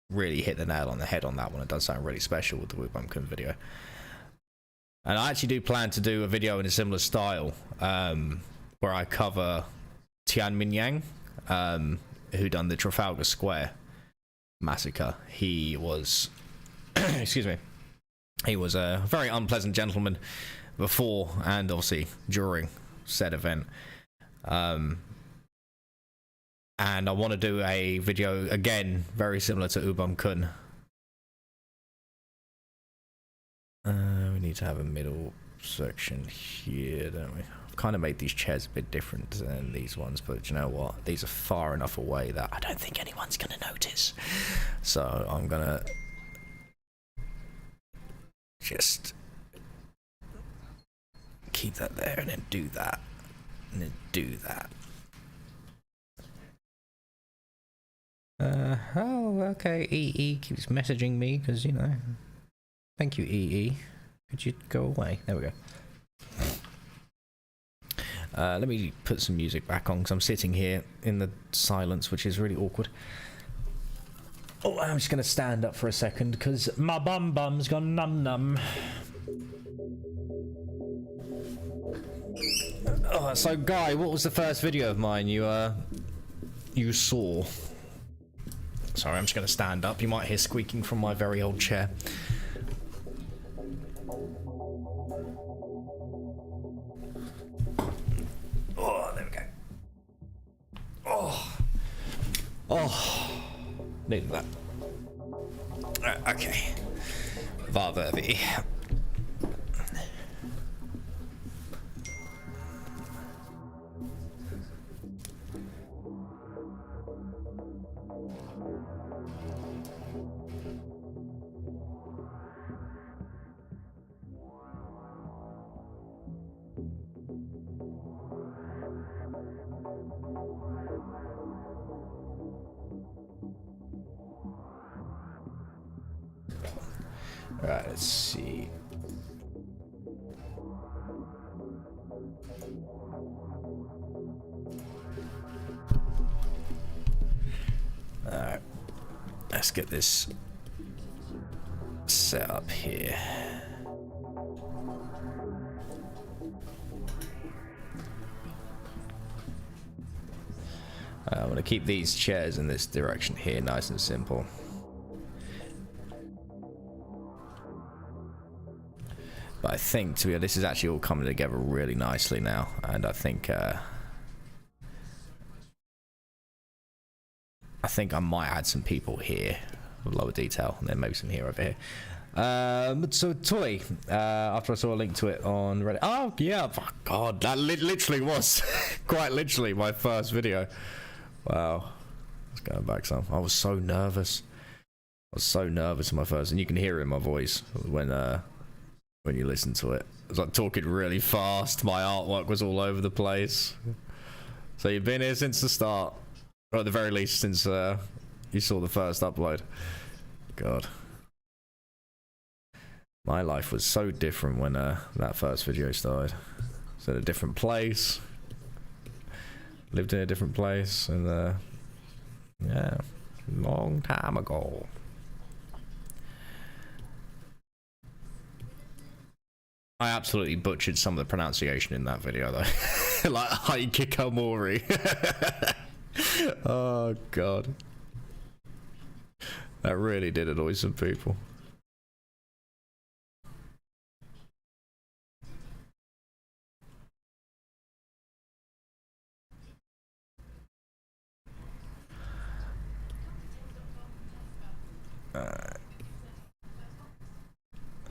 really hit the nail on the head on that one. It does sound really special with the Woo Bum Kun video. And I actually do plan to do a video in a similar style, where I cover Tianminmen, who done the Trafalgar Square massacre. He was excuse me, he was a very unpleasant gentleman before and obviously during said event. And I want to do a video again very similar to Ubum Kun. We need to have a middle section here, don't we? I've kind of made these chairs a bit different than these ones, but you know what? These are far enough away that I don't think anyone's going to notice. So I'm going to just keep that there and then do that. And then do that. Oh, okay. EE keeps messaging me because, you know. Thank you, EE. Could you go away? There we go. Let me put some music back on because I'm sitting here in the silence, which is really awkward. Oh, I'm just going to stand up for a second because my bum's gone num-num. Oh, so Guy, what was the first video of mine you saw? Sorry, I'm just going to stand up. You might hear squeaking from my very old chair. Oh, there we go. Oh, needed that. Okay. Var vi. Alright, let's see. Alright, let's get this set up here. I'm going to keep these chairs in this direction here, nice and simple. But I think, to be honest, this is actually all coming together really nicely now, and I think I might add some people here with lower detail, and then maybe some here over here. So Toy, after I saw a link to it on Reddit, oh yeah, oh, God, that literally was quite literally my first video. Wow, let's go back some. I was so nervous. I was so nervous in my first, and you can hear it in my voice when you listen to it. I was like talking really fast. My artwork was all over the place. So you've been here since the start, or at the very least since you saw the first upload. God, my life was so different when that first video started. It's in a different place. Lived in a different place, and yeah, long time ago. I absolutely butchered some of the pronunciation in that video, though. Like Hikikomori. Oh God, that really did annoy some people.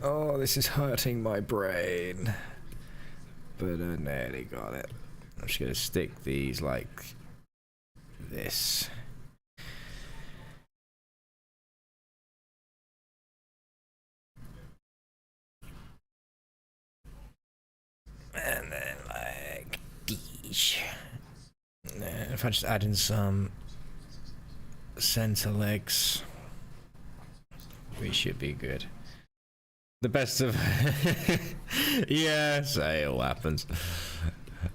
Oh, this is hurting my brain. But I nearly got it. I'm just gonna stick these like this. And then like these. And then if I just add in some center legs, we should be good. The best of yeah, say it all happens.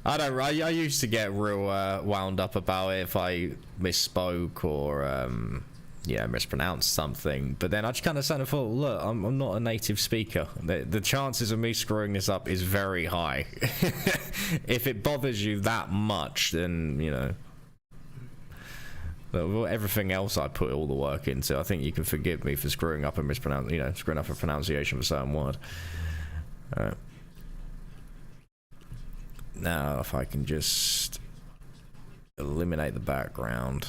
I used to get real wound up about it if I misspoke or yeah, mispronounced something, but then I just kind of sat and thought, look, I'm not a native speaker. The chances of me screwing this up is very high. If it bothers you that much, then you know, everything else I put all the work into, I think you can forgive me for screwing up and screwing up a pronunciation of a certain word. Alright. Now, if I can just eliminate the background,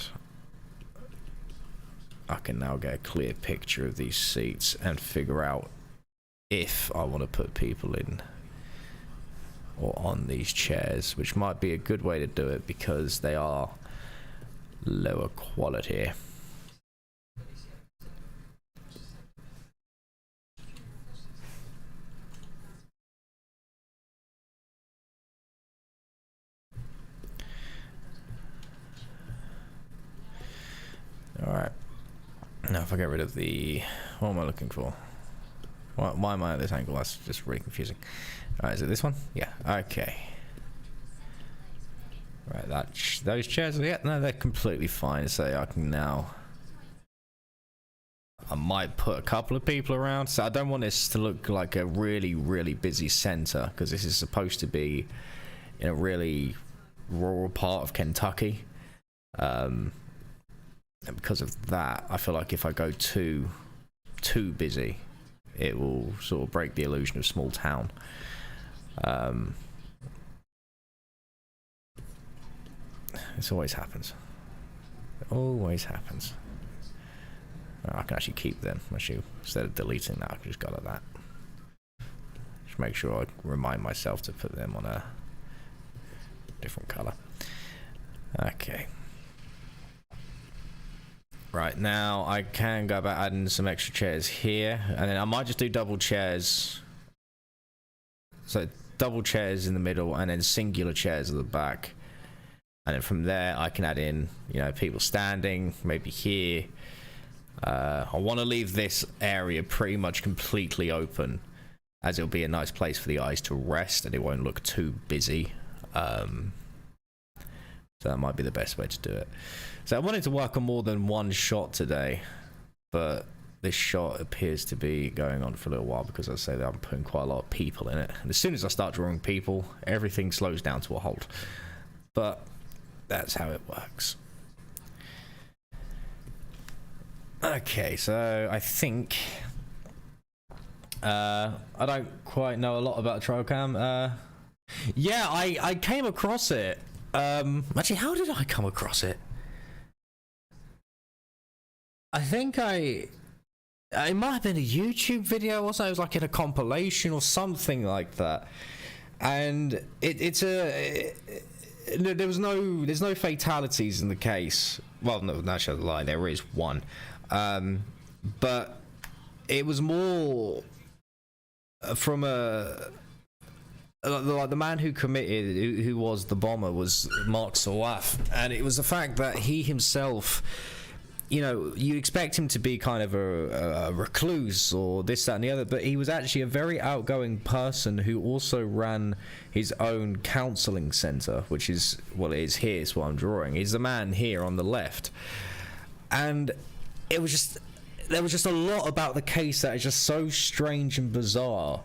I can now get a clear picture of these seats and figure out if I want to put people in or on these chairs, which might be a good way to do it because they are lower quality. Alright. Now if I get rid of the... What am I looking for? Why am I at this angle? That's just really confusing. Alright, is it this one? Yeah, okay. Right, those chairs, yeah, no, they're completely fine. So I can now... I might put a couple of people around. So I don't want this to look like a really, really busy center, because this is supposed to be in a really rural part of Kentucky. And because of that, I feel like if I go too busy, it will sort of break the illusion of small town. This always happens. It always happens. I can actually keep them. Actually, instead of deleting that, I can just go like that. Just make sure I remind myself to put them on a different color. Okay. Right, now I can go about adding some extra chairs here, and then I might just do double chairs. So double chairs in the middle, and then singular chairs at the back. And then from there, I can add in, you know, people standing, maybe here. I want to leave this area pretty much completely open, as it'll be a nice place for the eyes to rest, and it won't look too busy. So that might be the best way to do it. So I wanted to work on more than one shot today, but this shot appears to be going on for a little while because I say that I'm putting quite a lot of people in it. And as soon as I start drawing people, everything slows down to a halt. But that's how it works. Okay, so I think I don't quite know a lot about Trailcam. Yeah, I came across it. Actually, how did I come across it? I think it might have been a YouTube video or something. It was like in a compilation or something like that. And there's no fatalities in the case. Well, no, that's a lie. There is one. But it was more from like the man who committed, who was the bomber, was Mark Sawaf, and it was the fact that he himself, you know, you expect him to be kind of a recluse or this, that, and the other, but he was actually a very outgoing person who also ran his own counseling center, which is what it is here. It's what I'm drawing. He's the man here on the left, and there was just a lot about the case that is just so strange and bizarre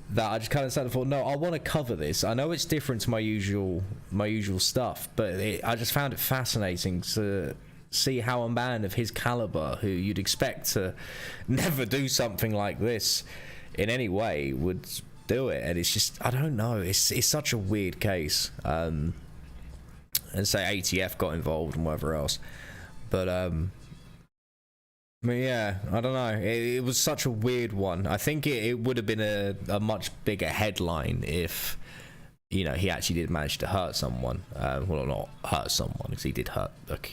that I just kind of sat and thought, no, I want to cover this. I know it's different to my usual stuff, but I just found it fascinating to see how a man of his caliber, who you'd expect to never do something like this in any way, would do it. And it's just, I don't know, it's such a weird case. And say ATF got involved and whatever else, but yeah, I don't know. It was such a weird one. I think it would have been a much bigger headline if, you know, he actually did manage to hurt someone. Well, not hurt someone, because he did hurt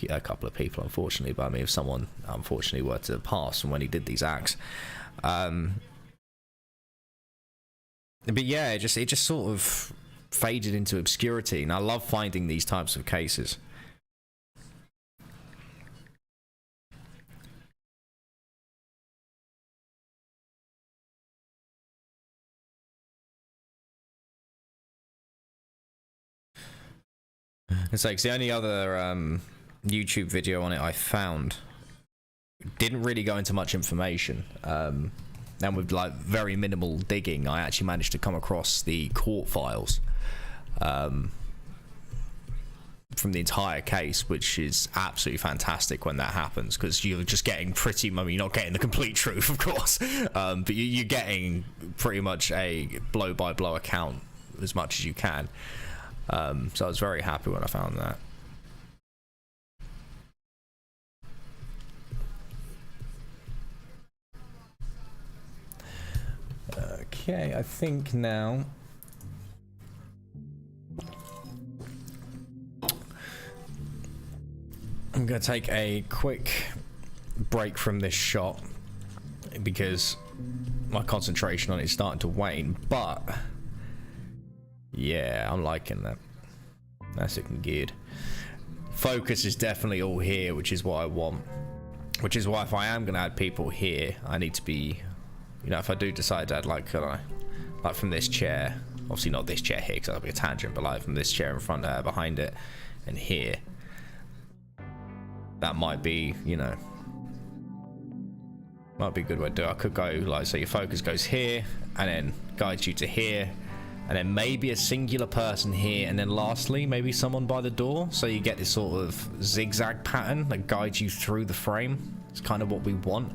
a couple of people, unfortunately. But I mean, if someone, unfortunately, were to pass from when he did these acts. But yeah, it just sort of faded into obscurity. And I love finding these types of cases. It's like the only other YouTube video on it I found didn't really go into much information, and with like very minimal digging, I actually managed to come across the court files from the entire case, which is absolutely fantastic when that happens, because you're just getting pretty, I mean, you're not getting the complete truth, of course, but you're getting pretty much a blow-by-blow account as much as you can. So I was very happy when I found that. Okay, I think now I'm going to take a quick break from this shot because my concentration on it is starting to wane, but yeah, I'm liking that. That's looking good. Focus is definitely all here, which is what I want. Which is why if I am going to add people here, I need to be, you know, if I do decide to add, like from this chair, obviously not this chair here because that'll be a tangent, but like from this chair in front, behind it, and here, that might be, you know, might be a good way to do it. I could go like, so your focus goes here and then guides you to here, and then maybe a singular person here, and then lastly maybe someone by the door, so you get this sort of zigzag pattern that guides you through the frame. It's kind of what we want.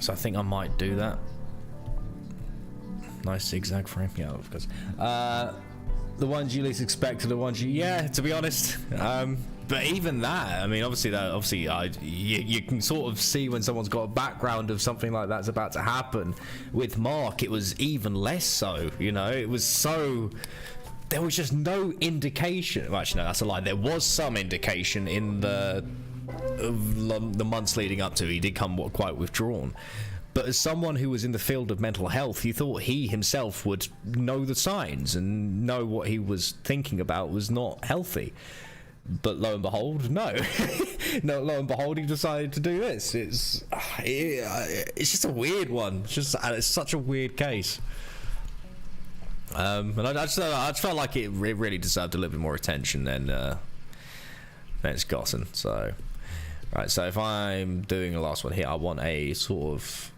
So I think I might do that. Nice zigzag frame, yeah, of course. The ones you least expect are the ones you, yeah, to be honest. But even that, I mean, obviously, you can sort of see when someone's got a background of something like that's about to happen. With Mark, it was even less so, you know, it was so, there was just no indication. Well, actually, no, that's a lie. There was some indication in the months leading up to it. He did come quite withdrawn. But as someone who was in the field of mental health, you thought he himself would know the signs and know what he was thinking about was not healthy. But lo and behold, no. No, lo and behold, he decided to do this. It's just a weird one. It's such a weird case. And I just felt like it really deserved a little bit more attention than it's gotten. So, Right, so if I'm doing the last one here, I want a sort of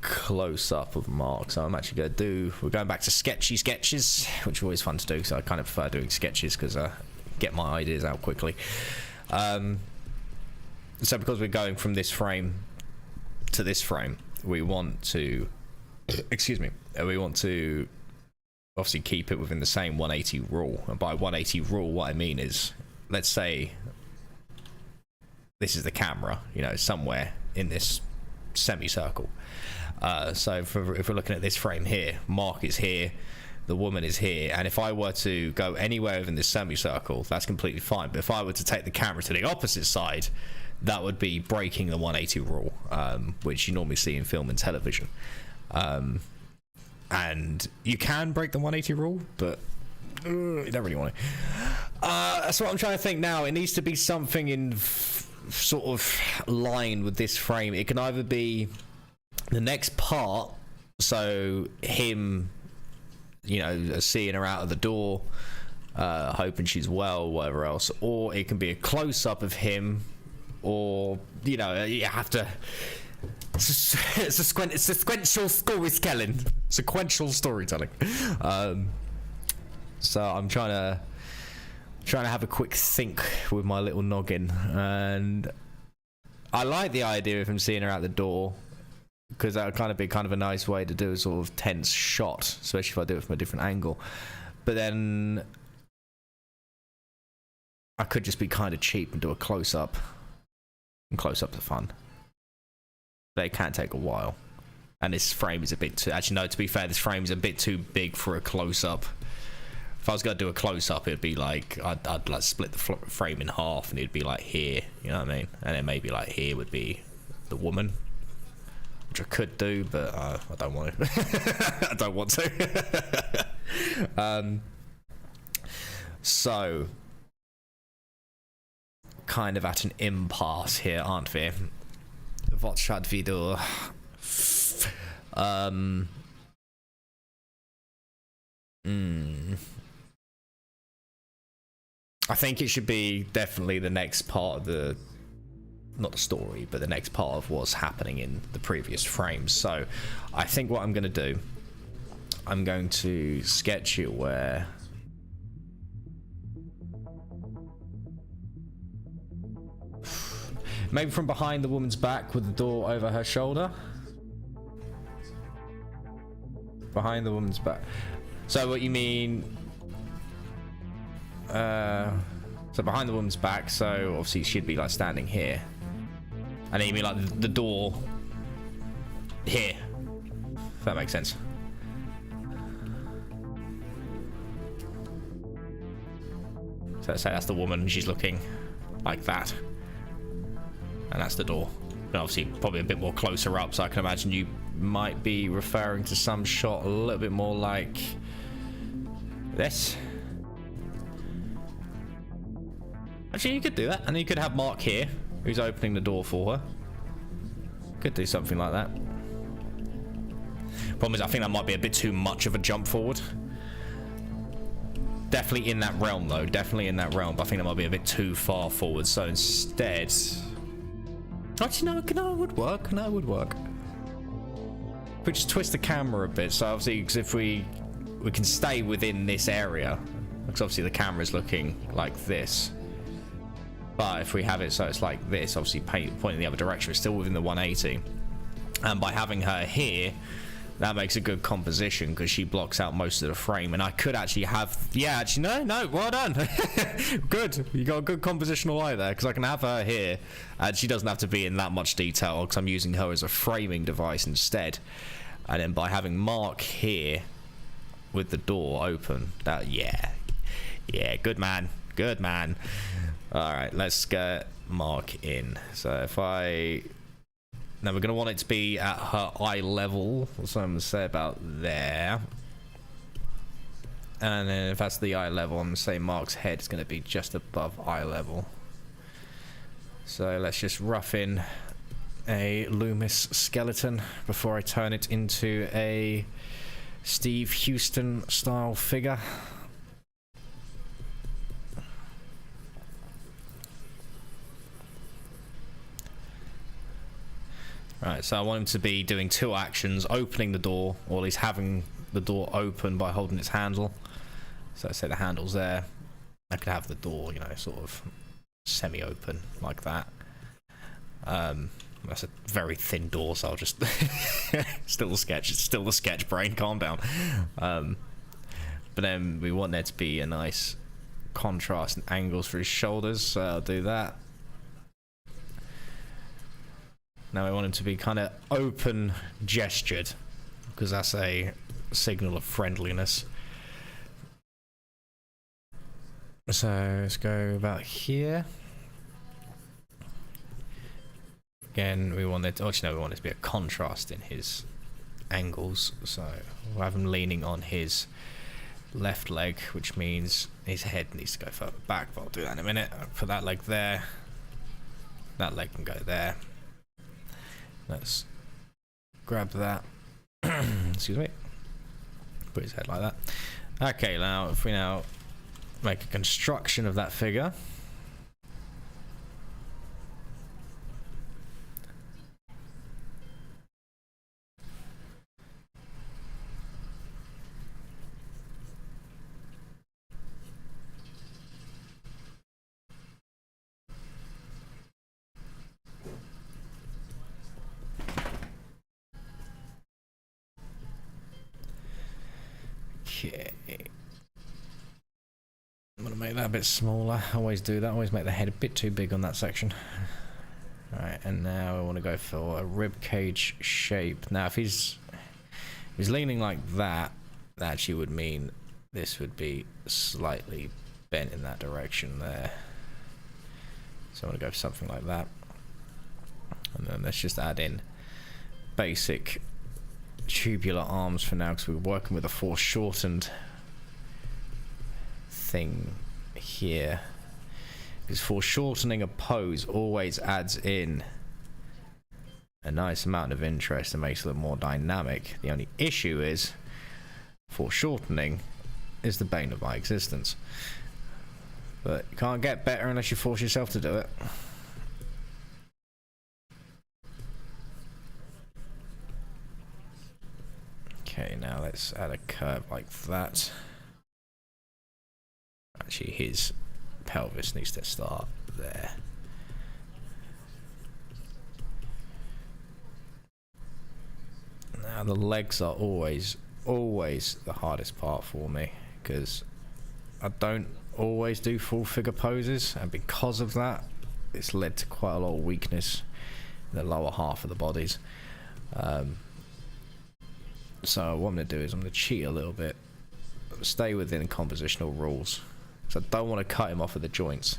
close-up of Mark. So I'm actually going to do... We're going back to sketchy sketches, which are always fun to do, so I kind of prefer doing sketches because I get my ideas out quickly. So because we're going from this frame to this frame, we want to... Excuse me. We want to obviously keep it within the same 180 rule. And by 180 rule, what I mean is, let's say this is the camera, you know, somewhere in this semicircle. So if we're looking at this frame here, Mark is here, the woman is here, and if I were to go anywhere within this semicircle, that's completely fine. But if I were to take the camera to the opposite side, that would be breaking the 180 rule, which you normally see in film and television. And you can break the 180 rule, but you don't really want to. That's what I'm trying to think now. It needs to be something in sort of line with this frame. It can either be the next part, so him, you know, seeing her out of the door, hoping she's well, whatever else, or it can be a close-up of him, or, you know, you have to... It's a sequential storytelling. Sequential storytelling. So I'm trying to have a quick think with my little noggin, and I like the idea of him seeing her out the door, because that would kind of be kind of a nice way to do a sort of tense shot, especially if I do it from a different angle. But then I could just be kind of cheap and do a close-up, and close-ups are fun. But it can take a while, and this frame is a bit too... Actually, no, to be fair, this frame is a bit too big for a close-up. If I was going to do a close-up, it'd be like... I'd like split the frame in half, and it'd be like here, you know what I mean? And then maybe like here would be the woman, which I could do, but I don't want to. I don't want to. So, kind of at an impasse here, aren't we? What should we do? I think it should be definitely the next part of the... Not the story, but the next part of what's happening in the previous frames. So, I think what I'm going to do... I'm going to sketch it where... Maybe from behind the woman's back with the door over her shoulder. Behind the woman's back. So what you mean... so behind the woman's back, so obviously she'd be like standing here. And then you mean like the door... here. If that makes sense. So let's say that's the woman, she's looking like that. And that's the door. And obviously probably a bit more closer up, so I can imagine you might be referring to some shot a little bit more like this. Actually, you could do that, and then you could have Mark here, who's opening the door for her. Could do something like that. Problem is, I think that might be a bit too much of a jump forward. Definitely in that realm, though. Definitely in that realm, but I think that might be a bit too far forward. So instead... Actually, no, it would work. No, it would work. If we just twist the camera a bit, so obviously, because if we can stay within this area, because obviously the camera's looking like this. But if we have it so it's like this, obviously pointing the other direction, it's still within the 180. And by having her here, that makes a good composition because she blocks out most of the frame. And I could actually have... Yeah, actually, no, well done. Good. You got a good compositional eye there, because I can have her here, and she doesn't have to be in that much detail because I'm using her as a framing device instead. And then by having Mark here with the door open, that... Yeah, good man. Good man. Alright, let's get Mark in. So if I... Now we're going to want it to be at her eye level. That's what I'm going to say about there. And then if that's the eye level, I'm going to say Mark's head is going to be just above eye level. So let's just rough in a Loomis skeleton before I turn it into a Steve Houston style figure. Right, so I want him to be doing 2 actions, opening the door, or at least having the door open by holding its handle. So say the handle's there. I could have the door, you know, sort of semi-open like that. That's a very thin door, so I'll just still the sketch. It's still the sketch brain. Calm down. But then we want there to be a nice contrast and angles for his shoulders, so I'll do that. Now I want him to be kind of open gestured, because that's a signal of friendliness. So let's go about here. Again, we want it to, actually no, we want it to be a contrast in his angles. So we'll have him leaning on his left leg, which means his head needs to go further back, but I'll do that in a minute. I'll put that leg there. That leg can go there. Let's grab that. Excuse me. Put his head like that. Okay, now if we now make a construction of that figure. Okay. I'm gonna make that a bit smaller. I always do that. I always make the head a bit too big on that section. Alright, and now I want to go for a rib cage shape. Now if he's leaning like that, that actually would mean this would be slightly bent in that direction there. So I'm gonna go for something like that. And then let's just add in basic tubular arms for now, because we're working with a foreshortened thing here. Because foreshortening a pose always adds in a nice amount of interest and makes it look more dynamic. The only issue is foreshortening is the bane of my existence. But you can't get better unless you force yourself to do it. Okay, now let's add a curve like that. Actually, his pelvis needs to start there. Now the legs are always the hardest part for me, because I don't always do full figure poses, and because of that, it's led to quite a lot of weakness in the lower half of the bodies. So what I'm going to do is I'm going to cheat a little bit, stay within compositional rules, because I don't want to cut him off at the joints.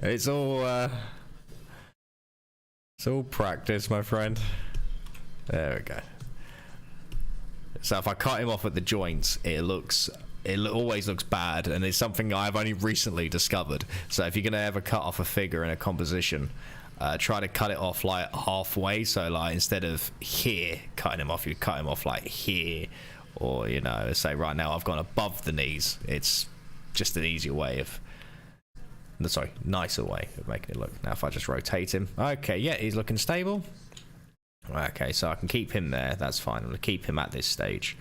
It's all practice, my friend. There we go. So if I cut him off at the joints, it always looks bad, and it's something I've only recently discovered. So if you're gonna ever cut off a figure in a composition, try to cut it off like halfway. So like instead of here cutting him off, you cut him off like here, or you know, say right now I've gone above the knees. It's just an easier way of, sorry, nicer way of making it look. Now if I just rotate him, okay, yeah, he's looking stable. Okay, so I can keep him there, that's fine. I'm gonna keep him at this stage.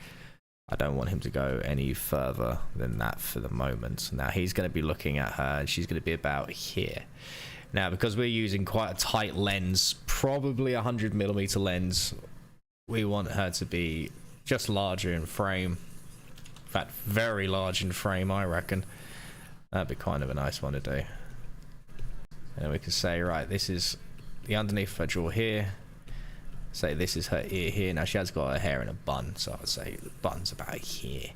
I don't want him to go any further than that for the moment. Now he's gonna be looking at her, and she's gonna be about here. Now because we're using quite a tight lens, probably 100mm lens, we want her to be just larger in frame. In fact, very large in frame, I reckon. That'd be kind of a nice one to do. And we can say, right, this is the underneath of her jaw here. Say this is her ear here. Now she has got her hair in a bun, so I'd say the bun's about here.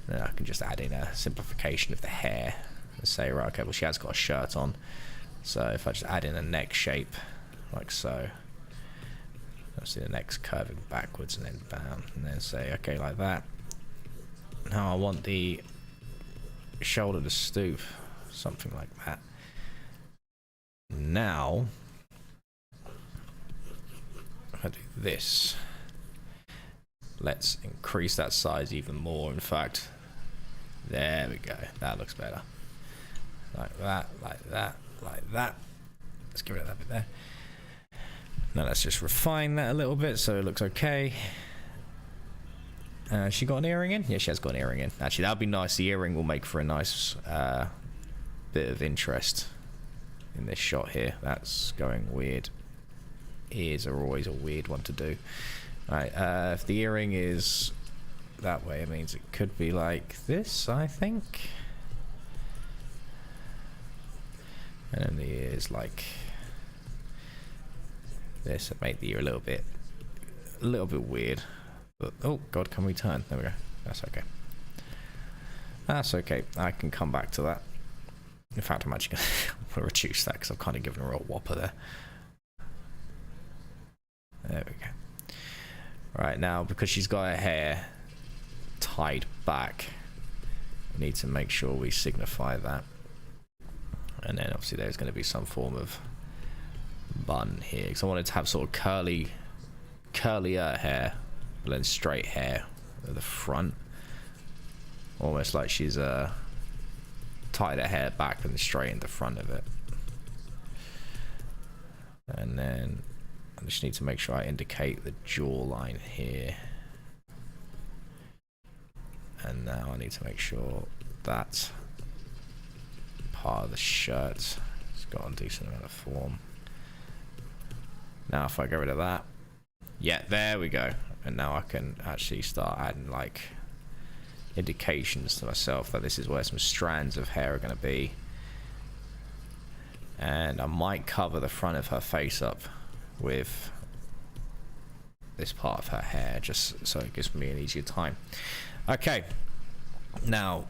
Then I can just add in a simplification of the hair and say, right, okay, well she has got a shirt on. So if I just add in a neck shape, like so. I'll see the neck's curving backwards and then down, and then say, okay, like that. Now I want the shoulder to stoop, something like that. Now if I do this, let's increase that size even more. In fact, there we go, that looks better. Like that, like that, like that. Let's get rid of that bit there. Now let's just refine that a little bit so it looks okay. She got an earring in? Yeah, she has got an earring in. Actually, that would be nice. The earring will make for a nice bit of interest in this shot here. That's going weird. Ears are always a weird one to do. Right, if the earring is that way, it means it could be like this, I think. And then the ears like this. It made the ear a little bit weird. But, oh god, can we turn? There we go. That's okay. That's okay. I can come back to that. In fact, I'm actually going to reduce that because I've kind of given her a whopper there. There we go. Right, now because she's got her hair tied back, we need to make sure we signify that. And then obviously there's going to be some form of bun here because I wanted to have sort of curlier hair, but then straight hair at the front, almost like she's tied her hair back and straight in the front of it. And then I just need to make sure I indicate the jawline here. And now I need to make sure that part of the shirt has got a decent amount of form. Now if I get rid of that, yeah, there we go. And now I can actually start adding like indications to myself that this is where some strands of hair are going to be. And I might cover the front of her face up with this part of her hair just so it gives me an easier time. Okay, now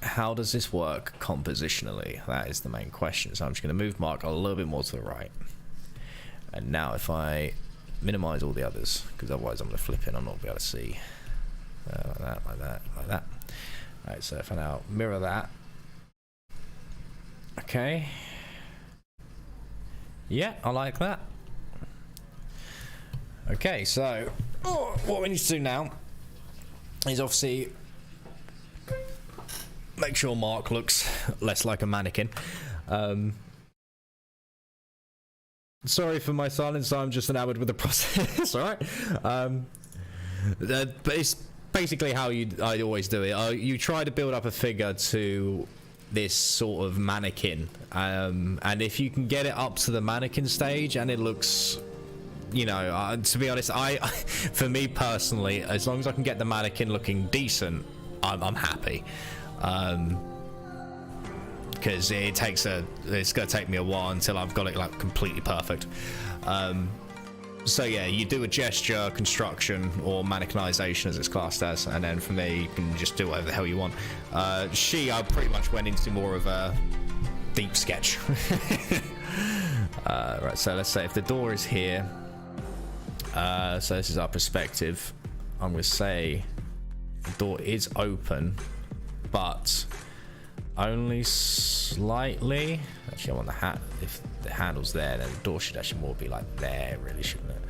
how does this work compositionally? That is the main question. So I'm just going to move Mark a little bit more to the right. And now if I minimize all the others, because otherwise I'm going to flip in, I'm not going to be able to see. Like that, like that, like that. Alright, so if I now mirror that. Okay. Yeah, I like that. Okay, so what we need to do now is obviously make sure Mark looks less like a mannequin. Sorry for my silence, I'm just enamored with the process, alright? But it's basically how I always do it. You try to build up a figure to this sort of mannequin, and if you can get it up to the mannequin stage and it looks, you know, to be honest, for me personally, as long as I can get the mannequin looking decent, I'm happy. Because it's gonna take me a while until I've got it like completely perfect. So yeah, you do a gesture, construction, or mannequinization as it's classed as, and then from there you can just do whatever the hell you want. I pretty much went into more of a deep sketch. Right, so let's say if the door is here, so this is our perspective, I'm gonna say the door is open, but only slightly. Actually, I want the hat. If the handle's there, then the door should actually more be like there, really, shouldn't it?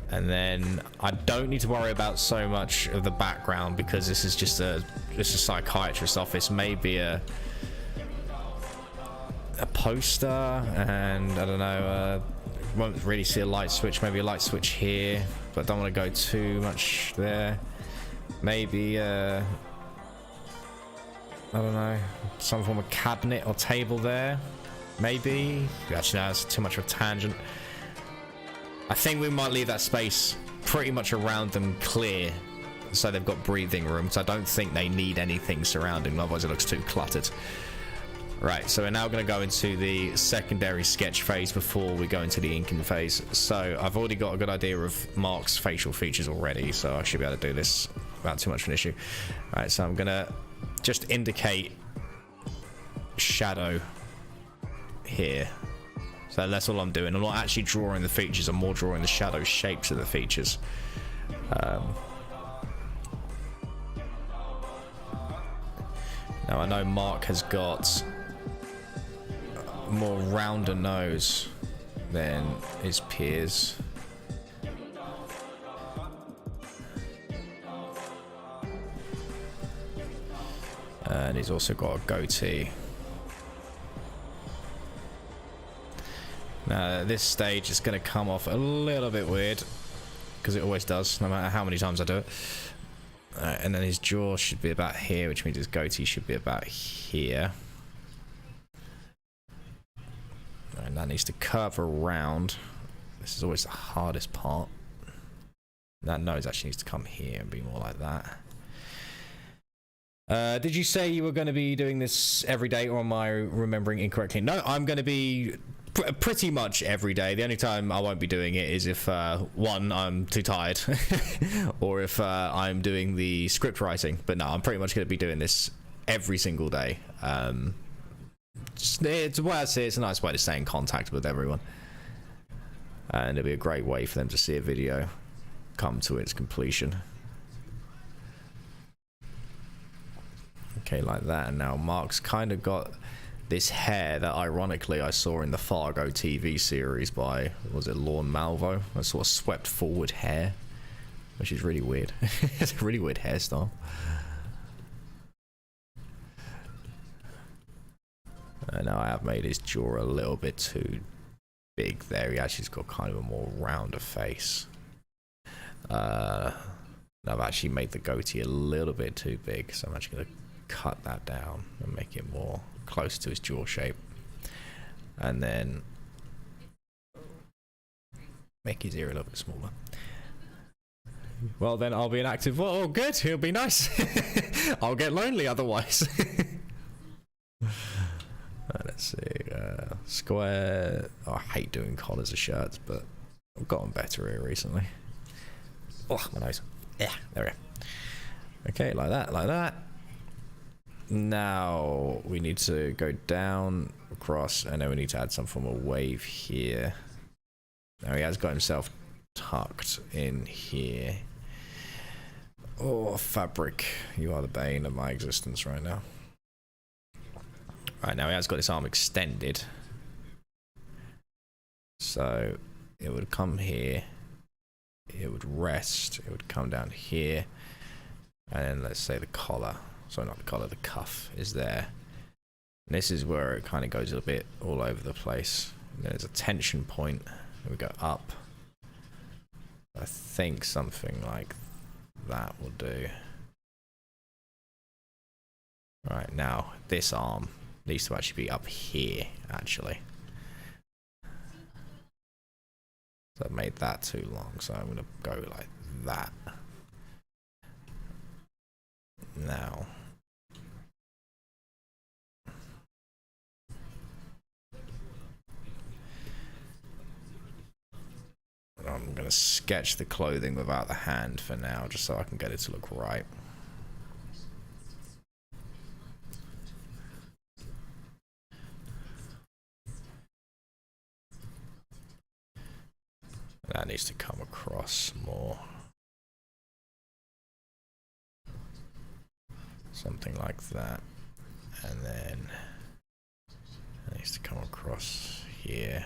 And then I don't need to worry about so much of the background because this is just a psychiatrist's office. Maybe a poster, and I don't know. Won't really see a light switch. Maybe a light switch here, but I don't want to go too much there. Maybe I don't know, some form of cabinet or table there, maybe. Actually, no, that's too much of a tangent. I think we might leave that space pretty much around them clear, so they've got breathing room. So I don't think they need anything surrounding them, otherwise it looks too cluttered. Right, so we're now going to go into the secondary sketch phase before we go into the inking phase. So I've already got a good idea of Mark's facial features already, so I should be able to do this without too much of an issue. All right, so I'm going to just indicate shadow here. So that's all I'm doing. I'm not actually drawing the features, I'm more drawing the shadow shapes of the features. Now I know Mark has got a more rounder nose than his peers. And he's also got a goatee. Now, at this stage, it's going to come off a little bit weird, because it always does, no matter how many times I do it. And then his jaw should be about here, which means his goatee should be about here. And that needs to curve around. This is always the hardest part. That nose actually needs to come here and be more like that. Did you say you were going to be doing this every day, or am I remembering incorrectly? No, I'm going to be pretty much every day. The only time I won't be doing it is if, one, I'm too tired, or if I'm doing the script writing. But no, I'm pretty much going to be doing this every single day. It's a way I see it, it's a nice way to stay in contact with everyone. And it'll be a great way for them to see a video come to its completion. Okay, like that. And now Mark's kind of got this hair that ironically I saw in the Fargo TV series by, was it Lorne Malvo? A sort of swept forward hair, which is really weird. It's a really weird hairstyle. Now I have made his jaw a little bit too big there. He actually's got kind of a more rounder face. I've actually made the goatee a little bit too big, so I'm actually going to cut that down and make it more close to his jaw shape. And then make his ear a little bit smaller. Well, then I'll be an active. Oh, good. He'll be nice. I'll get lonely otherwise. Let's see. Square. Oh, I hate doing collars of shirts, but I've gotten better here recently. Oh, my nose. Yeah, there we go. Okay, like that, like that. Now we need to go down, across, and then we need to add some form of wave here. Now he has got himself tucked in here. Oh, fabric. You are the bane of my existence right now. Right, now he has got his arm extended. So it would come here. It would rest. It would come down here. And then let's say the collar. Sorry, not the collar, the cuff is there. And this is where it kind of goes a bit all over the place. And there's a tension point. We go up. I think something like that will do. Right, now this arm needs to actually be up here, actually. So I've made that too long, so I'm going to go like that. Now. I'm going to sketch the clothing without the hand for now, just so I can get it to look right. That needs to come across more. Something like that. And then it needs to come across here.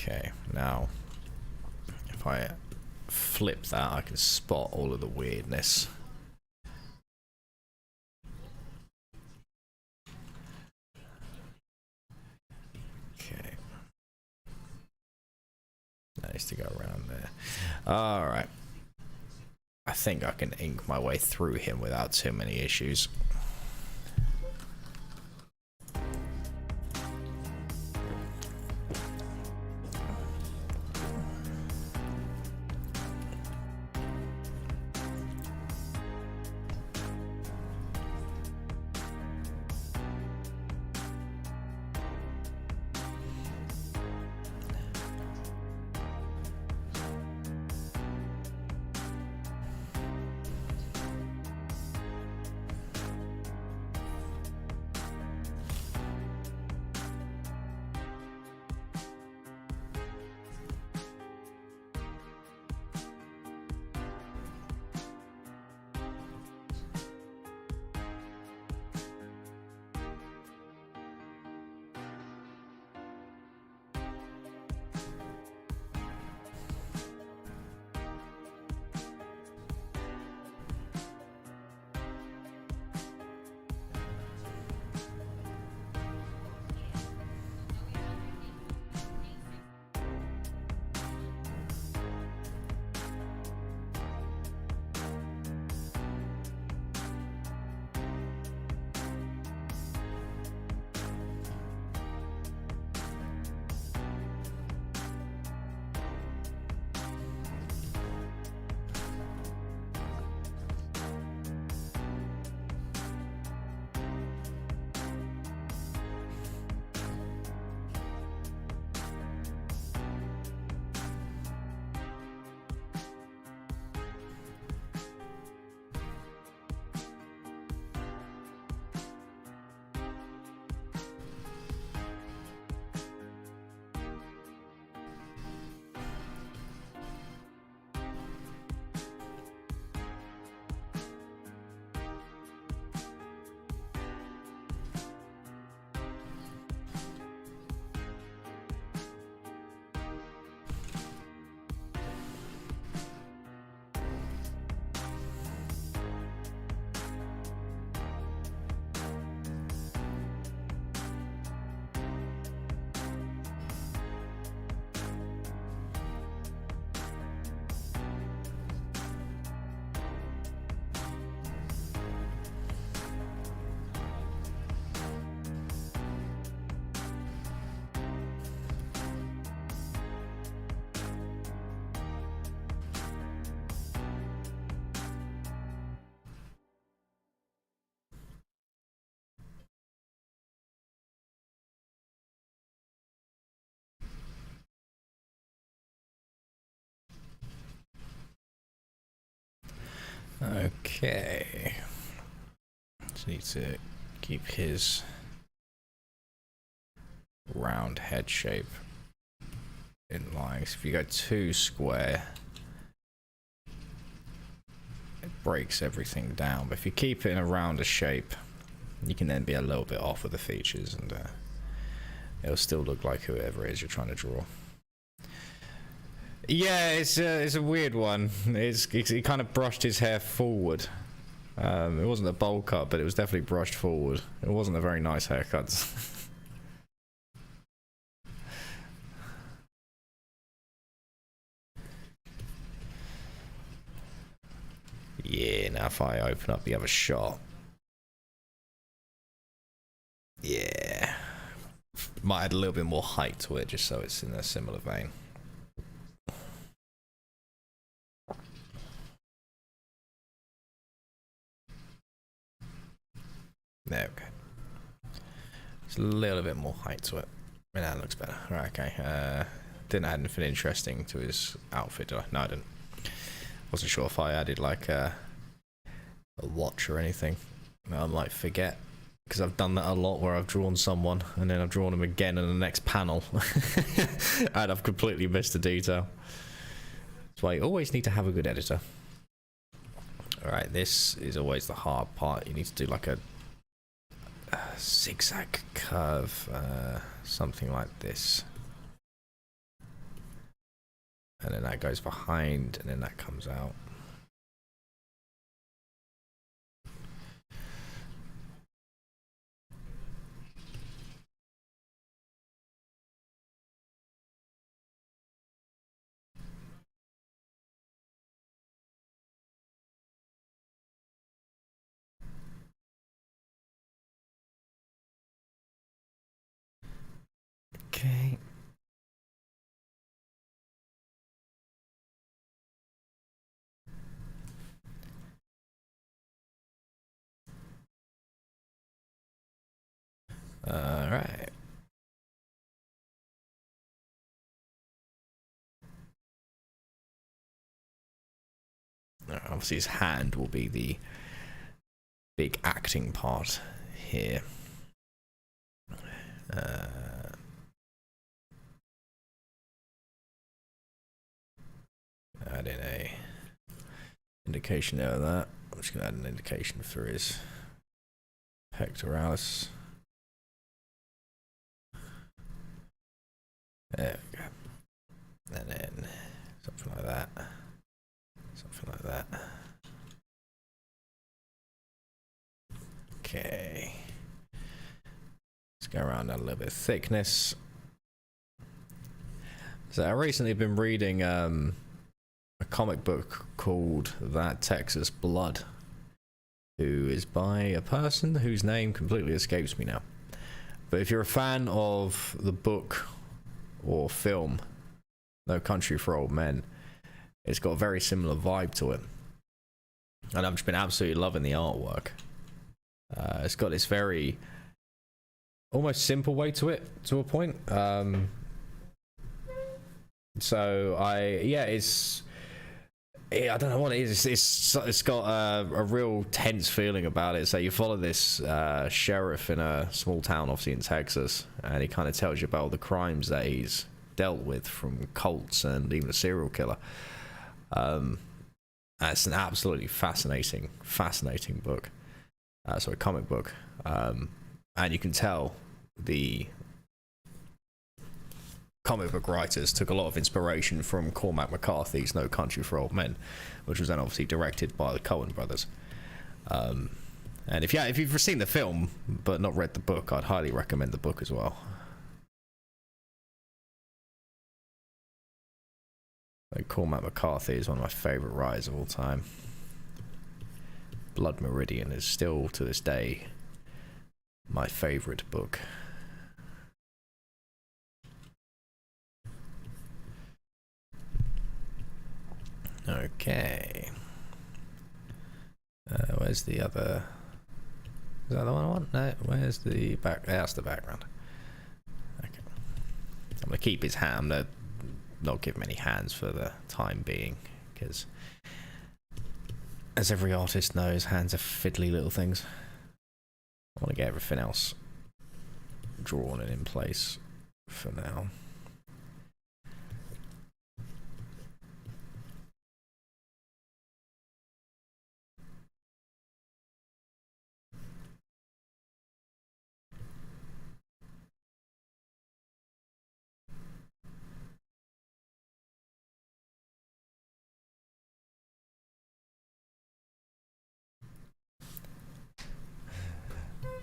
Okay, now if I flip that, I can spot all of the weirdness. Okay. That needs to go around there. Alright. I think I can ink my way through him without too many issues. Okay. Just need to keep his round head shape in line. So if you go too square, it breaks everything down. But if you keep it in a rounder shape, you can then be a little bit off with the features, and it'll still look like whoever it is you're trying to draw. Yeah, it's a weird one. He kind of brushed his hair forward. It wasn't a bowl cut, but it was definitely brushed forward. It wasn't a very nice haircut. Yeah, now if I open up the other shot. Yeah. Might add a little bit more height to it, just so it's in a similar vein. There we go. It's a little bit more height to it. I mean, that looks better. Right, okay. Didn't add anything interesting to his outfit, did I? No, I didn't. Wasn't sure if I added like a watch or anything. I might forget, because I've done that a lot where I've drawn someone and then I've drawn them again in the next panel and I've completely missed the detail. That's why you always need to have a good editor. Alright, this is always the hard part. You need to do like a zigzag curve, something like this. And then that goes behind, and then that comes out. Okay. All right. Obviously his hand will be the big acting part here. Add in a indication there of that. I'm just going to add an indication for his pectoralis. There we go. And then something like that. Something like that. Okay. Let's go around that a little bit of thickness. So I've recently been reading a comic book called That Texas Blood, who is by a person whose name completely escapes me now. But if you're a fan of the book or film No Country for Old Men, it's got a very similar vibe to it, and I've just been absolutely loving the artwork. It's got this very almost simple way to it, to a point. So I don't know what it is. It's got a real tense feeling about it. So you follow this sheriff in a small town, obviously in Texas, and he kind of tells you about all the crimes that he's dealt with, from cults and even a serial killer. It's an absolutely fascinating book. So a comic book, and you can tell the comic book writers took a lot of inspiration from Cormac McCarthy's No Country for Old Men, which was then obviously directed by the Coen brothers. And if you've seen the film but not read the book, I'd highly recommend the book as well. Like, Cormac McCarthy is one of my favourite writers of all time. Blood Meridian is still, to this day, my favourite book. Okay. Where's the other... Is that the one I want? No, where's the back... That's the background. Okay. I'm going to keep his hand. Not give him any hands for the time being, because as every artist knows, hands are fiddly little things. I want to get everything else drawn and in place for now.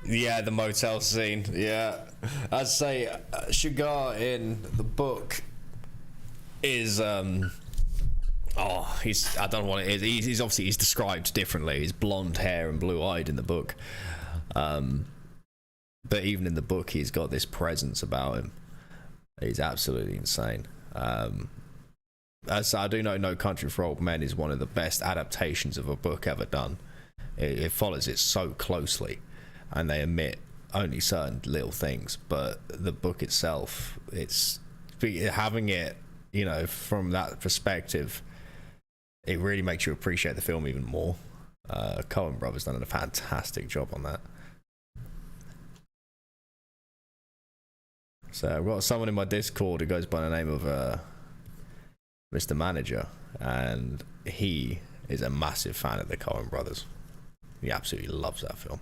Yeah, the motel scene. Yeah, I'd say Sugar in the book is oh, he's, I don't know what it is. He's obviously, he's described differently. He's blonde hair and blue eyed in the book, but even in the book, he's got this presence about him. He's absolutely insane. As I do know, No Country for Old Men is one of the best adaptations of a book ever done. It follows it so closely, and they omit only certain little things, but the book itself, it's having it, you know, from that perspective, it really makes you appreciate the film even more. Coen Brothers done a fantastic job on that. So I've got someone in my Discord who goes by the name of Mr. Manager, and he is a massive fan of the Coen Brothers. He absolutely loves that film.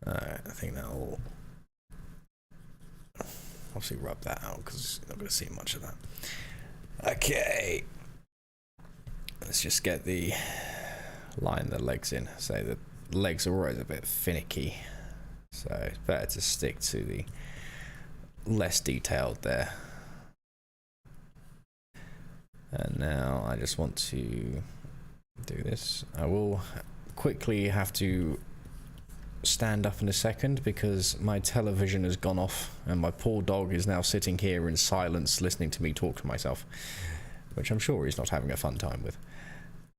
Alright, I think that'll obviously rub that out because you're not going to see much of that. Okay, let's just get the line the legs in. So the legs are always a bit finicky, so it's better to stick to the less detailed there. And now I just want to do this. I will quickly have to stand up in a second because my television has gone off and my poor dog is now sitting here in silence listening to me talk to myself, which I'm sure he's not having a fun time with.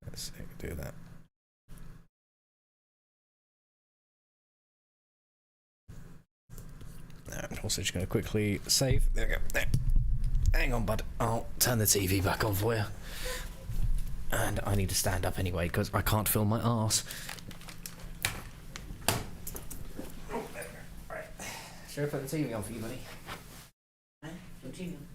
Let's do that. I'm also just going to quickly save. There we go. There. Hang on, bud. I'll turn the TV back on for you. And I need to stand up anyway because I can't feel my arse. Right. Should I put the TV on for you, buddy? Put the TV on.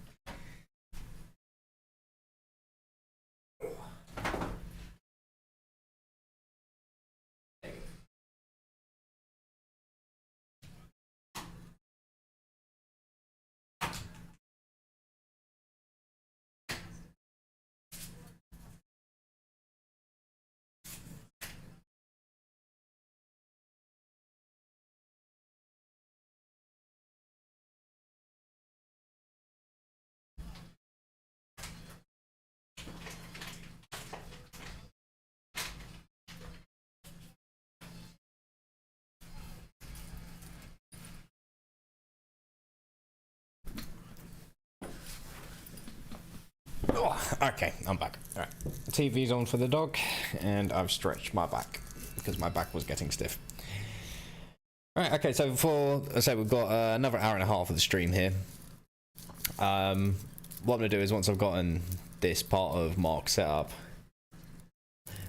Okay, I'm back. Alright, TV's on for the dog, and I've stretched my back because my back was getting stiff. Alright, okay, so before I say we've got another hour and a half of the stream here. What I'm going to do is once I've gotten this part of Mark set up,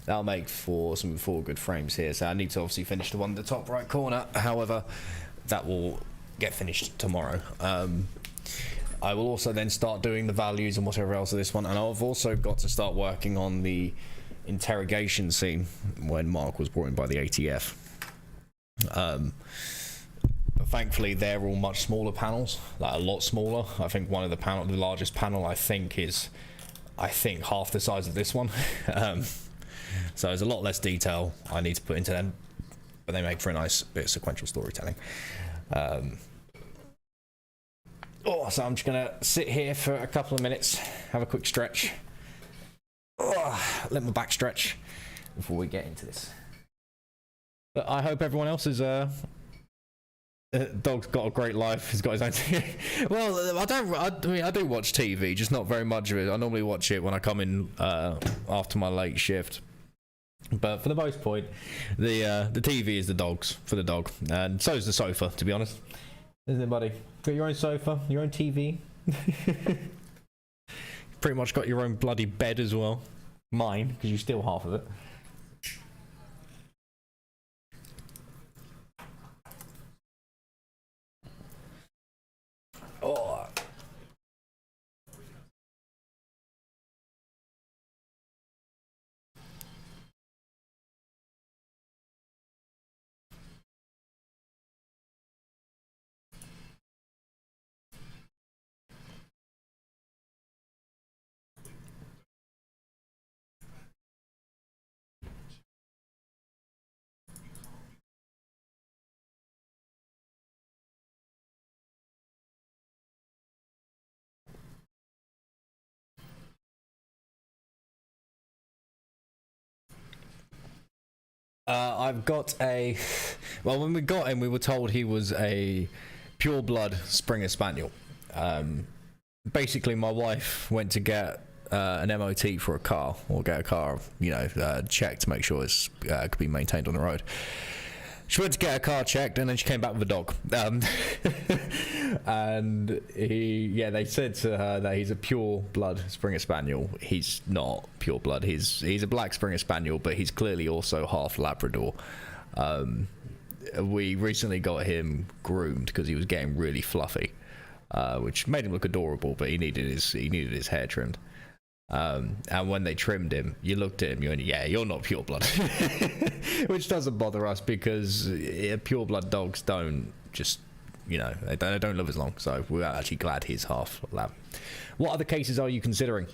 that'll make for some 4 good frames here. So I need to obviously finish the one in the top right corner. However, that will get finished tomorrow. I will also then start doing the values and whatever else of this one, and I've also got to start working on the interrogation scene when Mark was brought in by the ATF. Thankfully, they're all much smaller panels, like a lot smaller. I think one of the largest panel I think is half the size of this one. So there's a lot less detail I need to put into them, but they make for a nice bit of sequential storytelling. So I'm just gonna sit here for a couple of minutes, have a quick stretch, let my back stretch before we get into this. But I hope everyone else is dog's got a great life. He's got his own TV. Well, I do watch TV, just not very much of it. I normally watch it when I come in after my late shift. But for the most part, the TV is the dog's for the dog, and so is the sofa. To be honest, isn't it, buddy? Got your own sofa, your own TV. pretty much got your own bloody bed as well. Mine, because you steal half of it. Oh. I've got a... Well, when we got him, we were told he was a pure blood Springer Spaniel. Basically, my wife went to get an MOT for a car, or get a car, you know, checked to make sure it's could be maintained on the road. She went to get her car checked, and then she came back with a dog. And they said to her that he's a pure blood Springer Spaniel. He's not pure blood. He's a black Springer Spaniel, but he's clearly also half Labrador. We recently got him groomed because he was getting really fluffy, which made him look adorable, but he needed his hair trimmed. And when they trimmed him, you looked at him, you went, yeah, you're not pure blood. Which doesn't bother us because pure blood dogs don't just, you know, they don't live as long. So we're actually glad he's half lab. What other cases are you considering?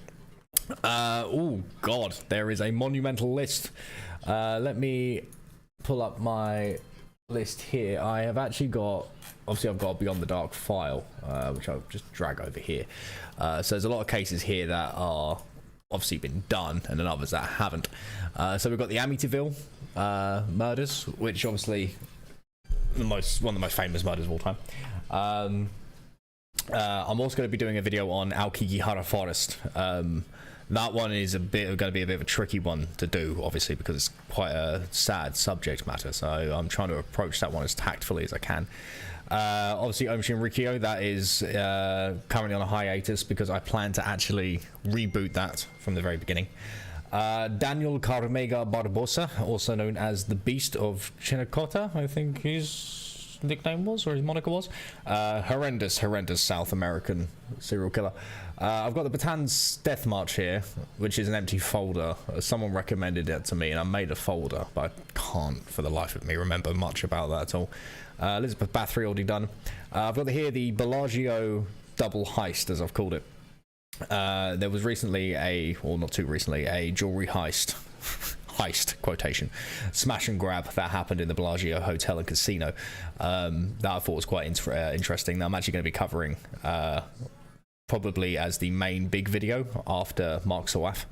Oh God, there is a monumental list. Let me pull up my list here. I have actually got, obviously I've got Beyond the Dark file, which I'll just drag over here. So there's a lot of cases here that are obviously been done, and then others that haven't. So we've got the Amityville murders, which obviously one of the most famous murders of all time. I'm also going to be doing a video on Aokigahara Forest. That one is going to be a bit of a tricky one to do, obviously, because it's quite a sad subject matter. So I'm trying to approach that one as tactfully as I can. Obviously, Om Shinrikyo, that is currently on a hiatus because I plan to actually reboot that from the very beginning. Daniel Carmega Barbosa, also known as the Beast of Chinakota, I think his nickname was, or his moniker was. Horrendous South American serial killer. I've got the Batan's Death March here, which is an empty folder. Someone recommended it to me, and I made a folder, but I can't for the life of me remember much about that at all. Elizabeth Bathory already done. I've got here the Bellagio double heist, as I've called it. There was recently not too recently, a jewelry heist, quotation, smash and grab that happened in the Bellagio Hotel and Casino. That I thought was quite interesting. That I'm actually going to be covering probably as the main big video after Mark Sawaf.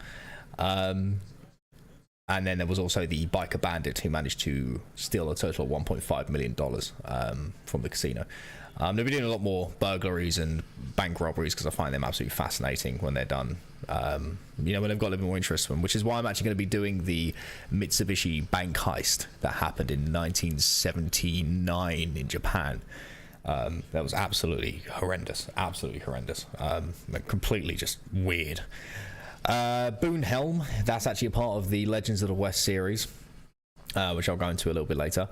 And then there was also the biker bandit who managed to steal a total of $1.5 million from the casino. They'll be doing a lot more burglaries and bank robberies because I find them absolutely fascinating when they're done. You know, when they've got a little bit more interest in them, which is why I'm actually going to be doing the Mitsubishi bank heist that happened in 1979 in Japan. That was absolutely horrendous. Completely just weird. Boone Helm, that's actually a part of the Legends of the West series, which I'll go into a little bit later.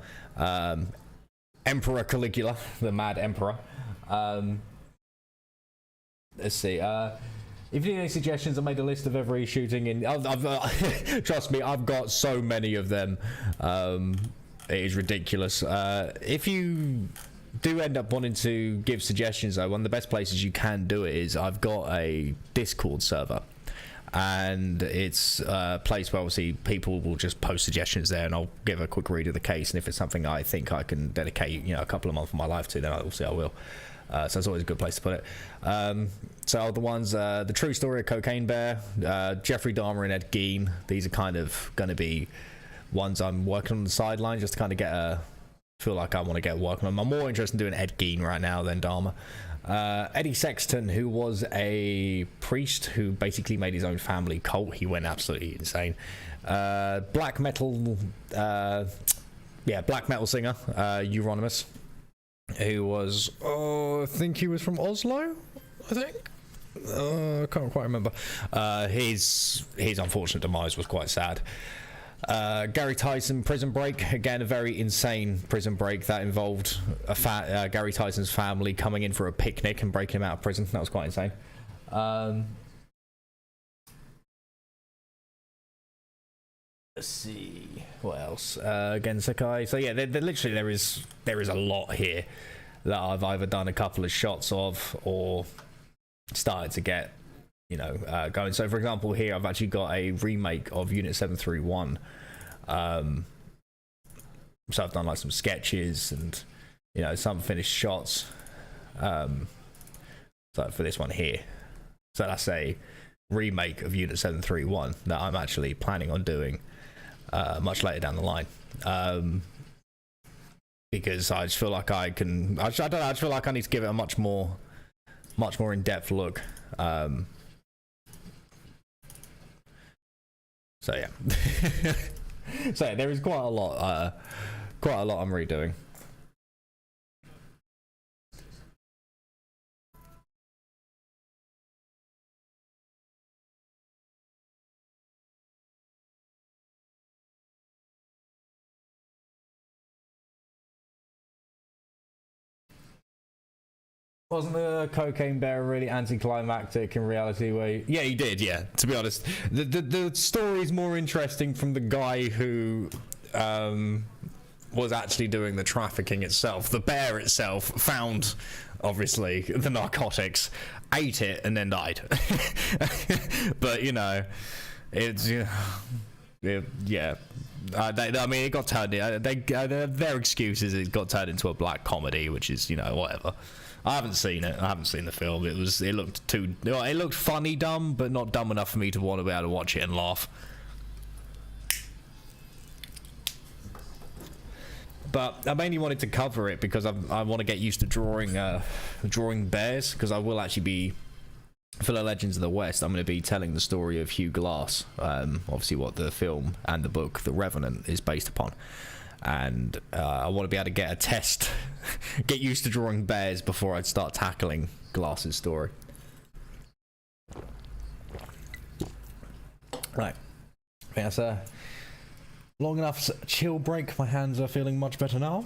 Emperor Caligula, the Mad Emperor. Let's see. If you need any suggestions, I made a list of every shooting in. Trust me, I've got so many of them. It is ridiculous. If you do end up wanting to give suggestions, though, one of the best places you can do it is I've got a Discord server. And it's a place where obviously people will just post suggestions there, and I'll give a quick read of the case, and if it's something I think I can dedicate, you know, a couple of months of my life to, then obviously I will. So it's always a good place to put it. So the ones, the true story of Cocaine Bear, Jeffrey Dahmer and Ed Gein, these are kind of going to be ones I'm working on the sideline just to kind of feel like I want to get working on. I'm more interested in doing Ed Gein right now than Dahmer. Eddie Sexton, who was a priest who basically made his own family cult. He went absolutely insane. Black metal singer, Euronymous, who was, I think he was from Oslo, I think. I can't quite remember. His unfortunate demise was quite sad. Gary Tyson prison break, again a very insane prison break that involved Gary Tyson's family coming in for a picnic and breaking him out of prison. That was quite insane. Let's see what else. Gensekai. So yeah, literally there is a lot here that I've either done a couple of shots of or started to get, you know, going. So for example, here I've actually got a remake of Unit 731. So I've done like some sketches and, you know, some finished shots. So for this one here, so that's a remake of Unit 731 that I'm actually planning on doing much later down the line. Because I just feel like I can. I don't know. I just feel like I need to give it a much more in-depth look. So yeah, so yeah, there is quite a lot I'm redoing. Wasn't the cocaine bear really anticlimactic in reality? Yeah, he did. Yeah, to be honest, the story is more interesting from the guy who was actually doing the trafficking itself. The bear itself found, obviously, the narcotics, ate it, and then died. But you know, it's yeah. I mean, it got turned. Their excuses. It got turned into a black comedy, which is, you know, whatever. I haven't seen it. I haven't seen the film. It looked funny dumb, but not dumb enough for me to want to be able to watch it and laugh. But I mainly wanted to cover it because I want to get used to drawing bears, because I will actually be, for the Legends of the West, I'm going to be telling the story of Hugh Glass, obviously what the film and the book The Revenant is based upon. And I want to be able to get a test, get used to drawing bears before I'd start tackling Glass's story. Right, I think that's a long enough chill break. My hands are feeling much better now.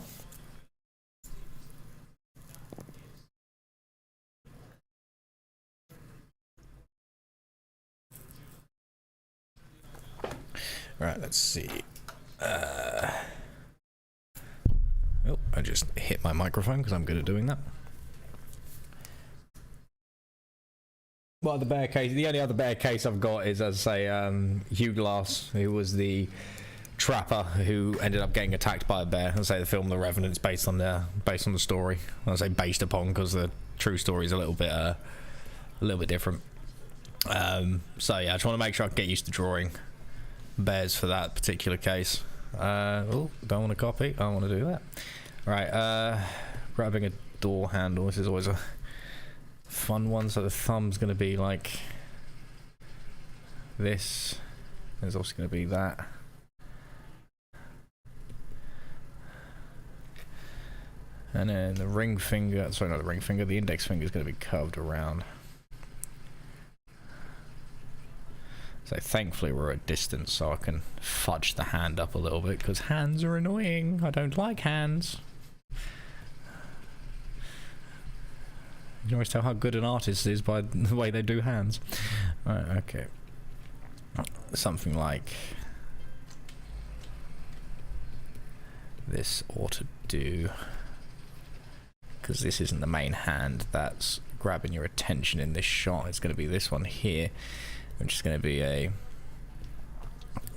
Right, let's see. Oh, I just hit my microphone because I'm good at doing that. Well, the only other bear case I've got is, as I say, Hugh Glass, who was the trapper who ended up getting attacked by a bear. I say the film The Revenant is based on the story. I say based upon because the true story is a little bit different. So yeah, I just want to make sure I get used to drawing bears for that particular case. Oh, don't want to copy. I want to do that. Right, grabbing a door handle. This is always a fun one. So the thumb's going to be like this. There's also going to be that. And then the ring finger, sorry, not the ring finger, the index finger is going to be curved around. So thankfully we're at distance, so I can fudge the hand up a little bit, because hands are annoying. I don't like hands. You can always tell how good an artist is by the way they do hands. Right, okay. Something like this ought to do, because this isn't the main hand that's grabbing your attention in this shot. It's going to be this one here, which is going to be a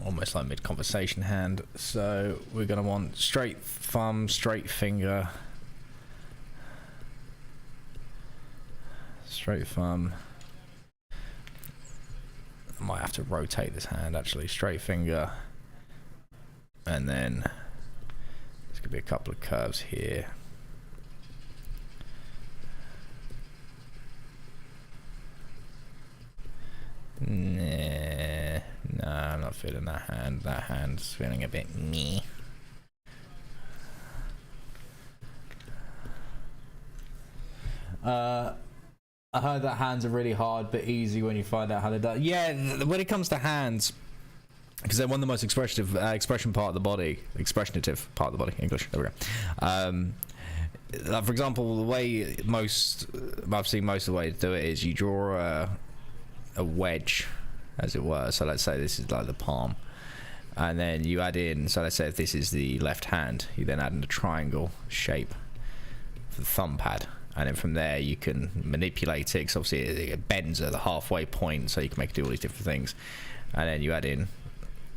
almost like mid-conversation hand. So we're going to want straight thumb, straight finger, straight thumb. I might have to rotate this hand actually. Straight finger, and then there's going to be a couple of curves here. Nah, no, I'm not feeling that hand. That hand's feeling a bit meh. I heard that hands are really hard but easy when you find out how they're done. Yeah, when it comes to hands, because they're one of the most expressive expression part of the body, expressionative part of the body, English, there we go. Like for example, the way I've seen most of the way to do it is you draw a wedge, as it were. So let's say this is like the palm, and then you add in, so let's say if this is the left hand, you then add in a triangle shape for the thumb pad, and then from there you can manipulate it, because obviously it bends at the halfway point, so you can make it do all these different things. And then you add in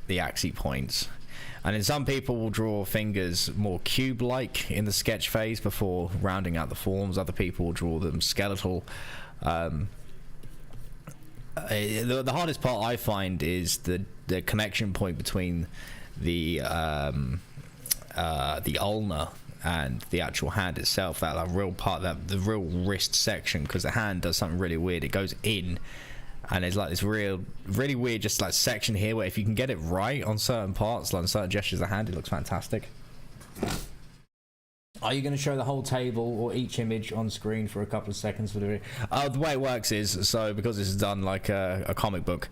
the axis points, and then some people will draw fingers more cube-like in the sketch phase before rounding out the forms. Other people will draw them skeletal. The hardest part I find is the connection point between the ulnar and the actual hand itself, that like real part, that the real wrist section, because the hand does something really weird. It goes in, and there's like this really weird just like section here where if you can get it right on certain parts, like on certain gestures of the hand, it looks fantastic. Are you going to show the whole table or each image on screen for a couple of seconds for the video? The way it works is, so because this is done like a comic book,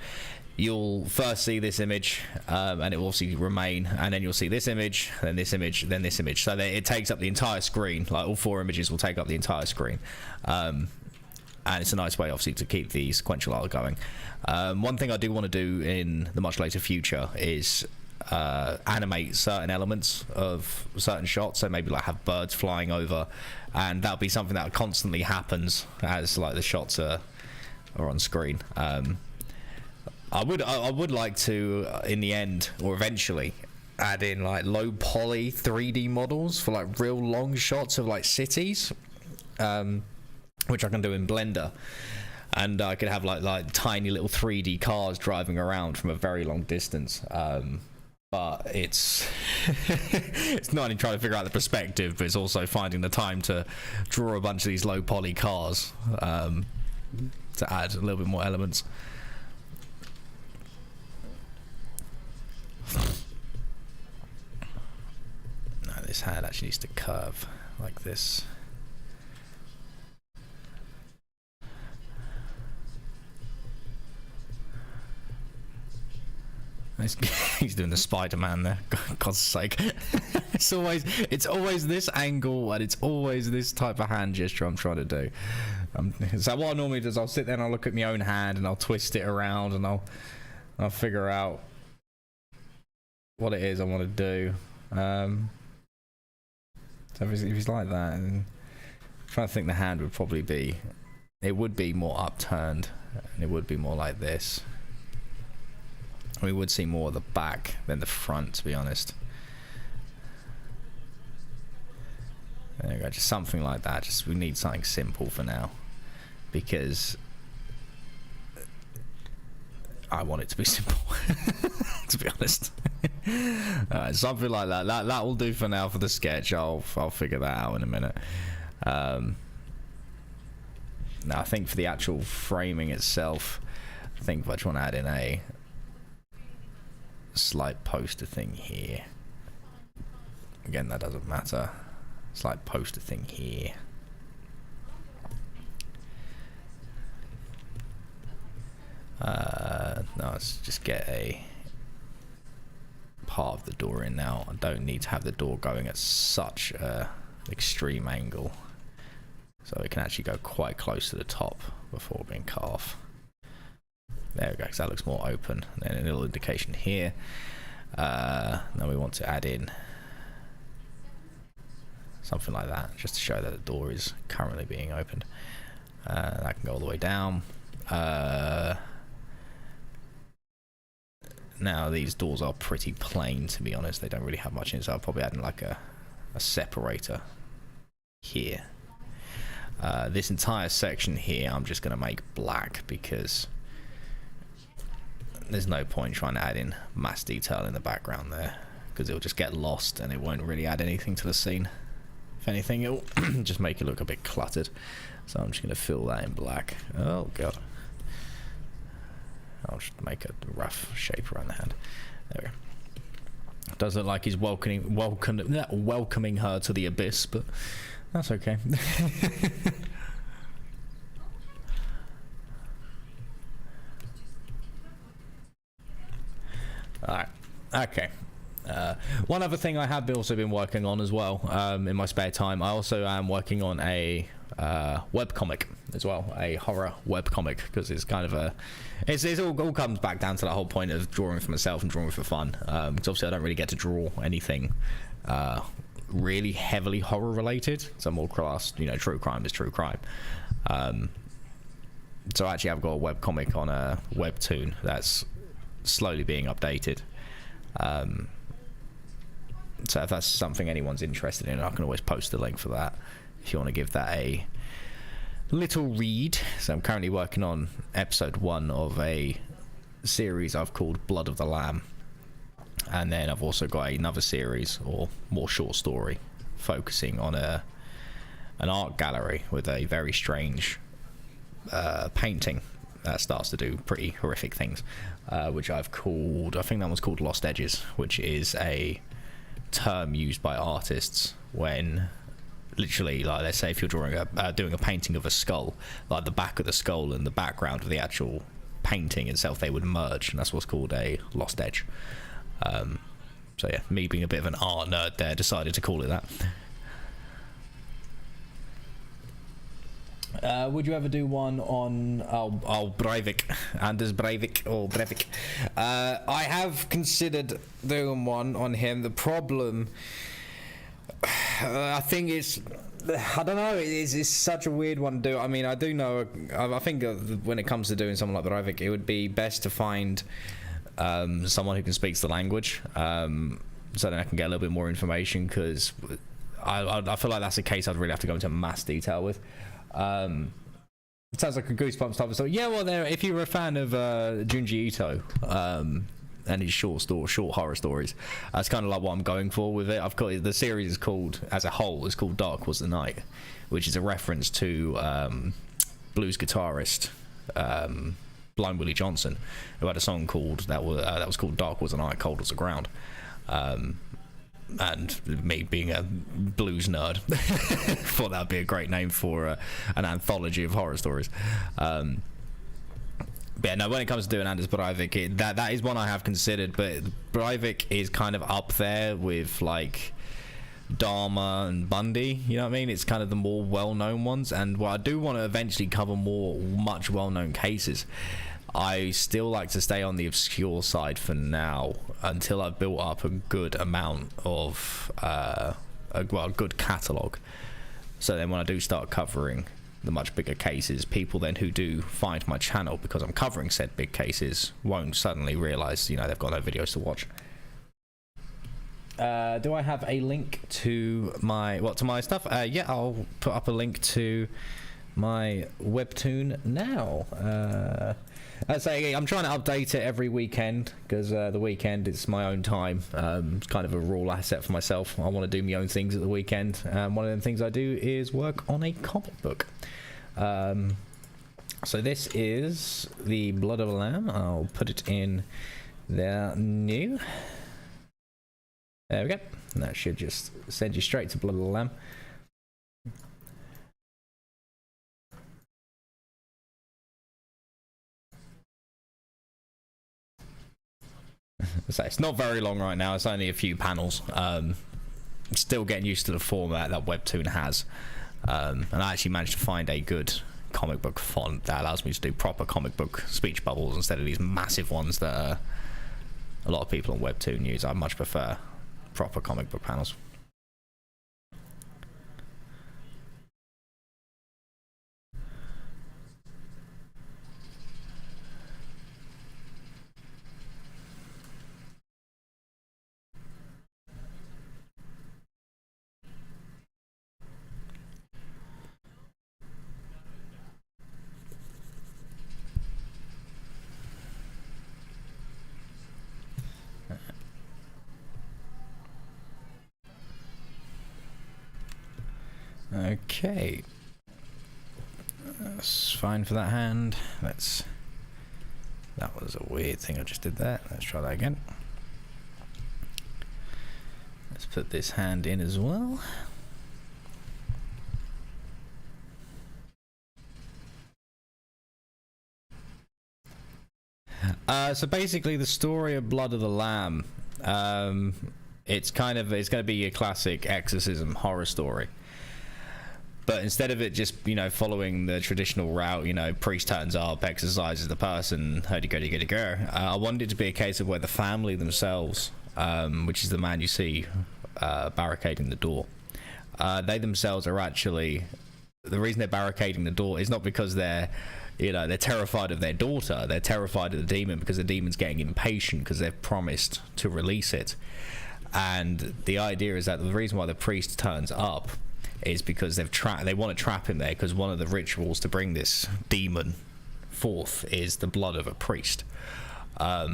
you'll first see this image, and it will obviously remain, and then you'll see this image, then this image, then this image. So it takes up the entire screen. Like all 4 images will take up the entire screen. And it's a nice way, obviously, to keep the sequential art going. One thing I do want to do in the much later future is animate certain elements of certain shots, so maybe like have birds flying over, and that'll be something that constantly happens as like the shots are on screen. I would like to in the end, or eventually, add in like low poly 3D models for like real long shots of like cities, which I can do in Blender, and I could have like tiny little 3D cars driving around from a very long distance. But it's it's not only trying to figure out the perspective, but it's also finding the time to draw a bunch of these low poly cars, to add a little bit more elements. No, this hand actually needs to curve like this. He's doing the Spider-Man there. God's sake. it's always this angle, and it's always this type of hand gesture I'm trying to do. So what I normally do is I'll sit there and I'll look at my own hand and I'll twist it around, and I'll figure out what it is I want to do. So if he's like that, and I'm trying to think, the hand would probably be, it would be more upturned, and it would be more like this. We would see more of the back than the front, to be honest. There we go, just something like that. Just we need something simple for now, because I want it to be simple. To be honest. Something like that. That will do for now for the sketch. I'll figure that out in a minute. Now I think for the actual framing itself, I think I just want to add in a slight poster thing here. Again, that doesn't matter. Slight poster thing here. No, let's just get a part of the door in now. I don't need to have the door going at such a extreme angle, so it can actually go quite close to the top before being cut off. There we go, because that looks more open. And then a little indication here. Now we want to add in something like that, just to show that the door is currently being opened. That can go all the way down. Now these doors are pretty plain, to be honest. They don't really have much inside. I'll probably add in like a separator here. This entire section here I'm just going to make black, because there's no point trying to add in mass detail in the background there, because it'll just get lost and it won't really add anything to the scene. If anything, it'll just make it look a bit cluttered. So I'm just going to fill that in black. Oh god. I'll just make a rough shape around the hand. There we go. Does look like he's welcoming her to the abyss, but that's okay. Okay. One other thing I have also been working on as well, in my spare time, I also am working on a webcomic as well, a horror webcomic, because it's kind of a, it's all comes back down to that whole point of drawing for myself and drawing for fun. Because obviously I don't really get to draw anything really heavily horror related. So more class, you know, true crime is true crime. So actually I've got a webcomic on a webtoon that's slowly being updated. So if that's something anyone's interested in, I can always post the link for that if you want to give that a little read. So I'm currently working on episode 1 of a series I've called Blood of the Lamb, and then I've also got another series, or more short story, focusing on an art gallery with a very strange painting that starts to do pretty horrific things, which I've called, I think that one's called Lost Edges, which is a term used by artists when literally, like, let's say if you're drawing doing a painting of a skull, like the back of the skull and the background of the actual painting itself, they would merge, and that's what's called a lost edge. So yeah, me being a bit of an art nerd there, decided to call it that. Would you ever do one on Breivik, Anders Breivik, or Breivik? I have considered doing one on him. The problem, I think it's, I don't know, it's such a weird one to do. I mean, I do know, I think when it comes to doing someone like Breivik, it would be best to find someone who can speak the language, so then I can get a little bit more information, because I feel like that's a case I'd really have to go into mass detail with. It sounds like a Goosebumps type of story. Yeah, well, there, if you're a fan of Junji Ito and his short horror stories, that's kind of like what I'm going for with it. I've got, the series is called, as a whole, is called Dark Was the Night, which is a reference to blues guitarist Blind Willie Johnson, who had a song called that was called Dark Was the Night, Cold Was the Ground. And me being a blues nerd, thought that'd be a great name for an anthology of horror stories. But yeah, no, when it comes to doing Anders Breivik, that is one I have considered, but Breivik is kind of up there with like Dharma and Bundy, you know what I mean? It's kind of the more well-known ones, and while I do want to eventually cover much well-known cases, I still like to stay on the obscure side for now until I've built up a good amount of a good catalogue. So then when I do start covering the much bigger cases, people then who do find my channel because I'm covering said big cases won't suddenly realise, you know, they've got no videos to watch. Do I have a link to my stuff? Yeah, I'll put up a link to my webtoon now. I'm trying to update it every weekend, because the weekend is my own time. It's kind of a rule I set for myself. I want to do my own things at the weekend. One of the things I do is work on a comic book. So this is the Blood of a Lamb. I'll put it in there new. There we go. And that should just send you straight to Blood of the Lamb. So it's not very long right now. It's only a few panels. Still getting used to the format that Webtoon has. And I actually managed to find a good comic book font that allows me to do proper comic book speech bubbles instead of these massive ones that a lot of people on Webtoon use. I much prefer proper comic book panels. Okay, that's fine for that hand. That was a weird thing I just did there. Let's try that again. Let's put this hand in as well. So basically the story of Blood of the Lamb It's going to be a classic exorcism horror story. But instead of it just, following the traditional route, priest turns up, exorcises the person, go. I wanted it to be a case of where the family themselves, which is the man you see barricading the door, they themselves are actually, the reason they're barricading the door is not because they're terrified of their daughter. They're terrified of the demon because the demon's getting impatient because they've promised to release it. And the idea is that the reason why the priest turns up is because they want to trap him there, because one of the rituals to bring this demon forth is the blood of a priest, a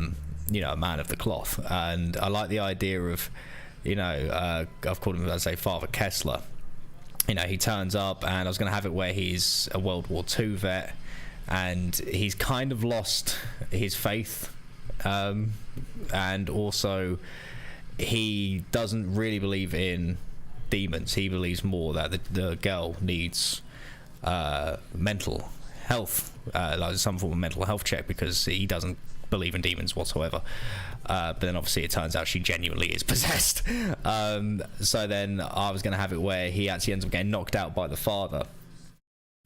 man of the cloth. And I like the idea of, I've called him, as I say, Father Kessler. He turns up, and I was going to have it where he's a World War II vet, and he's kind of lost his faith, and also he doesn't really believe in demons. He believes more that the girl needs mental health, like some form of mental health check, because he doesn't believe in demons whatsoever. But then obviously it turns out she genuinely is possessed. So then I was going to have it where he actually ends up getting knocked out by the father,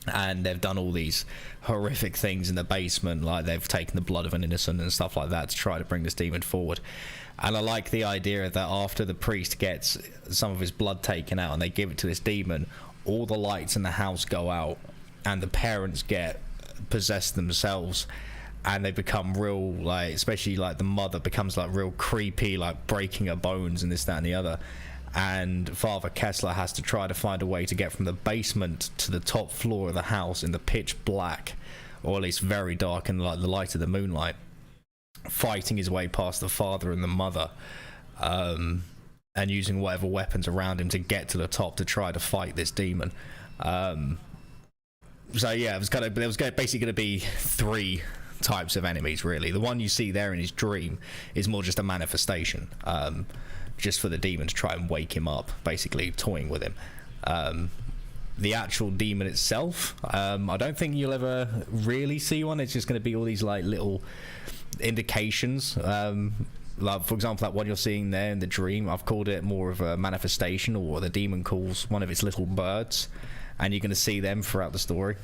and they've done all these horrific things in the basement, like they've taken the blood of an innocent and stuff like that to try to bring this demon forward. And I like the idea that after the priest gets some of his blood taken out and they give it to this demon, all the lights in the house go out and the parents get possessed themselves, and they become real, like, especially like the mother becomes like real creepy, like breaking her bones and this, that and the other. And Father Kessler has to try to find a way to get from the basement to the top floor of the house in the pitch black, or at least very dark, and like the light of the moonlight, fighting his way past the father and the mother, and using whatever weapons around him to get to the top to try to fight this demon. So yeah, there was basically going to be three types of enemies, really. The one you see there in his dream is more just a manifestation, just for the demon to try and wake him up, basically toying with him. The actual demon itself, I don't think you'll ever really see one. It's just going to be all these like little indications, like for example that one you're seeing there in the dream. I've called it more of a manifestation, or what the demon calls one of its little birds, and you're going to see them throughout the story.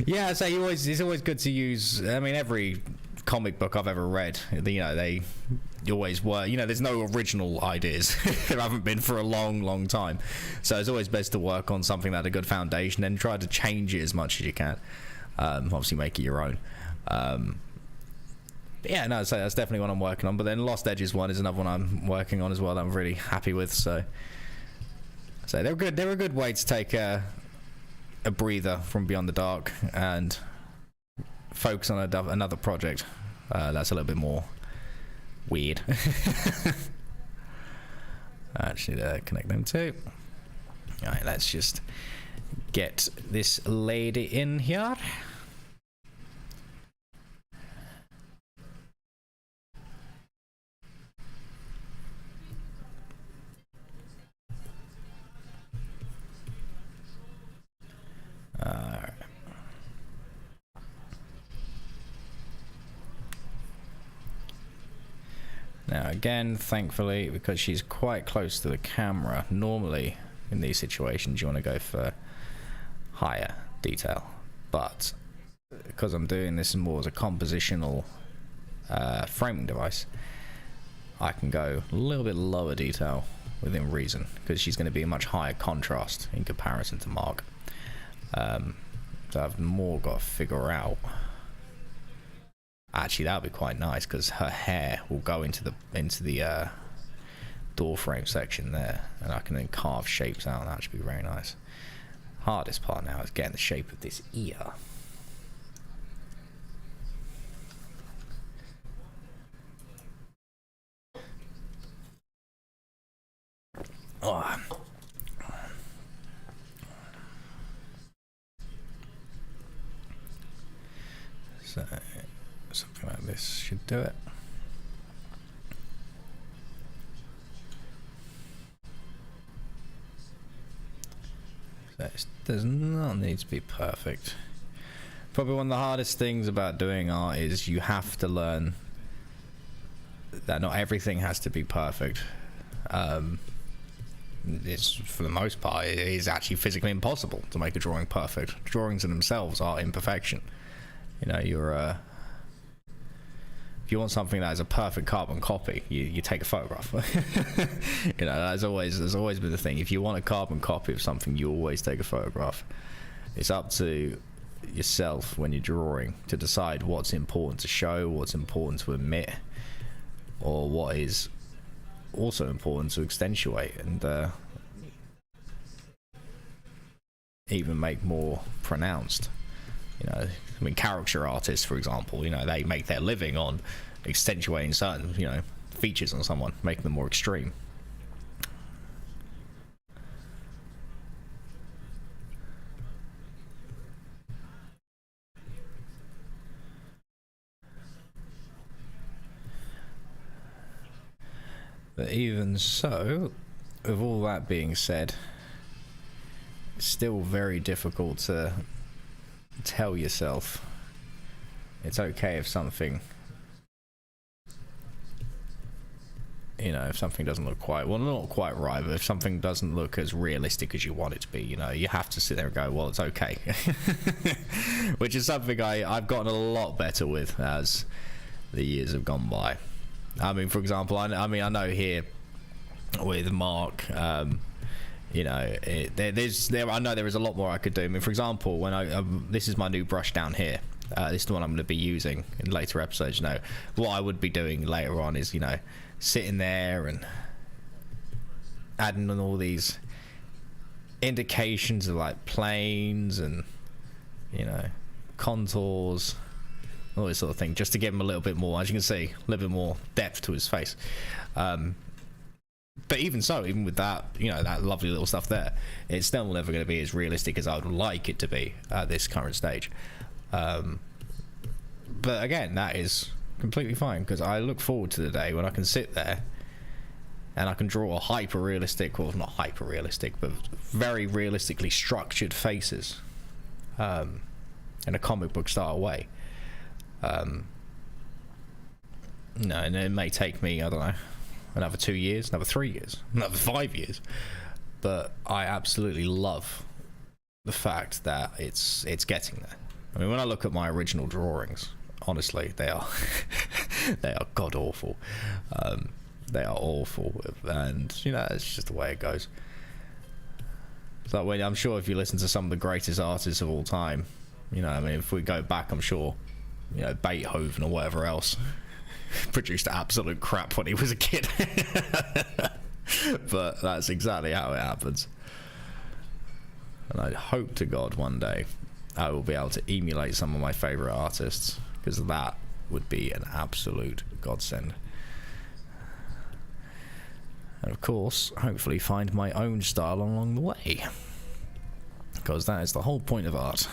Yeah, so it's always good to use, I mean, every comic book I've ever read, they always were, there's no original ideas. There haven't been for a long time, so it's always best to work on something that had a good foundation and try to change it as much as you can. Obviously make it your own. Yeah, no, so that's definitely what I'm working on. But then Lost Edges one is another one I'm working on as well that I'm really happy with. So they're good. They're a good way to take a breather from Beyond the Dark and focus on another project that's a little bit more weird. I actually need to connect them too. All right, let's just get this lady in here. Alright. Now again, thankfully, because she's quite close to the camera, normally in these situations you want to go for higher detail, but because I'm doing this more as a compositional framing device, I can go a little bit lower detail within reason, because she's going to be a much higher contrast in comparison to Mark. So I've more got to figure out. Actually, that would be quite nice, because her hair will go into the door frame section there, and I can then carve shapes out. That should be very nice. Hardest part now is getting the shape of this ear. Oh. So something like this should do it. So it does not need to be perfect, Probably one of the hardest things about doing art is you have to learn that not everything has to be perfect. It's, for the most part, it is actually physically impossible to make a drawing perfect. Drawings in themselves are imperfection. You know, if you want something that is a perfect carbon copy, you take a photograph. You know, that's always been the thing. If you want a carbon copy of something, you always take a photograph. It's up to yourself when you're drawing to decide what's important to show, what's important to omit, or what is also important to accentuate and even make more pronounced. You know, I mean, caricature artists, for example, you know, they make their living on accentuating certain, you know, features on someone, making them more extreme. But even so, with all that being said, it's still very difficult to tell yourself it's okay if something, you know, if something doesn't look quite, well, not quite right, but if something doesn't look as realistic as you want it to be, you know, you have to sit there and go, well, it's okay. Which is something I've gotten a lot better with as the years have gone by. I mean, for example, I know here with Mark, you know, I know there is a lot more I could do. I mean, for example, when this is my new brush down here. This is the one I'm going to be using in later episodes. You know, what I would be doing later on is, you know, sitting there and adding on all these indications of like planes and, you know, contours, all this sort of thing, just to give him a little bit more, as you can see, a little bit more depth to his face. But even so, even with that, you know, that lovely little stuff there, it's still never going to be as realistic as I would like it to be at this current stage. But again, that is completely fine, because I look forward to the day when I can sit there and I can draw a hyper-realistic, well, not hyper-realistic, but very realistically structured faces in a comic book style way. No, and it may take me, I don't know, another 2 years, another 3 years, another 5 years, but I absolutely love the fact that it's getting there. I mean, when I look at my original drawings, honestly, they are they are god awful. They are awful, and you know, it's just the way it goes. So when, I'm sure if you listen to some of the greatest artists of all time, you know, I mean, if we go back, I'm sure, you know, Beethoven or whatever else produced absolute crap when he was a kid. But that's exactly how it happens. And I hope to God one day I will be able to emulate some of my favourite artists, because that would be an absolute godsend. And of course, hopefully find my own style along the way, because that is the whole point of art.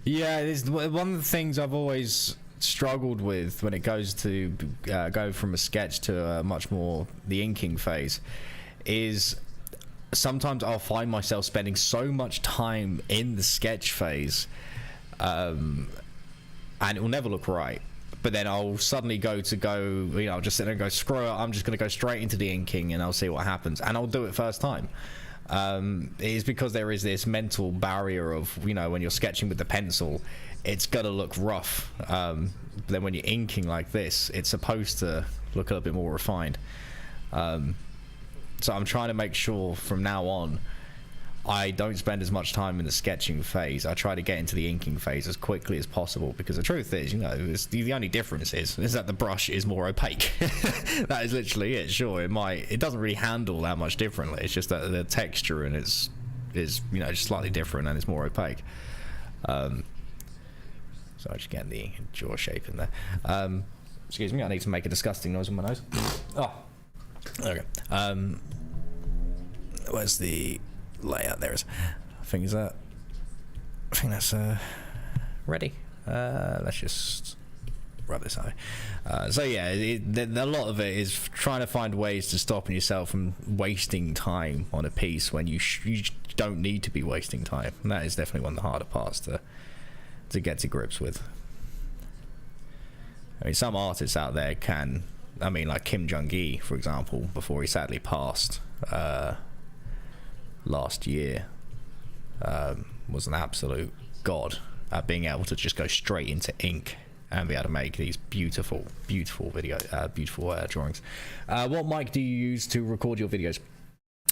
Yeah, it's one of the things I've always struggled with when it goes to go from a sketch to a much more the inking phase, is sometimes I'll find myself spending so much time in the sketch phase, and it will never look right. But then I'll suddenly you know, I'll just sit there and go, screw it, I'm just going to go straight into the inking and I'll see what happens, and I'll do it first time. It is because there is this mental barrier of, you know, when you're sketching with the pencil, it's got to look rough. But then when you're inking like this, it's supposed to look a little bit more refined. So I'm trying to make sure from now on I don't spend as much time in the sketching phase. I try to get into the inking phase as quickly as possible, because the truth is, you know, the only difference is that the brush is more opaque. That is literally it. Sure, it doesn't really handle that much differently. It's just that the texture and is, you know, just slightly different and it's more opaque. So I just get the jaw shape in there. Excuse me, I need to make a disgusting noise with my nose. Oh, okay. Where's the layout? There is. I think that's ready. Let's just rub this out. So yeah, a lot of it is trying to find ways to stopping yourself from wasting time on a piece when you don't need to be wasting time. And that is definitely one of the harder parts to get to grips with. I mean, some artists out there can, I mean, like Kim Jong-gi, for example, before he sadly passed last year, was an absolute god at being able to just go straight into ink and be able to make these beautiful drawings. What mic do you use to record your videos?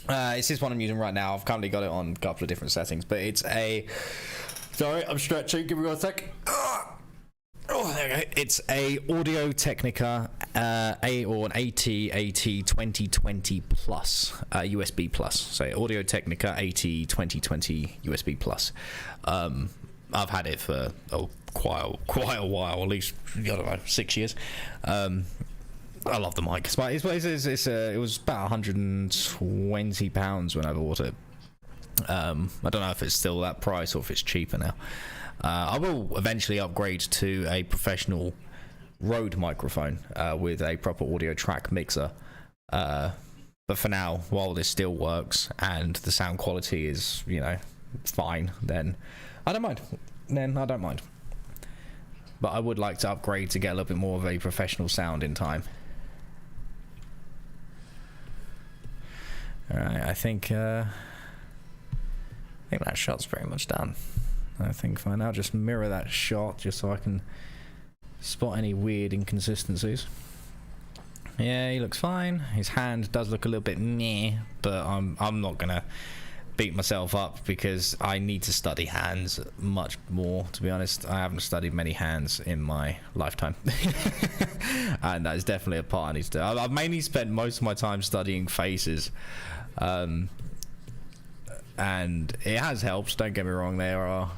It's this one I'm using right now. I've currently got it on a couple of different settings, but it's a, sorry, I'm stretching, give me 1 sec. Oh, there we go. It's a Audio Technica an AT 2020 plus USB plus. So Audio Technica AT 2020 USB plus. I've had it for quite a while, at least, I don't know, 6 years. I love the mic. It was about £120 when I bought it. I don't know if it's still that price or if it's cheaper now. I will eventually upgrade to a professional Rode microphone with a proper audio track mixer. But for now, while this still works and the sound quality is, you know, fine, then I don't mind. But I would like to upgrade to get a little bit more of a professional sound in time. Alright, I think that shot's pretty much done. I think fine. I'll just mirror that shot just so I can spot any weird inconsistencies. Yeah, he looks fine. His hand does look a little bit meh, but I'm not gonna beat myself up because I need to study hands much more, to be honest. I haven't studied many hands in my lifetime. And that is definitely a part I need to do. I've mainly spent most of my time studying faces. And it has helped, don't get me wrong. There are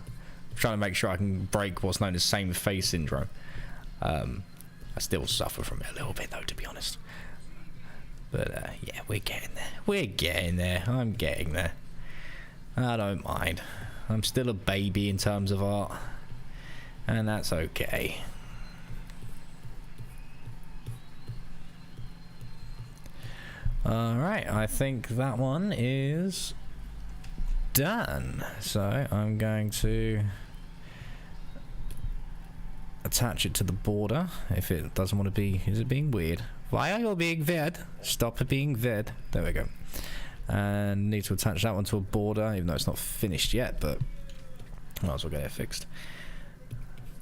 trying to make sure I can break what's known as same face syndrome. I still suffer from it a little bit though, to be honest. But yeah, we're getting there. I'm getting there. I don't mind. I'm still a baby in terms of art, and that's okay. Alright, I think that one is done. So I'm going to attach it to the border if it doesn't want to be. Is it being weird? Why are you being weird? Stop being weird. There we go. And need to attach that one to a border, even though it's not finished yet, but might as well get it fixed.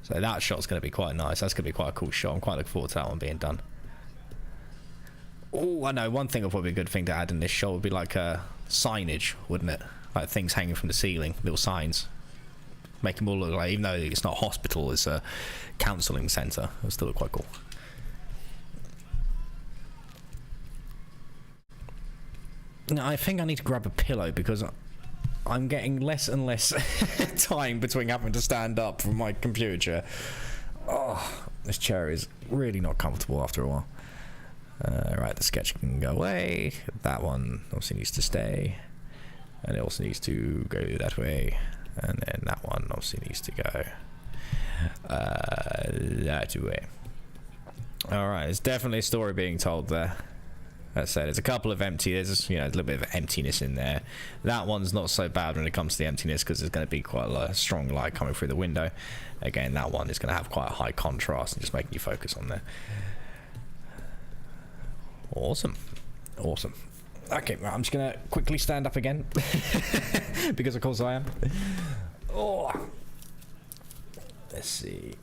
So that shot's going to be quite nice. That's going to be quite a cool shot. I'm quite looking forward to that one being done. Oh, I know, one thing would probably be a good thing to add in this shot would be like signage, wouldn't it? Like things hanging from the ceiling, little signs. Make them all look like, even though it's not a hospital, it's a counselling centre. It'll still look quite cool. Now, I think I need to grab a pillow because I'm getting less and less time between having to stand up from my computer chair. Oh, this chair is really not comfortable after a while. Right, the sketch can go away. That one obviously needs to stay. And it also needs to go that way. And then that one obviously needs to go that way. Alright, there's definitely a story being told there. As I said, there's a couple of there's, you know, a little bit of emptiness in there. That one's not so bad when it comes to the emptiness because there's going to be quite a strong light coming through the window. Again, that one is going to have quite a high contrast and just making you focus on there. Awesome. Awesome. Okay, right, I'm just going to quickly stand up again. Because of course I am. Oh. Let's see.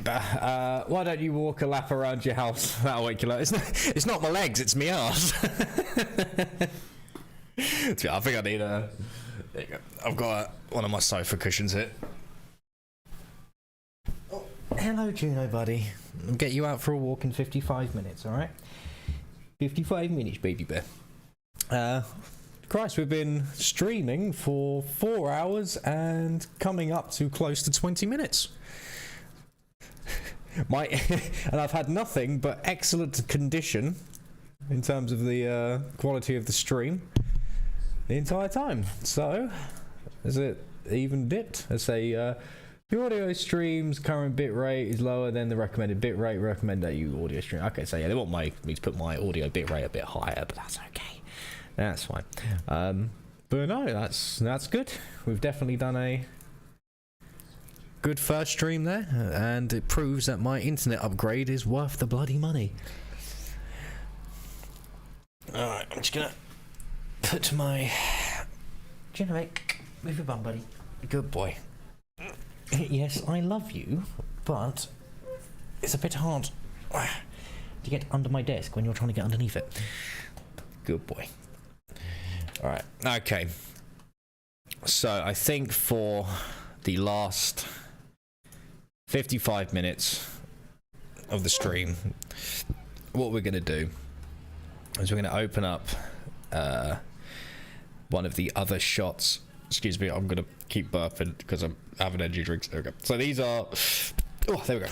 Bear. Why don't you walk a lap around your house? That'll wake you up. It's not my legs, it's me ass. I think I need a... There you go. I've got one of my sofa cushions here. Oh, hello, Juno, buddy. I'll get you out for a walk in 55 minutes, alright? 55 minutes, baby bear. Christ, we've been streaming for 4 hours and coming up to close to 20 minutes. And I've had nothing but excellent condition in terms of the quality of the stream the entire time. So, has it even dipped? I say, the audio stream's current bitrate is lower than the recommended bitrate. Recommend that you audio stream. Okay, so yeah, they want me to put my audio bitrate a bit higher, but that's okay. That's fine. But no, that's good. We've definitely done a good first stream there, and it proves that my internet upgrade is worth the bloody money. Alright, I'm just gonna put my... Generic, move your bum, buddy. Good boy. Yes, I love you, but it's a bit hard to get under my desk when you're trying to get underneath it. Good boy. Alright, okay. So, I think for the last 55 minutes of the stream, what we're going to do is we're going to open up one of the other shots. Excuse me, I'm going to keep burping because I'm having energy drinks. There we go. So these are... Oh, there we go.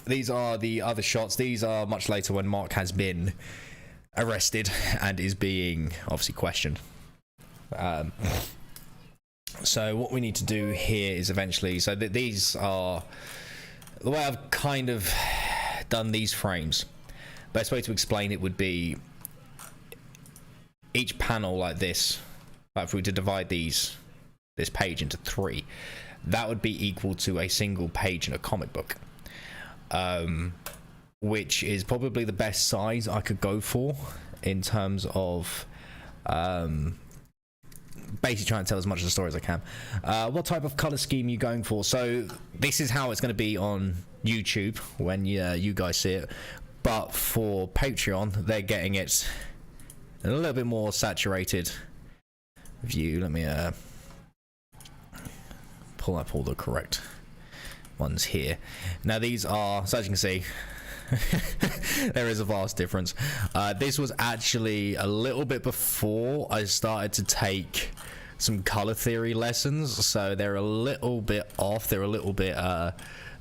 These are the other shots. These are much later when Mark has been arrested and is being obviously questioned. So what we need to do here is eventually... So these are... The way I've kind of done these frames, best way to explain it would be each panel like this. Like if we were to divide this page into 3, that would be equal to a single page in a comic book, which is probably the best size I could go for in terms of basically trying to tell as much of the story as I can. What type of color scheme are you going for? So this is how it's going to be on YouTube when you guys see it, but for Patreon they're getting it in a little bit more saturated view. Let me pull up all the correct ones here. Now these are, so as you can see, there is a vast difference. This was actually a little bit before I started to take some color theory lessons, so they're a little bit off. They're a little bit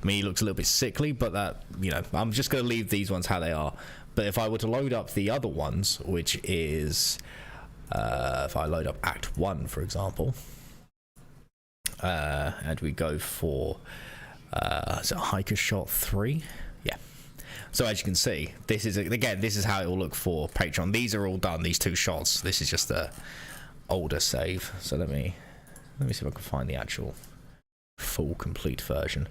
he looks a little bit sickly, but that, you know, I'm just going to leave these ones how they are. But if I were to load up the other ones, which is if I load up Act 1, for example, and we go for is it Hiker Shot 3? Yeah. So as you can see, this is again, this is how it will look for Patreon. These are all done, these 2 shots. This is just a older save. So let me see if I can find the actual full complete version.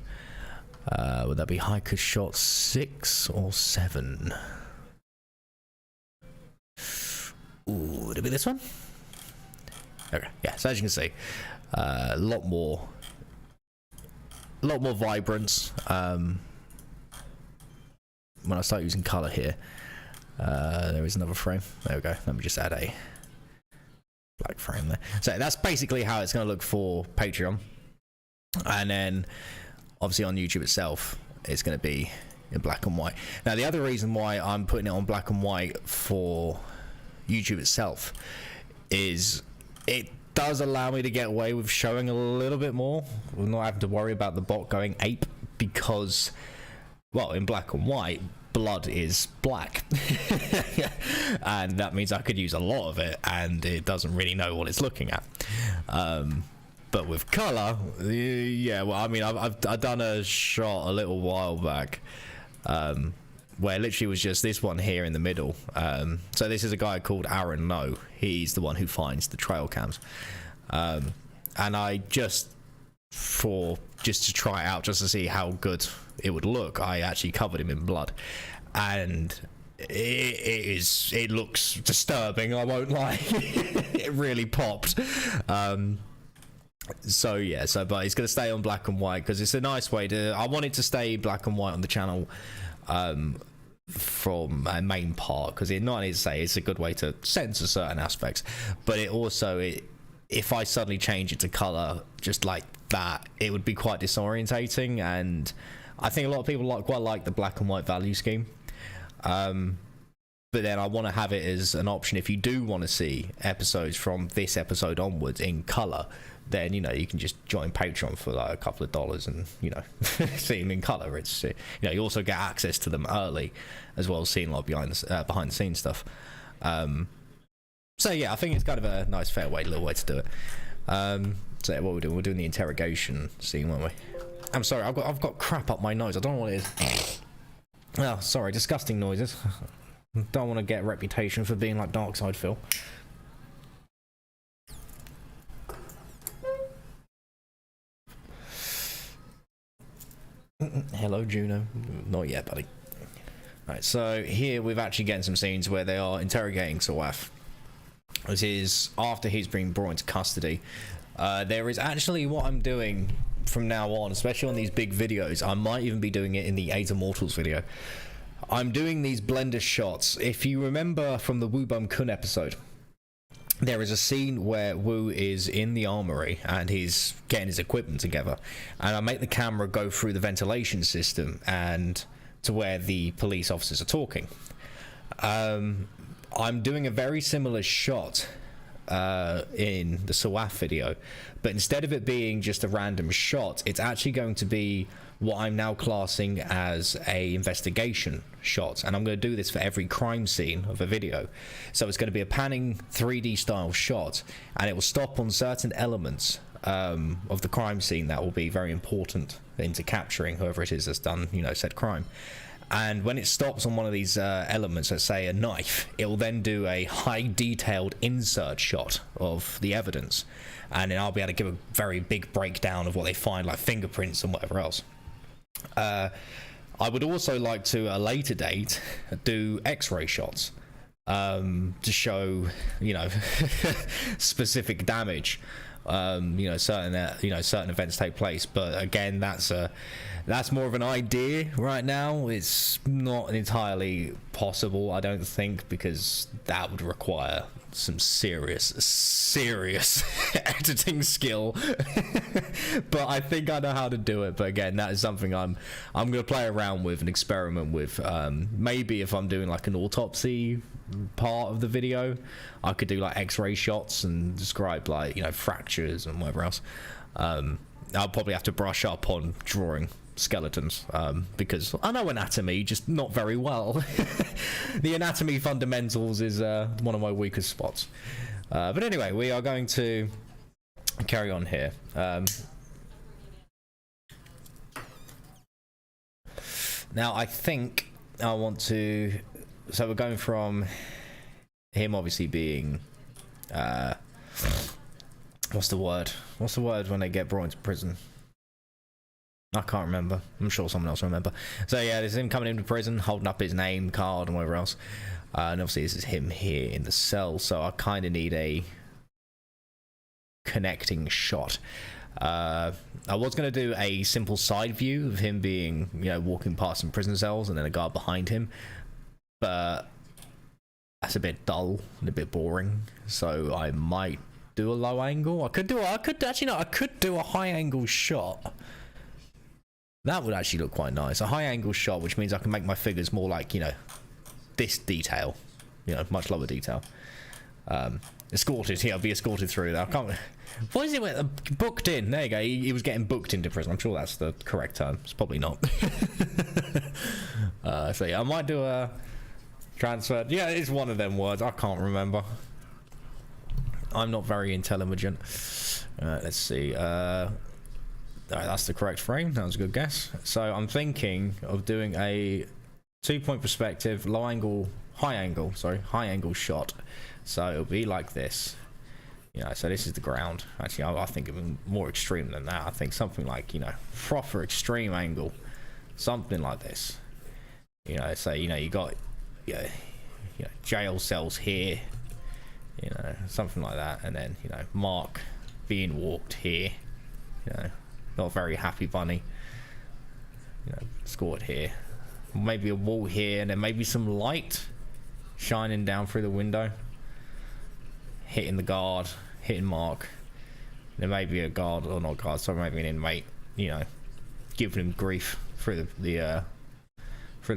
Would that be Hiker Shot 6 or 7? Ooh, would it be this one? Okay, yeah. So as you can see, a lot more vibrance when I start using color here. There is another frame. There we go. Let me just add a black frame there. So that's basically how it's going to look for Patreon, and then obviously on YouTube itself it's going to be in black and white. Now the other reason why I'm putting it on black and white for YouTube itself is it does allow me to get away with showing a little bit more, not having to worry about the bot going ape, because, well, in black and white, blood is black. And that means I could use a lot of it and it doesn't really know what it's looking at. But with color, yeah, well, I mean, I've done a shot a little while back where literally was just this one here in the middle. So this is a guy called Aaron No. He's the one who finds the trail cams. And I just to try it out, just to see how good it would look, I actually covered him in blood. And it looks disturbing, I won't lie. It really popped. So yeah, but it's gonna stay on black and white because it's a nice way to. I want it to stay black and white on the channel, from a main part, because it not only to say it's a good way to censor certain aspects, but it also if I suddenly change it to color just like that, it would be quite disorientating, and I think a lot of people quite like the black and white value scheme. But then I want to have it as an option if you do want to see episodes from this episode onwards in color. Then you can just join Patreon for like a couple of dollars and see them in color. It's you also get access to them early, as well as seeing a lot behind the scenes stuff. So yeah, I think it's kind of a nice, fair little way to do it. So yeah, what we're doing the interrogation scene, weren't we? I'm sorry, I've got crap up my nose. I don't know what it is. Oh, sorry, disgusting noises. Don't want to get a reputation for being like Darkside Phil. Hello, Juno. Not yet, buddy. Right, so here we've actually getting some scenes where they are interrogating Sawaf. This is after he's been brought into custody. There is actually what I'm doing from now on, especially on these big videos. I might even be doing it in the 8 Immortals video. I'm doing these blender shots. If you remember from the Wu Bum Kun episode, there is a scene where Wu is in the armory and he's getting his equipment together, and I make the camera go through the ventilation system and to where the police officers are talking. I'm doing a very similar shot in the Sawaf video, but instead of it being just a random shot, it's actually going to be what I'm now classing as a investigation shot, and I'm going to do this for every crime scene of a video. So it's going to be a panning 3D style shot, and it will stop on certain elements of the crime scene that will be very important into capturing whoever it is that's done said crime. And when it stops on one of these elements, let's say a knife, it will then do a high detailed insert shot of the evidence, and then I'll be able to give a very big breakdown of what they find, like fingerprints and whatever else. I would also like to, at a later date, do X-ray shots to show specific damage. Certain events take place, but again, that's more of an idea right now. It's not entirely possible, I don't think, because that would require some serious editing skill. But I think I know how to do it. But again, that is something I'm gonna play around with and experiment with. Maybe if I'm doing like an autopsy part of the video, I could do like X-ray shots and describe like fractures and whatever else. I'll probably have to brush up on drawing skeletons because I know anatomy, just not very well. The anatomy fundamentals is one of my weakest spots. But anyway, we are going to carry on here. Now I think I want to, so we're going from him obviously being what's the word when they get brought into prison? I can't remember. I'm sure someone else will remember. So yeah, there's him coming into prison, holding up his name card and whatever else. And obviously this is him here in the cell, so I kind of need a connecting shot. I was going to do a simple side view of him being, walking past some prison cells and then a guard behind him. But that's a bit dull and a bit boring. So I might do a low angle. I could do a high angle shot. That would actually look quite nice. A high angle shot, which means I can make my figures more like, this detail. Much lower detail. Escorted. I'll be escorted through that. I can't. What is it? Booked in. There you go. He was getting booked into prison. I'm sure that's the correct term. It's probably not. So yeah, I might do a transfer. Yeah, it's one of them words. I can't remember. I'm not very intelligent. Let's see. That's the correct frame. That was a good guess. So I'm thinking of doing a 2-point perspective, high angle shot. So it'll be like this. So this is the ground. Actually, I think even more extreme than that. I think something like, proper extreme angle. Something like this. So, you got, jail cells here. Something like that. And then, mark being walked here. You know, not very happy bunny. You know, scored here. Maybe a wall here, and then maybe some light shining down through the window, hitting the guard, hitting Mark. There may be a guard, or not guard, sorry, maybe an inmate, you know, giving him grief through the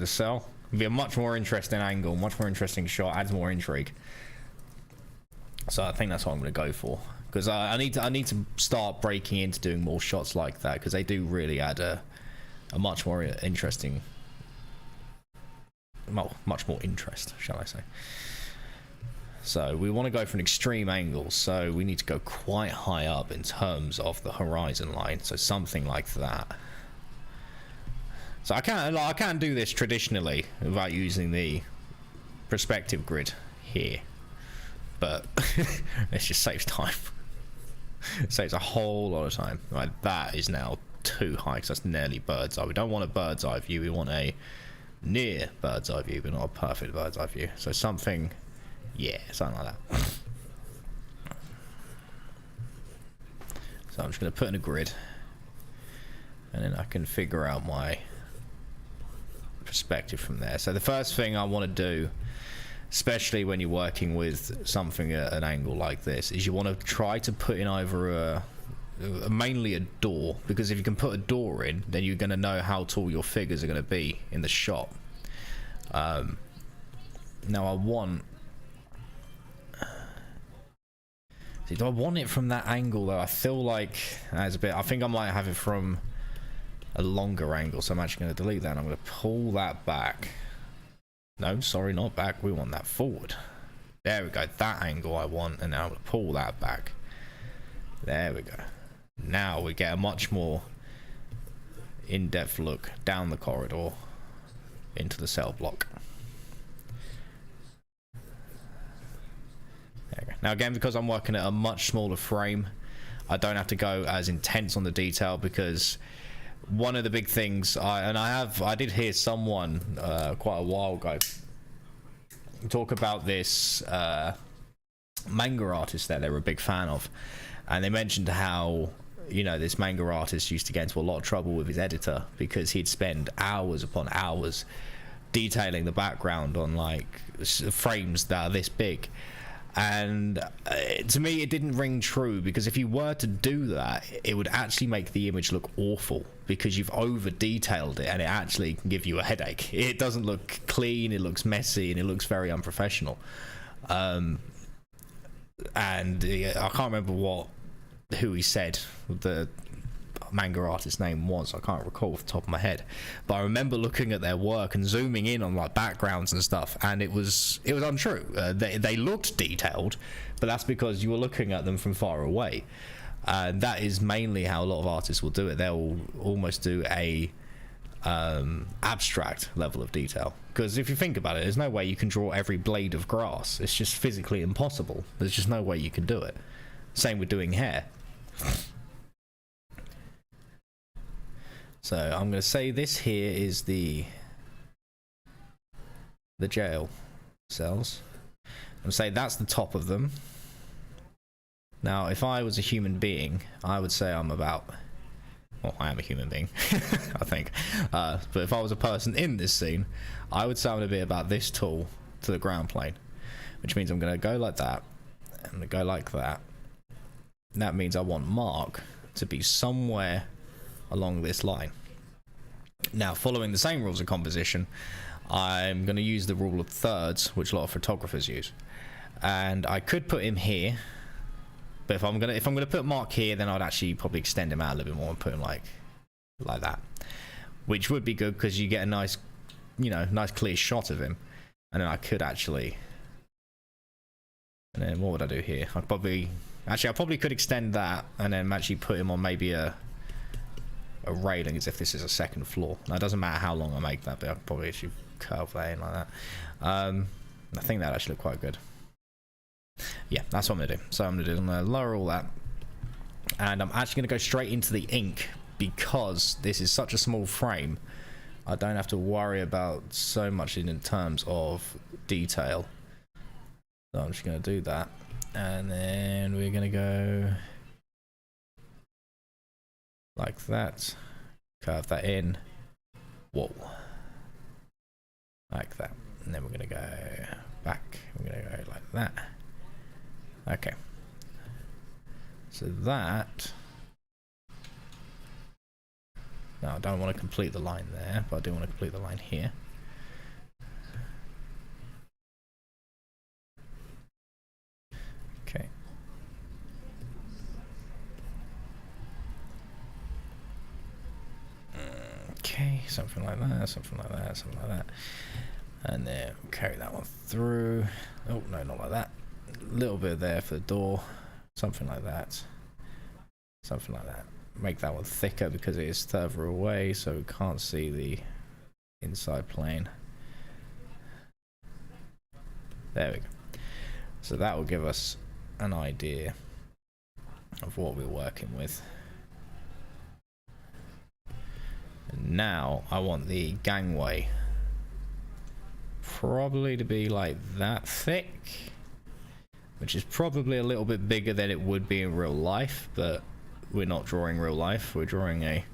cell. It'd be a much more interesting angle, much more interesting shot, adds more intrigue. So I think that's what I'm going to go for, because I need to start breaking into doing more shots like that, because they do really add a much more interesting, much more interest, shall I say. So we want to go for an extreme angle, so we need to go quite high up in terms of the horizon line, so something like that. So I can't do this traditionally without using the perspective grid here, but it just saves time. It saves a whole lot of time. Right, that is now too high, because that's nearly bird's eye. We don't want a bird's eye view, we want a near bird's eye view, but not a perfect bird's eye view. So something, yeah, something like that. So I'm just going to put in a grid, and then I can figure out my perspective from there. So the first thing I want to do, especially when you're working with something at an angle like this, is you want to try to put in either mainly a door, because if you can put a door in, then you're going to know how tall your figures are going to be in the shot. Now I want, see, do I want it from that angle though? I feel like that's a bit, I think I might have it from a longer angle, so I'm actually going to delete that, and I'm going to pull that back. No, sorry, not back, we want that forward. There we go, that angle I want, and now I'm going to pull that back. There we go. Now we get a much more in-depth look down the corridor into the cell block. There we go. Now again, because I'm working at a much smaller frame, I don't have to go as intense on the detail, because one of the big things I did hear someone quite a while ago talk about this manga artist that they were a big fan of, and they mentioned how, you know, this manga artist used to get into a lot of trouble with his editor because he'd spend hours upon hours detailing the background on like frames that are this big. And to me it didn't ring true, because if you were to do that, it would actually make the image look awful, because you've over detailed it and it actually can give you a headache. It doesn't look clean, it looks messy, and it looks very unprofessional. And I can't remember who he said the manga artist's name was. I can't recall off the top of my head, but I remember looking at their work and zooming in on like backgrounds and stuff, and it was untrue. They looked detailed, but that's because you were looking at them from far away, and that is mainly how a lot of artists will do it. They'll almost do a abstract level of detail, because if you think about it, there's no way you can draw every blade of grass. It's just physically impossible. There's just no way you can do it. Same with doing hair. So I'm going to say this here is the jail cells. I'm going to say that's the top of them. Now, if I was a human being, I would say I'm about, well, I am a human being, I think. But if I was a person in this scene, I would say I'm going to be about this tall to the ground plane, which means I'm going to go like that, and I'm going to go like that. And that means I want Mark to be somewhere along this line. Now, following the same rules of composition, I'm going to use the rule of thirds, which a lot of photographers use, and I could put him here, but if I'm going to put Mark here, then I'd actually probably extend him out a little bit more and put him like that, which would be good because you get a nice, you know, nice clear shot of him. And then I could actually, and then what would I do here? I probably could extend that and then actually put him on maybe a railing, as if this is a second floor. Now, it doesn't matter how long I make that, but I could probably actually curve that in like that. I think that actually look quite good. Yeah, that's what I'm gonna do. So I'm gonna lower all that, and I'm actually gonna go straight into the ink, because this is such a small frame. I don't have to worry about so much in terms of detail. So I'm just gonna do that, and then we're gonna go like that. Curve that in. Whoa. Like that. And then we're going to go back. We're going to go like that. Okay. So that... Now I don't want to complete the line there, but I do want to complete the line here. Okay. Okay, something like that, something like that, something like that. And then carry that one through. Oh, no, not like that. A little bit there for the door. Something like that. Something like that. Make that one thicker because it is further away, so we can't see the inside plane. There we go. So that will give us an idea of what we're working with. And now I want the gangway probably to be like that thick, which is probably a little bit bigger than it would be in real life, but we're not drawing real life, we're drawing a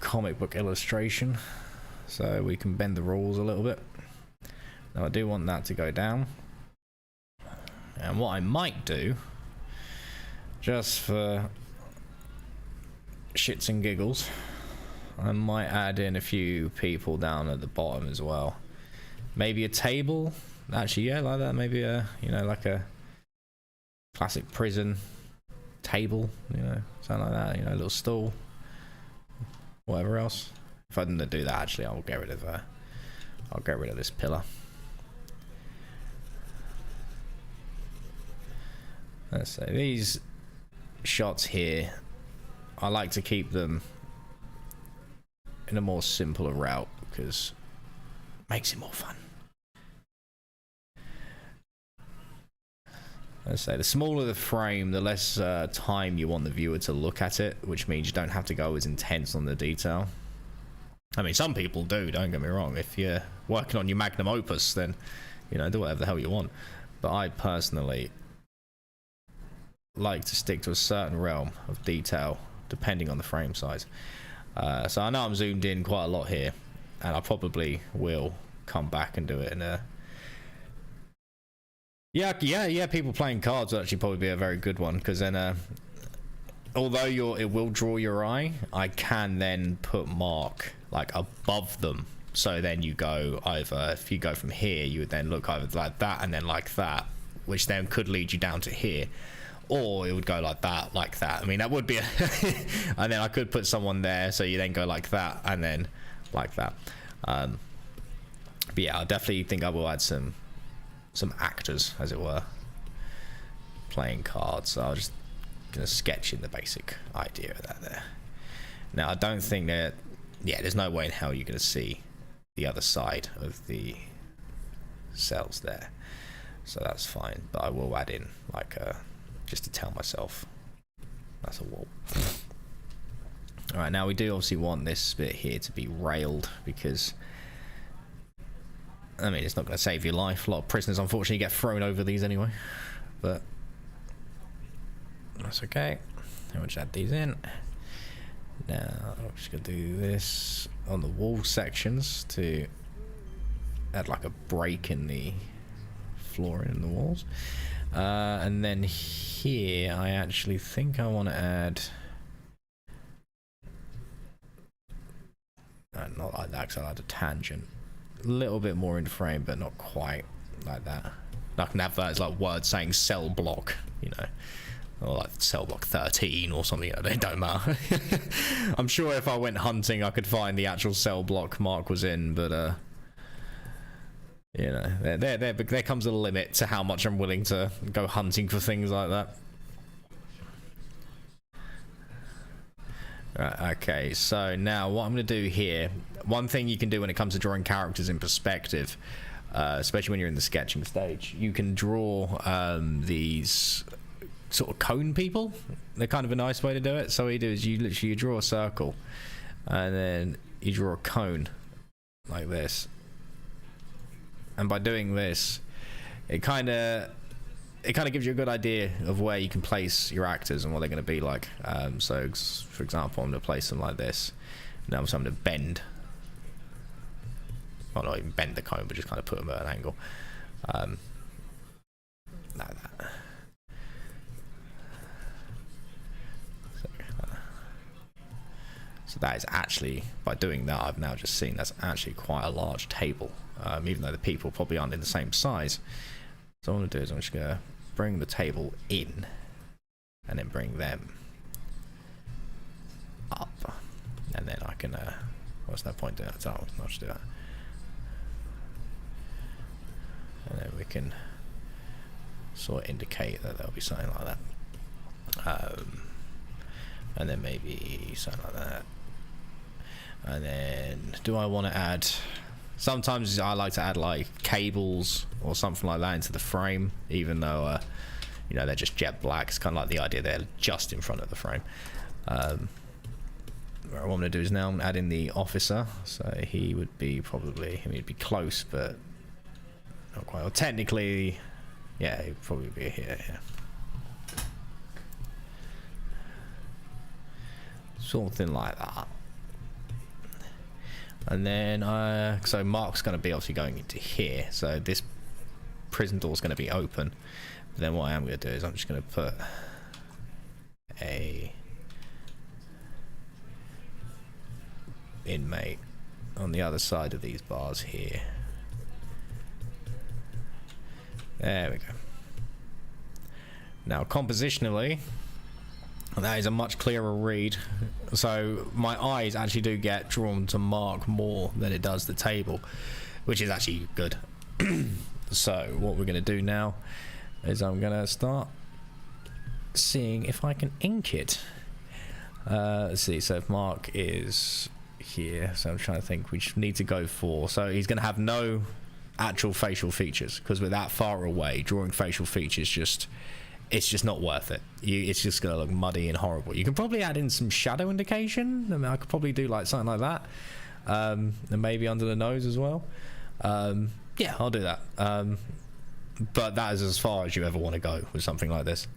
comic book illustration, so we can bend the rules a little bit. Now I do want that to go down, and what I might do, just for shits and giggles, I might add in a few people down at the bottom as well. Maybe a table, actually, yeah, like that. Maybe a, you know, like a classic prison table, you know, something like that. You know, a little stool, whatever else. If I didn't do that, actually, I'll get rid of this pillar. Let's say these shots here, I like to keep them in a more simpler route because it makes it more fun. Let's say the smaller the frame, the less time you want the viewer to look at it, which means you don't have to go as intense on the detail. I mean, some people do, don't get me wrong. If you're working on your magnum opus, then, you know, do whatever the hell you want. But I personally like to stick to a certain realm of detail depending on the frame size. So I know I'm zoomed in quite a lot here, and I probably will come back and do it in a... Yeah, people playing cards would actually probably be a very good one, because then although it will draw your eye, I can then put mark like above them, so then you go either, if you go from here, you would then look either like that and then like that, which then could lead you down to here, or it would go like that, like that. I mean, that would be a and then I could put someone there, so you then go like that and then like that. But yeah, I definitely think I will add some actors, as it were, playing cards. So I'm just gonna sketch in the basic idea of that there. Now I don't think that, yeah, there's no way in hell you're gonna see the other side of the cells there, so that's fine, but I will add in like just to tell myself that's a wall. Alright, now we do obviously want this bit here to be railed, because I mean, it's not going to save your life. A lot of prisoners, unfortunately, get thrown over these anyway. But that's okay. I'll just add these in. Now, I'm just going to do this on the wall sections to add like a break in the flooring in the walls. And then here, I actually think I want to add... not like that, because I'll add a tangent. A little bit more in frame, but not quite like that. I can have that as like words saying cell block, you know, or like cell block 13 or something. You know, it don't matter. I'm sure if I went hunting, I could find the actual cell block Mark was in, but you know, there comes a limit to how much I'm willing to go hunting for things like that. Right, okay, so now what I'm going to do here, one thing you can do when it comes to drawing characters in perspective, especially when you're in the sketching stage, you can draw these sort of cone people. They're kind of a nice way to do it. So what you do is you draw a circle, and then you draw a cone like this. And by doing this, it kind of it kind of gives you a good idea of where you can place your actors and what they're going to be like. So, for example, I'm going to place them like this. Now I'm going to bend. Well, not even bend the cone, but just kind of put them at an angle. Like that. So that is actually, by doing that, I've now just seen that's actually quite a large table, even though the people probably aren't in the same size. So what I'm going to do is I'm just going to bring the table in and then bring them up. And then I can, what's no point doing that? So I'll just do that. And then we can sort of indicate that there'll be something like that. And then maybe something like that. And then, do I want to add, sometimes I like to add like cables or something like that into the frame, even though, you know, they're just jet black. It's kind of like the idea they're just in front of the frame. What I'm going to do is now I'm adding the officer, so he would be probably, I mean, he'd be close, but not quite. Well, technically, yeah, he'd probably be here, yeah. Something like that. And then, so Mark's going to be obviously going into here, so this prison door is going to be open. But then what I am going to do is I'm just going to put a inmate on the other side of these bars here. There we go. Now, compositionally, that is a much clearer read. So my eyes actually do get drawn to Mark more than it does the table, which is actually good. So what we're going to do now is I'm going to start seeing if I can ink it. Let's see, so if Mark is here, so I'm trying to think, we need to go for, so he's going to have no actual facial features, because we're that far away, drawing facial features it's just not worth it. It's just going to look muddy and horrible. You can probably add in some shadow indication. I mean, I could probably do like something like that, and maybe under the nose as well. Yeah, I'll do that. But that is as far as you ever want to go with something like this.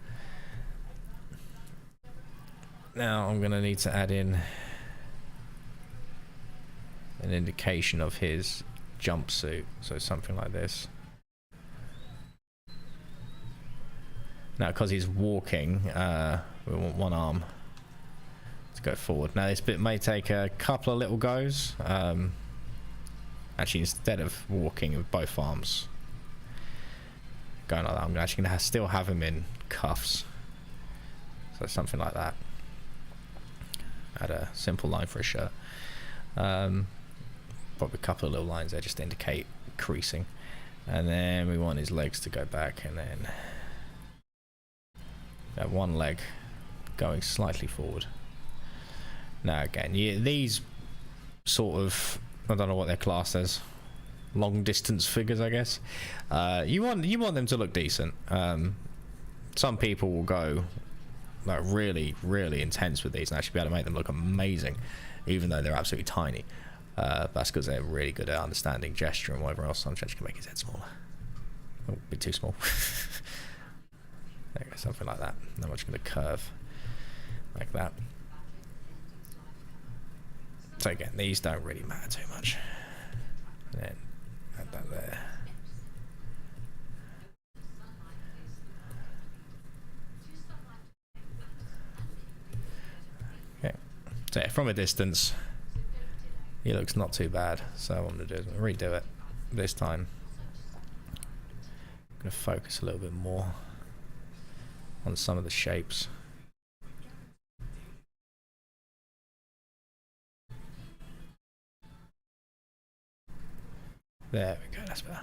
Now I'm going to need to add in an indication of his jumpsuit, so something like this. Now, because he's walking, we want one arm to go forward. Now, this bit may take a couple of little goes. Actually, instead of walking with both arms going like that, I'm actually going to still have him in cuffs. So something like that. Add a simple line for a shirt. Probably a couple of little lines there just to indicate creasing. And then we want his legs to go back, and then have one leg going slightly forward. Now again, these sort of, I don't know what they're classed as, long distance figures, I guess. You want them to look decent. Some people will go like really, really intense with these and actually be able to make them look amazing, even though they're absolutely tiny. That's because they're really good at understanding gesture and whatever else. I'm just gonna make his head smaller. Oh, a bit too small. There you go, something like that. Then I'm just going to curve like that. So again, these don't really matter too much. And then add that there. Okay. So yeah, from a distance, he looks not too bad. So what I'm going to do is redo it this time. I'm going to focus a little bit more on some of the shapes. There we go, that's better.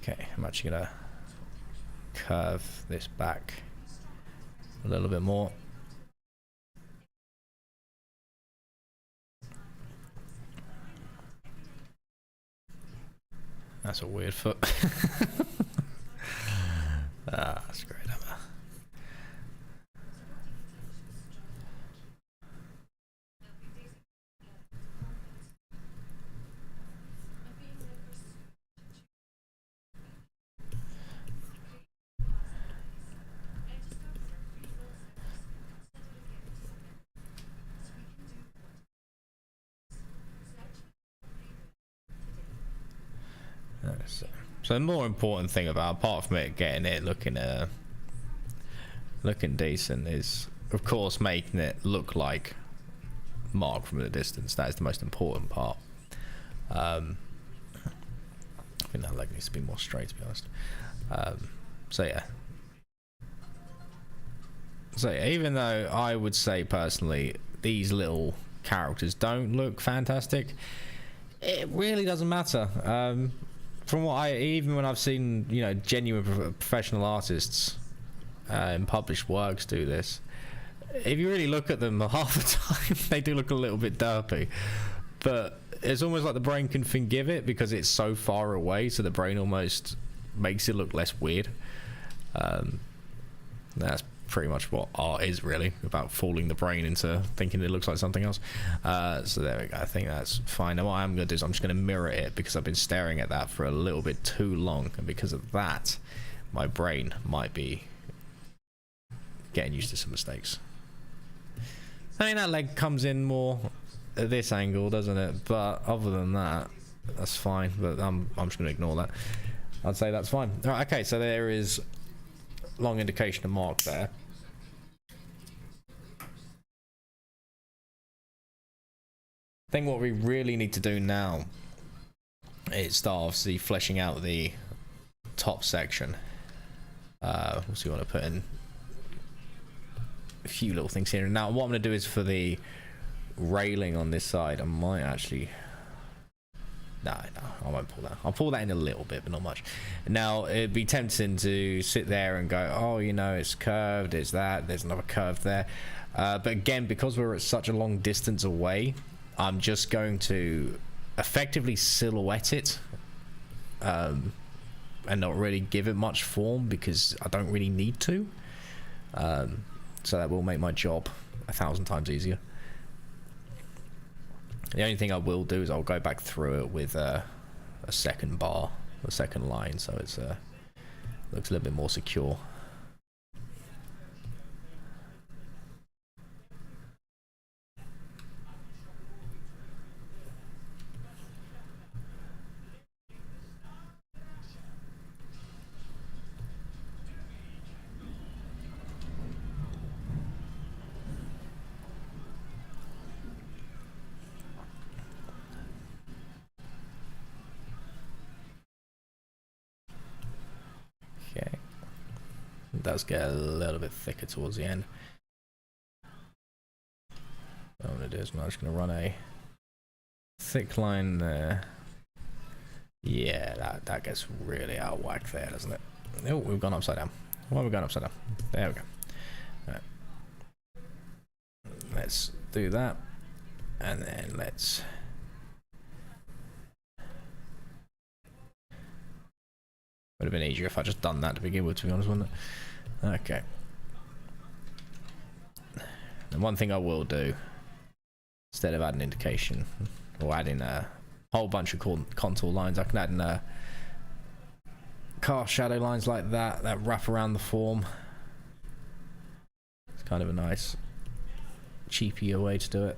Okay, I'm actually gonna curve this back a little bit more. That's a weird foot. That's great, Emma. So the more important thing apart from it getting it looking decent, is of course making it look like Mark from a distance. That is the most important part. I think that leg needs to be more straight, to be honest. So yeah, even though I would say personally these little characters don't look fantastic, it really doesn't matter. From what even when I've seen, you know, genuine professional artists in published works do this, if you really look at them, half the time they do look a little bit derpy, but it's almost like the brain can forgive it because it's so far away, so the brain almost makes it look less weird. That's pretty much what art is, really, about fooling the brain into thinking it looks like something else. So there we go. I think that's fine. Now what I'm going to do is I'm just going to mirror it, because I've been staring at that for a little bit too long, and because of that my brain might be getting used to some mistakes. I mean, that leg comes in more at this angle, doesn't it? But other than that, that's fine. But I'm just going to ignore that. I'd say that's fine. All right, okay, so there is long indication of Mark there. I think what we really need to do now is start obviously fleshing out the top section. So you want to put in a few little things here. Now what I'm going to do is, for the railing on this side, I might actually... No, I won't pull that. I'll pull that in a little bit, but not much. Now, it'd be tempting to sit there and go, oh, you know, it's curved, it's that, there's another curve there. But again, because we're at such a long distance away, I'm just going to effectively silhouette it and not really give it much form, because I don't really need to. So that will make my job 1,000 times easier. The only thing I will do is I'll go back through it with a second bar, a second line, so it's looks a little bit more secure. Okay, it does get a little bit thicker towards the end. What I'm going to do is I'm just going to run a thick line there. Yeah, that gets really out of whack there, doesn't it? Oh, we've gone upside down. Why have we gone upside down? There we go. All right. Let's do that, and then let's... Would have been easier if I just done that to begin with, to be honest, wouldn't it? Okay. And one thing I will do, instead of adding indication or adding a whole bunch of contour lines, I can add in cast shadow lines like that wrap around the form. It's kind of a nice cheapier way to do it.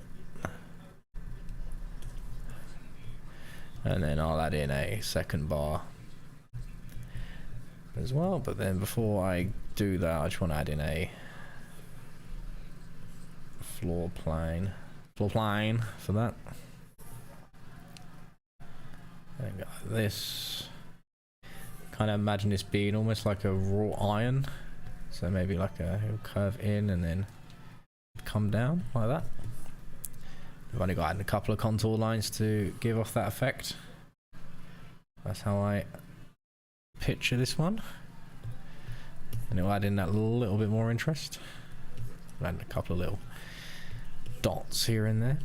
And then I'll add in a second bar as well, but then before I do that, I just want to add in a floor plane for that. And got this. Kind of imagine this being almost like a raw iron, so maybe like it'll curve in and then come down like that. I've only got to add a couple of contour lines to give off that effect. That's how I picture this one, and it'll add in that little bit more interest. Add a couple of little dots here and there.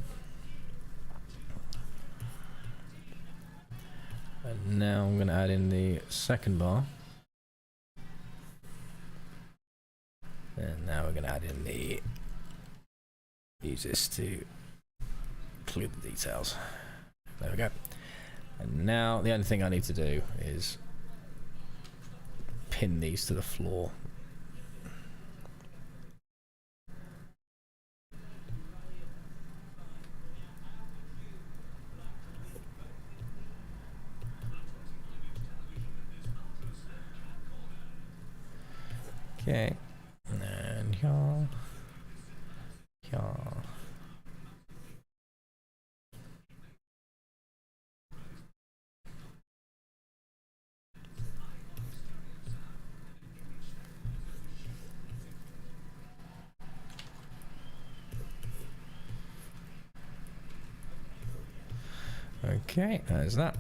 And now I'm going to add in the second bar, and now we're going to add in the... use this to clear the details. There we go. And now the only thing I need to do is pin these to the floor. Okay. And y'all. Y'all. Okay, there's that.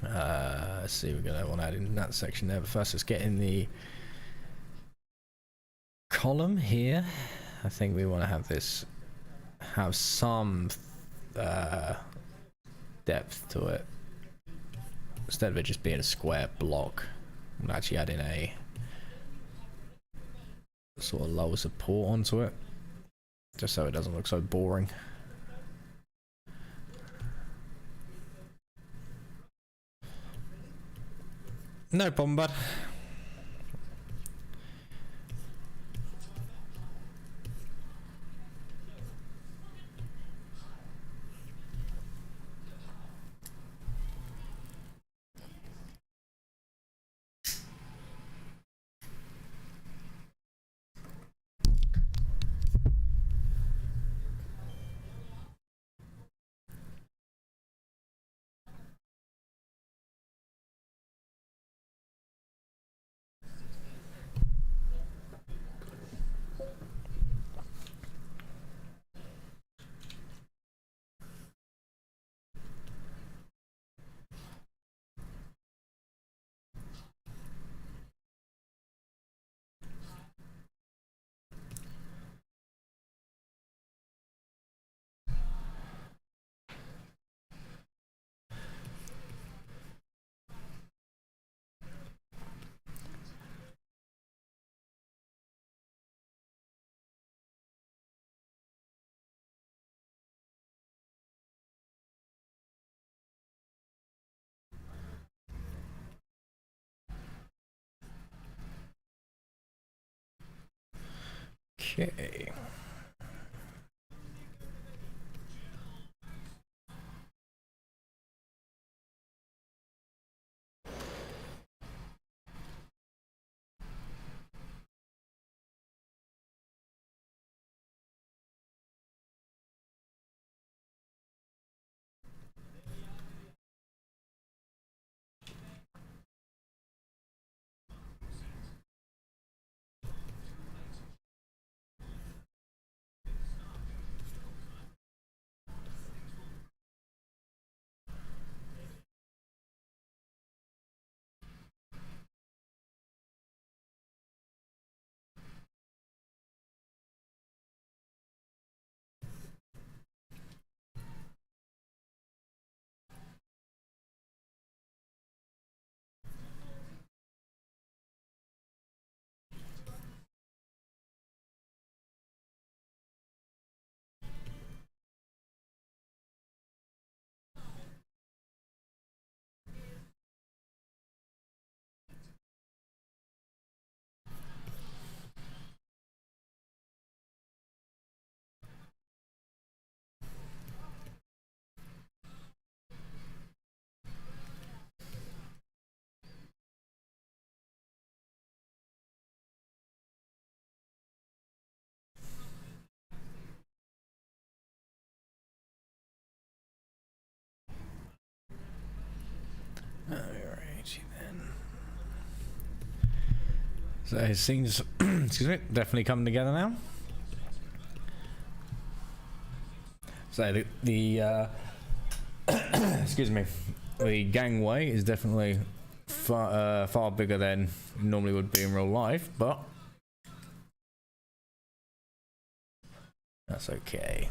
Let's see, we're gonna want to add in that section there, but first let's get in the column here. I think we want to have this have some depth to it instead of it just being a square block. I'm actually adding a sort of lower support onto it, just so it doesn't look so boring. No problem, bud. Okay. Alrighty then. So it seems, excuse me, definitely coming together now. So the excuse me, the gangway is definitely far bigger than it normally would be in real life, but that's okay.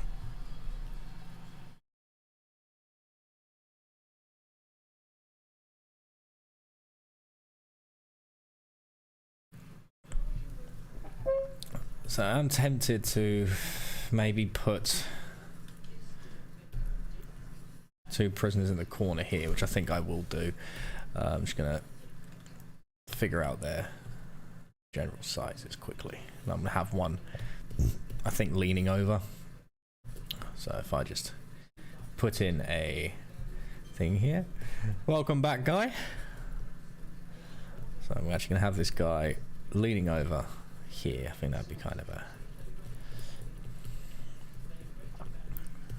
So I'm tempted to maybe put 2 prisoners in the corner here, which I think I will do. I'm just gonna figure out their general sizes quickly. And I'm gonna have one, I think, leaning over. So if I just put in a thing here. Welcome back, guy. So I'm actually gonna have this guy leaning over here. I think that'd be kind of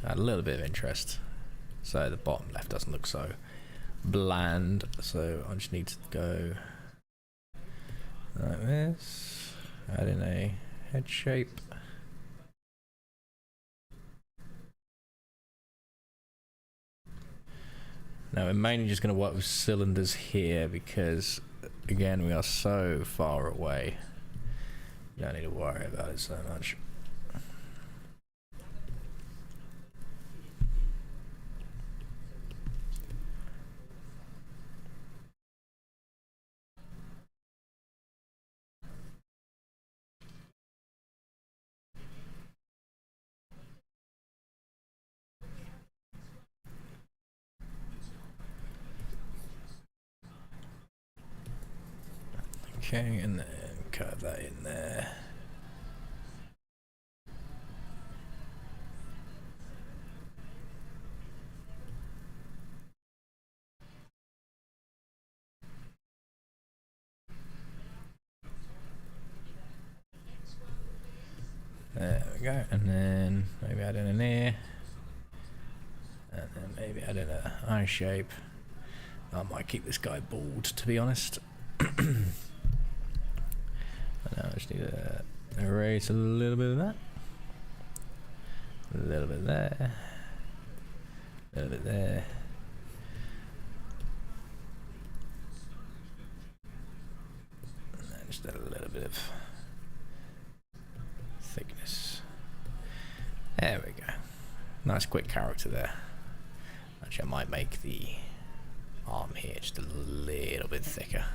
a little bit of interest. So the bottom left doesn't look so bland. So I just need to go like this. Add in a head shape. Now we're mainly just going to work with cylinders here because, again, we are so far away. You don't need to worry about it so much. Okay, and then cut that in there. There we go, and then maybe add in an ear, and then maybe add in an eye shape. I might keep this guy bald, to be honest. Now I just need to erase a little bit of that, a little bit there, a little bit there. And then just add a little bit of thickness. There we go. Nice quick character there. Actually, I might make the arm here just a little bit thicker.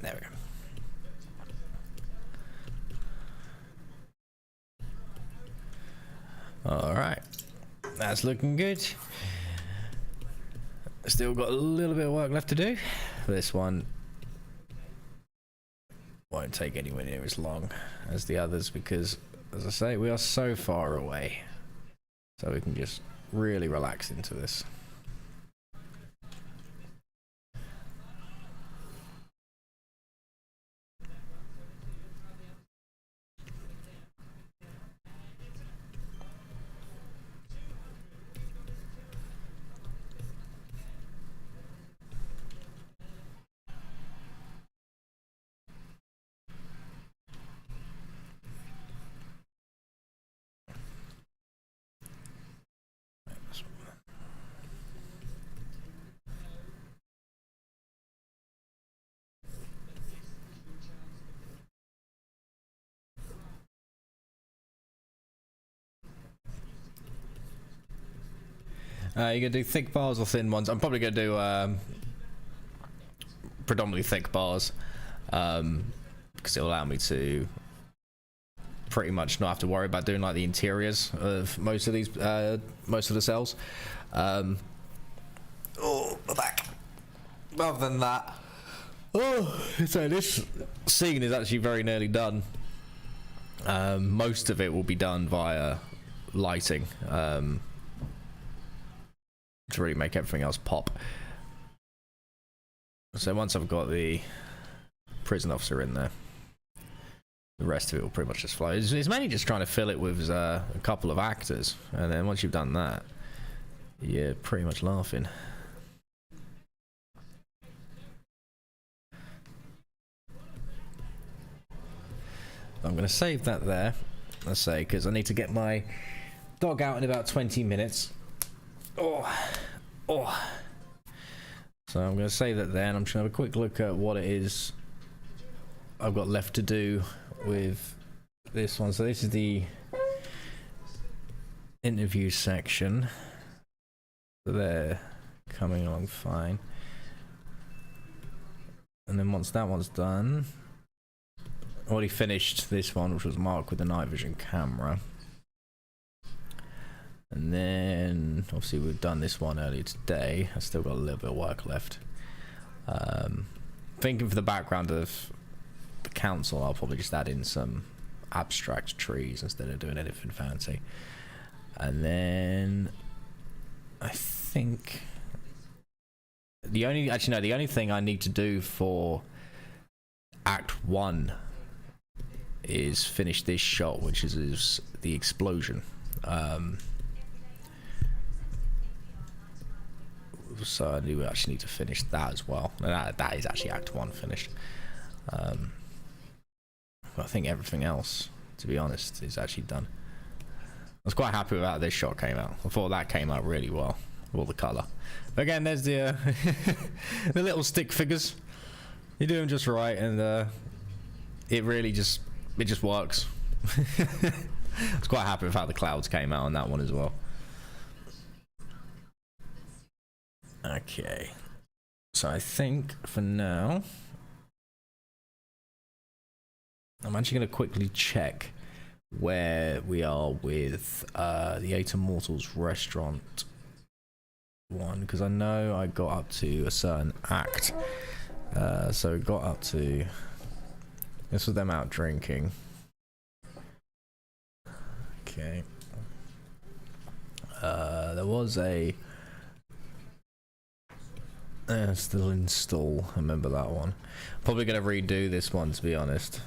There we go. All right, that's looking good. Still got a little bit of work left to do. This one won't take anywhere near as long as the others because, as I say, we are so far away. So we can just really relax into this. You're gonna do thick bars or thin ones? I'm probably gonna do predominantly thick bars because it'll allow me to pretty much not have to worry about doing like the interiors of most of these most of the cells. Oh, my back. Other than that, so this scene is actually very nearly done. Most of it will be done via lighting. To really make everything else pop. So once I've got the prison officer in there, the rest of it will pretty much just flow. It's mainly just trying to fill it with a couple of actors, and then once you've done that, you're pretty much laughing. I'm going to save that there, let's say, because I need to get my dog out in about 20 minutes. Oh. So I'm going to save that there, and I'm just going to have a quick look at what it is I've got left to do with this one. So this is the interview section. So they're coming along fine. And then once that one's done, I already finished this one, which was marked with the night vision camera. And then, obviously, we've done this one earlier today. I've still got a little bit of work left. Thinking for the background of the council, I'll probably just add in some abstract trees instead of doing anything fancy. And then, I think the only thing I need to do for Act 1 is finish this shot, which is the explosion. So I do actually need to finish that as well. That is actually Act 1 finished. But I think everything else, to be honest, is actually done. I was quite happy with how this shot came out. I thought that came out really well, all the colour. But again, there's the the little stick figures. You do them just right, and it really just works. I was quite happy with how the clouds came out on that one as well. Okay, so I think for now, I'm actually going to quickly check where we are with the Eight Immortals restaurant one, because I know I got up to a certain act. So we got up to, this was them out drinking. Okay. There was a still install. I remember that one. Probably gonna redo this one, to be honest.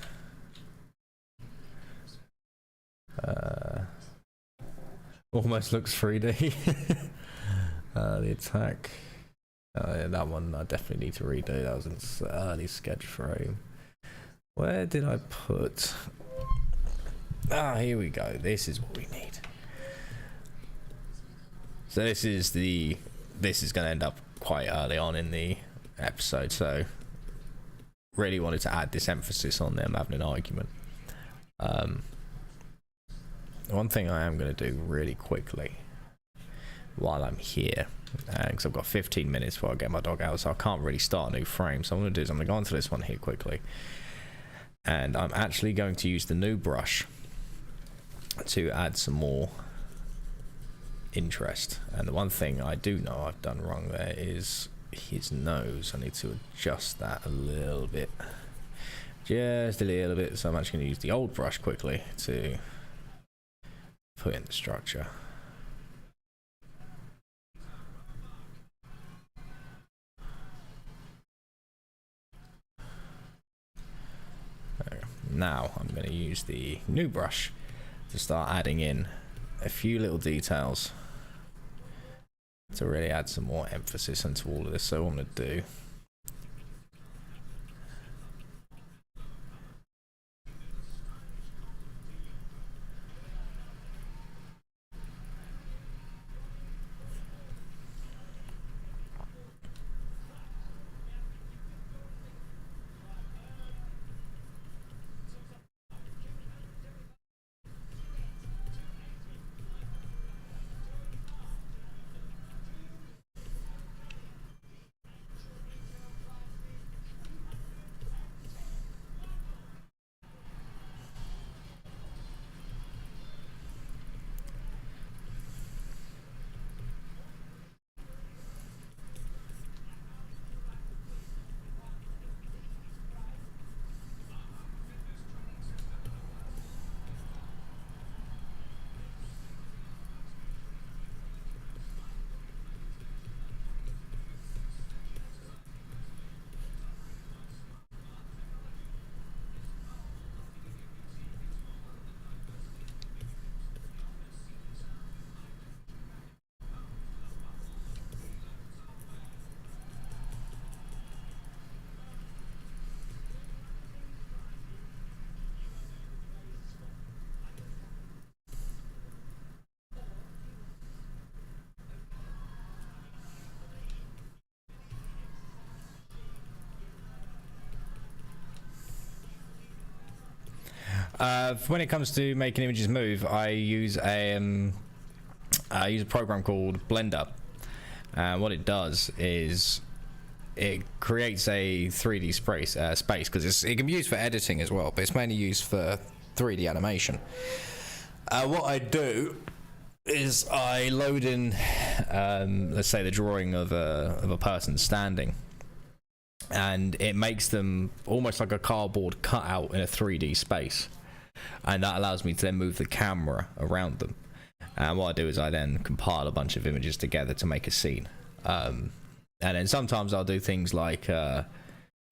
Almost looks 3D. The attack. Yeah, that one I definitely need to redo. That was an early sketch frame. Where did I put? Ah, here we go. This is what we need. So this is going to end up quite early on in the episode. So really wanted to add this emphasis on them having an argument. One thing I am going to do really quickly while I'm here, because I've got 15 minutes before I get my dog out, so I can't really start a new frame. So what I'm going to do is I'm going to go onto this one here quickly, and I'm actually going to use the new brush to add some more interest. And the one thing I do know I've done wrong there is his nose. I need to adjust that a little bit, just a little bit. So I'm actually going to use the old brush quickly to put in the structure. Now I'm going to use the new brush to start adding in a few little details to really add some more emphasis into all of this. So what I'm going to do, when it comes to making images move, I use a program called Blender, and what it does is it creates a 3D space because it can be used for editing as well, but it's mainly used for 3D animation. What I do is I load in, let's say, the drawing of a person standing, and it makes them almost like a cardboard cutout in a 3D space, and that allows me to then move the camera around them. And what I do is I then compile a bunch of images together to make a scene. And then sometimes I'll do things like, you know,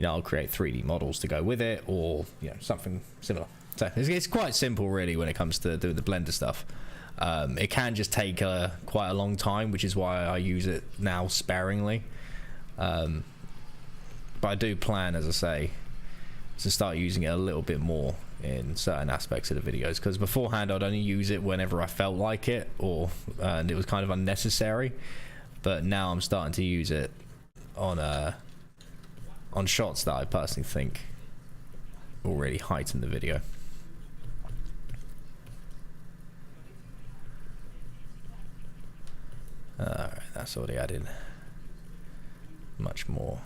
I'll create 3D models to go with it, or, you know, something similar. So it's quite simple, really, when it comes to doing the Blender stuff. It can just take quite a long time, which is why I use it now sparingly. But I do plan, as I say, to start using it a little bit more in certain aspects of the videos, because beforehand I'd only use it whenever I felt like it, or and it was kind of unnecessary. But now I'm starting to use it on shots that I personally think will really heighten the video. Alright, that's already added much more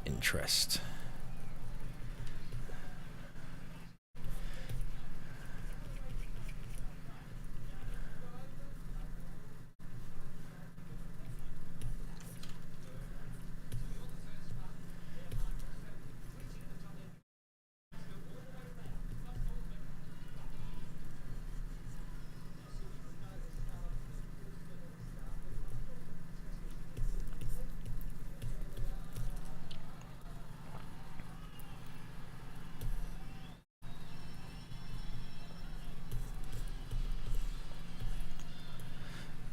interest.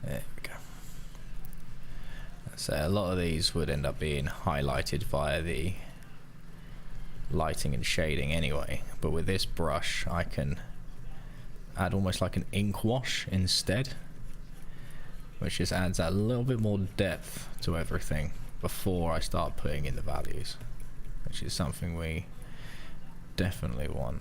There we go. So a lot of these would end up being highlighted via the lighting and shading anyway, but with this brush I can add almost like an ink wash instead, which just adds a little bit more depth to everything before I start putting in the values, which is something we definitely want.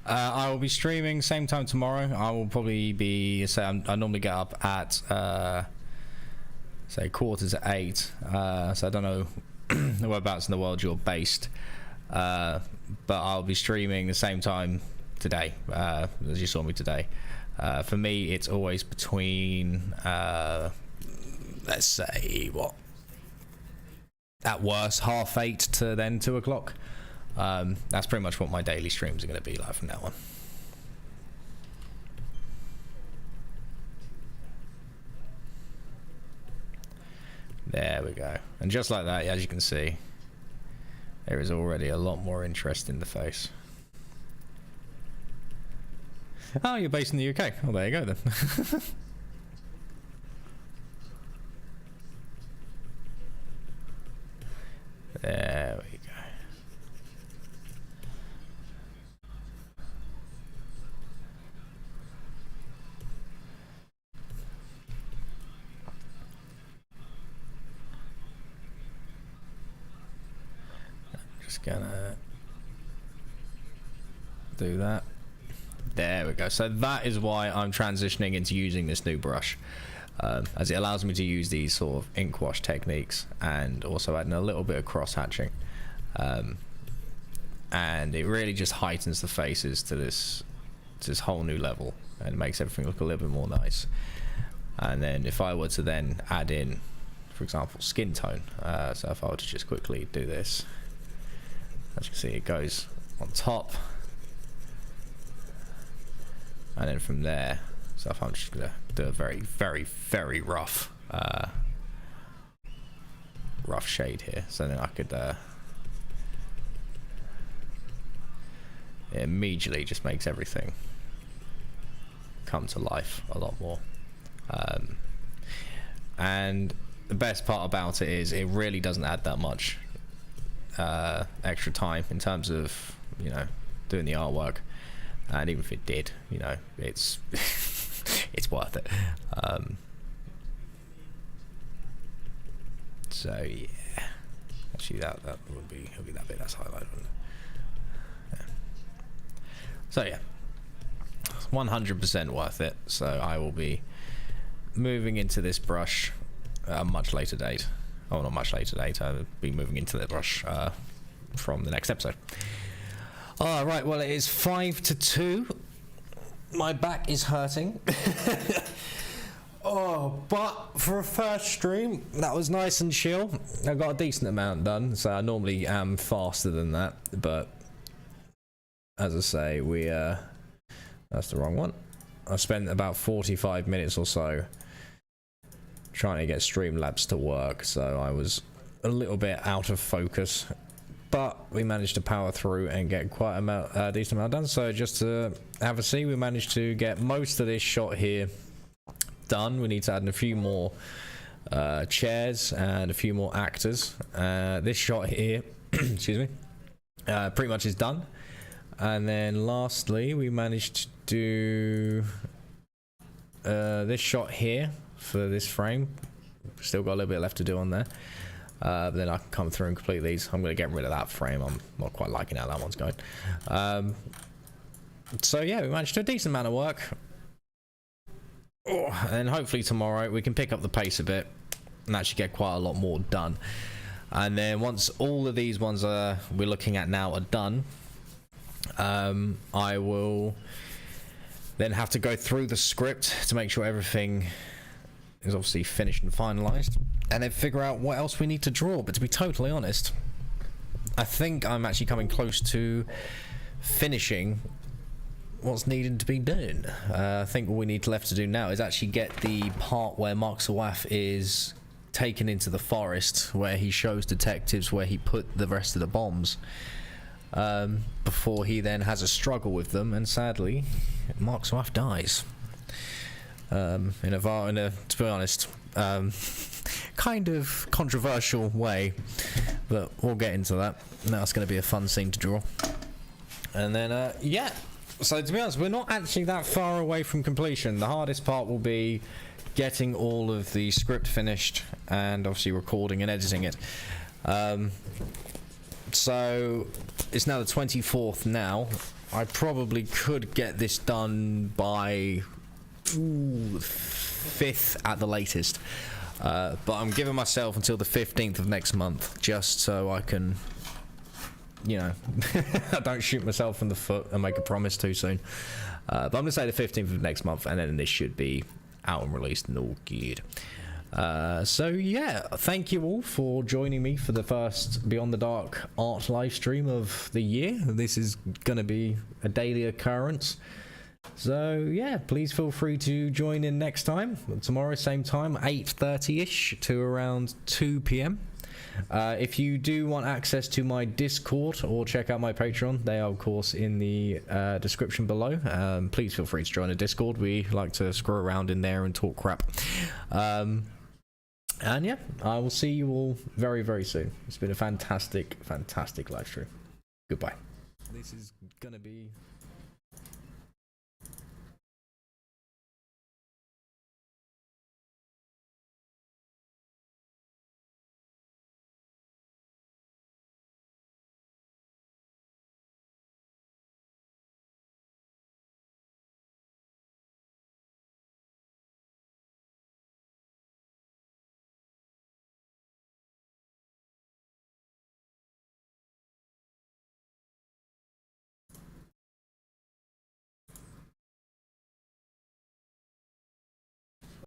I will be streaming same time tomorrow. I will probably be, say, I normally get up at say 7:45. So I don't know whereabouts in the world you're based, but I'll be streaming the same time today as you saw me today. For me, it's always between let's say, what, at worst 8:30 to then 2 o'clock. That's pretty much what my daily streams are going to be like from now on. There we go. And just like that, as you can see, there is already a lot more interest in the face. Oh, you're based in the UK. Oh, there you go then. There we go. Just gonna do that. There we go. So that is why I'm transitioning into using this new brush, as it allows me to use these sort of ink wash techniques and also adding a little bit of cross hatching, and it really just heightens the faces to this whole new level and makes everything look a little bit more nice. And then if I were to then add in, for example, skin tone, so if I were to just quickly do this, as you can see, it goes on top, and then from there, so if I'm just gonna do a very, very, very rough shade here, so then I could yeah, it immediately just makes everything come to life a lot more. And the best part about it is it really doesn't add that much extra time in terms of, you know, doing the artwork. And even if it did, you know, it's it's worth it. So yeah, actually that would be, it'll be that bit that's highlighted. Yeah. So yeah, 100% worth it. So I will be moving into this brush at a much later date. Oh, not much later date. I'll be moving into the brush from the next episode. All right. Well, it is 5 to 2. My back is hurting. Oh, but for a first stream, that was nice and chill. I got a decent amount done, so I normally am faster than that. But as I say, that's the wrong one. I spent about 45 minutes or so trying to get Streamlabs to work, so I was a little bit out of focus. But we managed to power through and get quite a decent amount done. So just to have a see, we managed to get most of this shot here done. We need to add in a few more chairs and a few more actors. This shot here, excuse me, pretty much is done. And then lastly, we managed to do this shot here for this frame. Still got a little bit left to do on there. But then I can come through and complete these. I'm going to get rid of that frame. I'm not quite liking how that one's going. So yeah, we managed to do a decent amount of work. Oh, and hopefully tomorrow we can pick up the pace a bit and actually get quite a lot more done. And then once all of these ones we're looking at now are done, I will then have to go through the script to make sure everything is obviously finished and finalized, and then figure out what else we need to draw. But to be totally honest, I think I'm actually coming close to finishing what's needed to be done. I think all we need left to do now is actually get the part where Mark Sawaf is taken into the forest, where he shows detectives where he put the rest of the bombs, before he then has a struggle with them, and sadly Mark Sawaf dies in a, to be honest, kind of controversial way, but we'll get into that. That's going to be a fun scene to draw. And then yeah, so to be honest, we're not actually that far away from completion. The hardest part will be getting all of the script finished and obviously recording and editing it. So it's now the 24th now. I probably could get this done by 5th at the latest, but I'm giving myself until the 15th of next month, just so I can, you know, I don't shoot myself in the foot and make a promise too soon. But I'm gonna say the 15th of next month, and then this should be out and released and all good. So yeah, thank you all for joining me for the first Beyond the Dark art live stream of the year. This is going to be a daily occurrence. So yeah, please feel free to join in next time. Tomorrow, same time, 8:30ish to around 2 p.m. If you do want access to my Discord or check out my Patreon, they are of course in the description below. Please feel free to join the Discord. We like to screw around in there and talk crap. And yeah, I will see you all very, very soon. It's been a fantastic, fantastic live stream. Goodbye. This is gonna be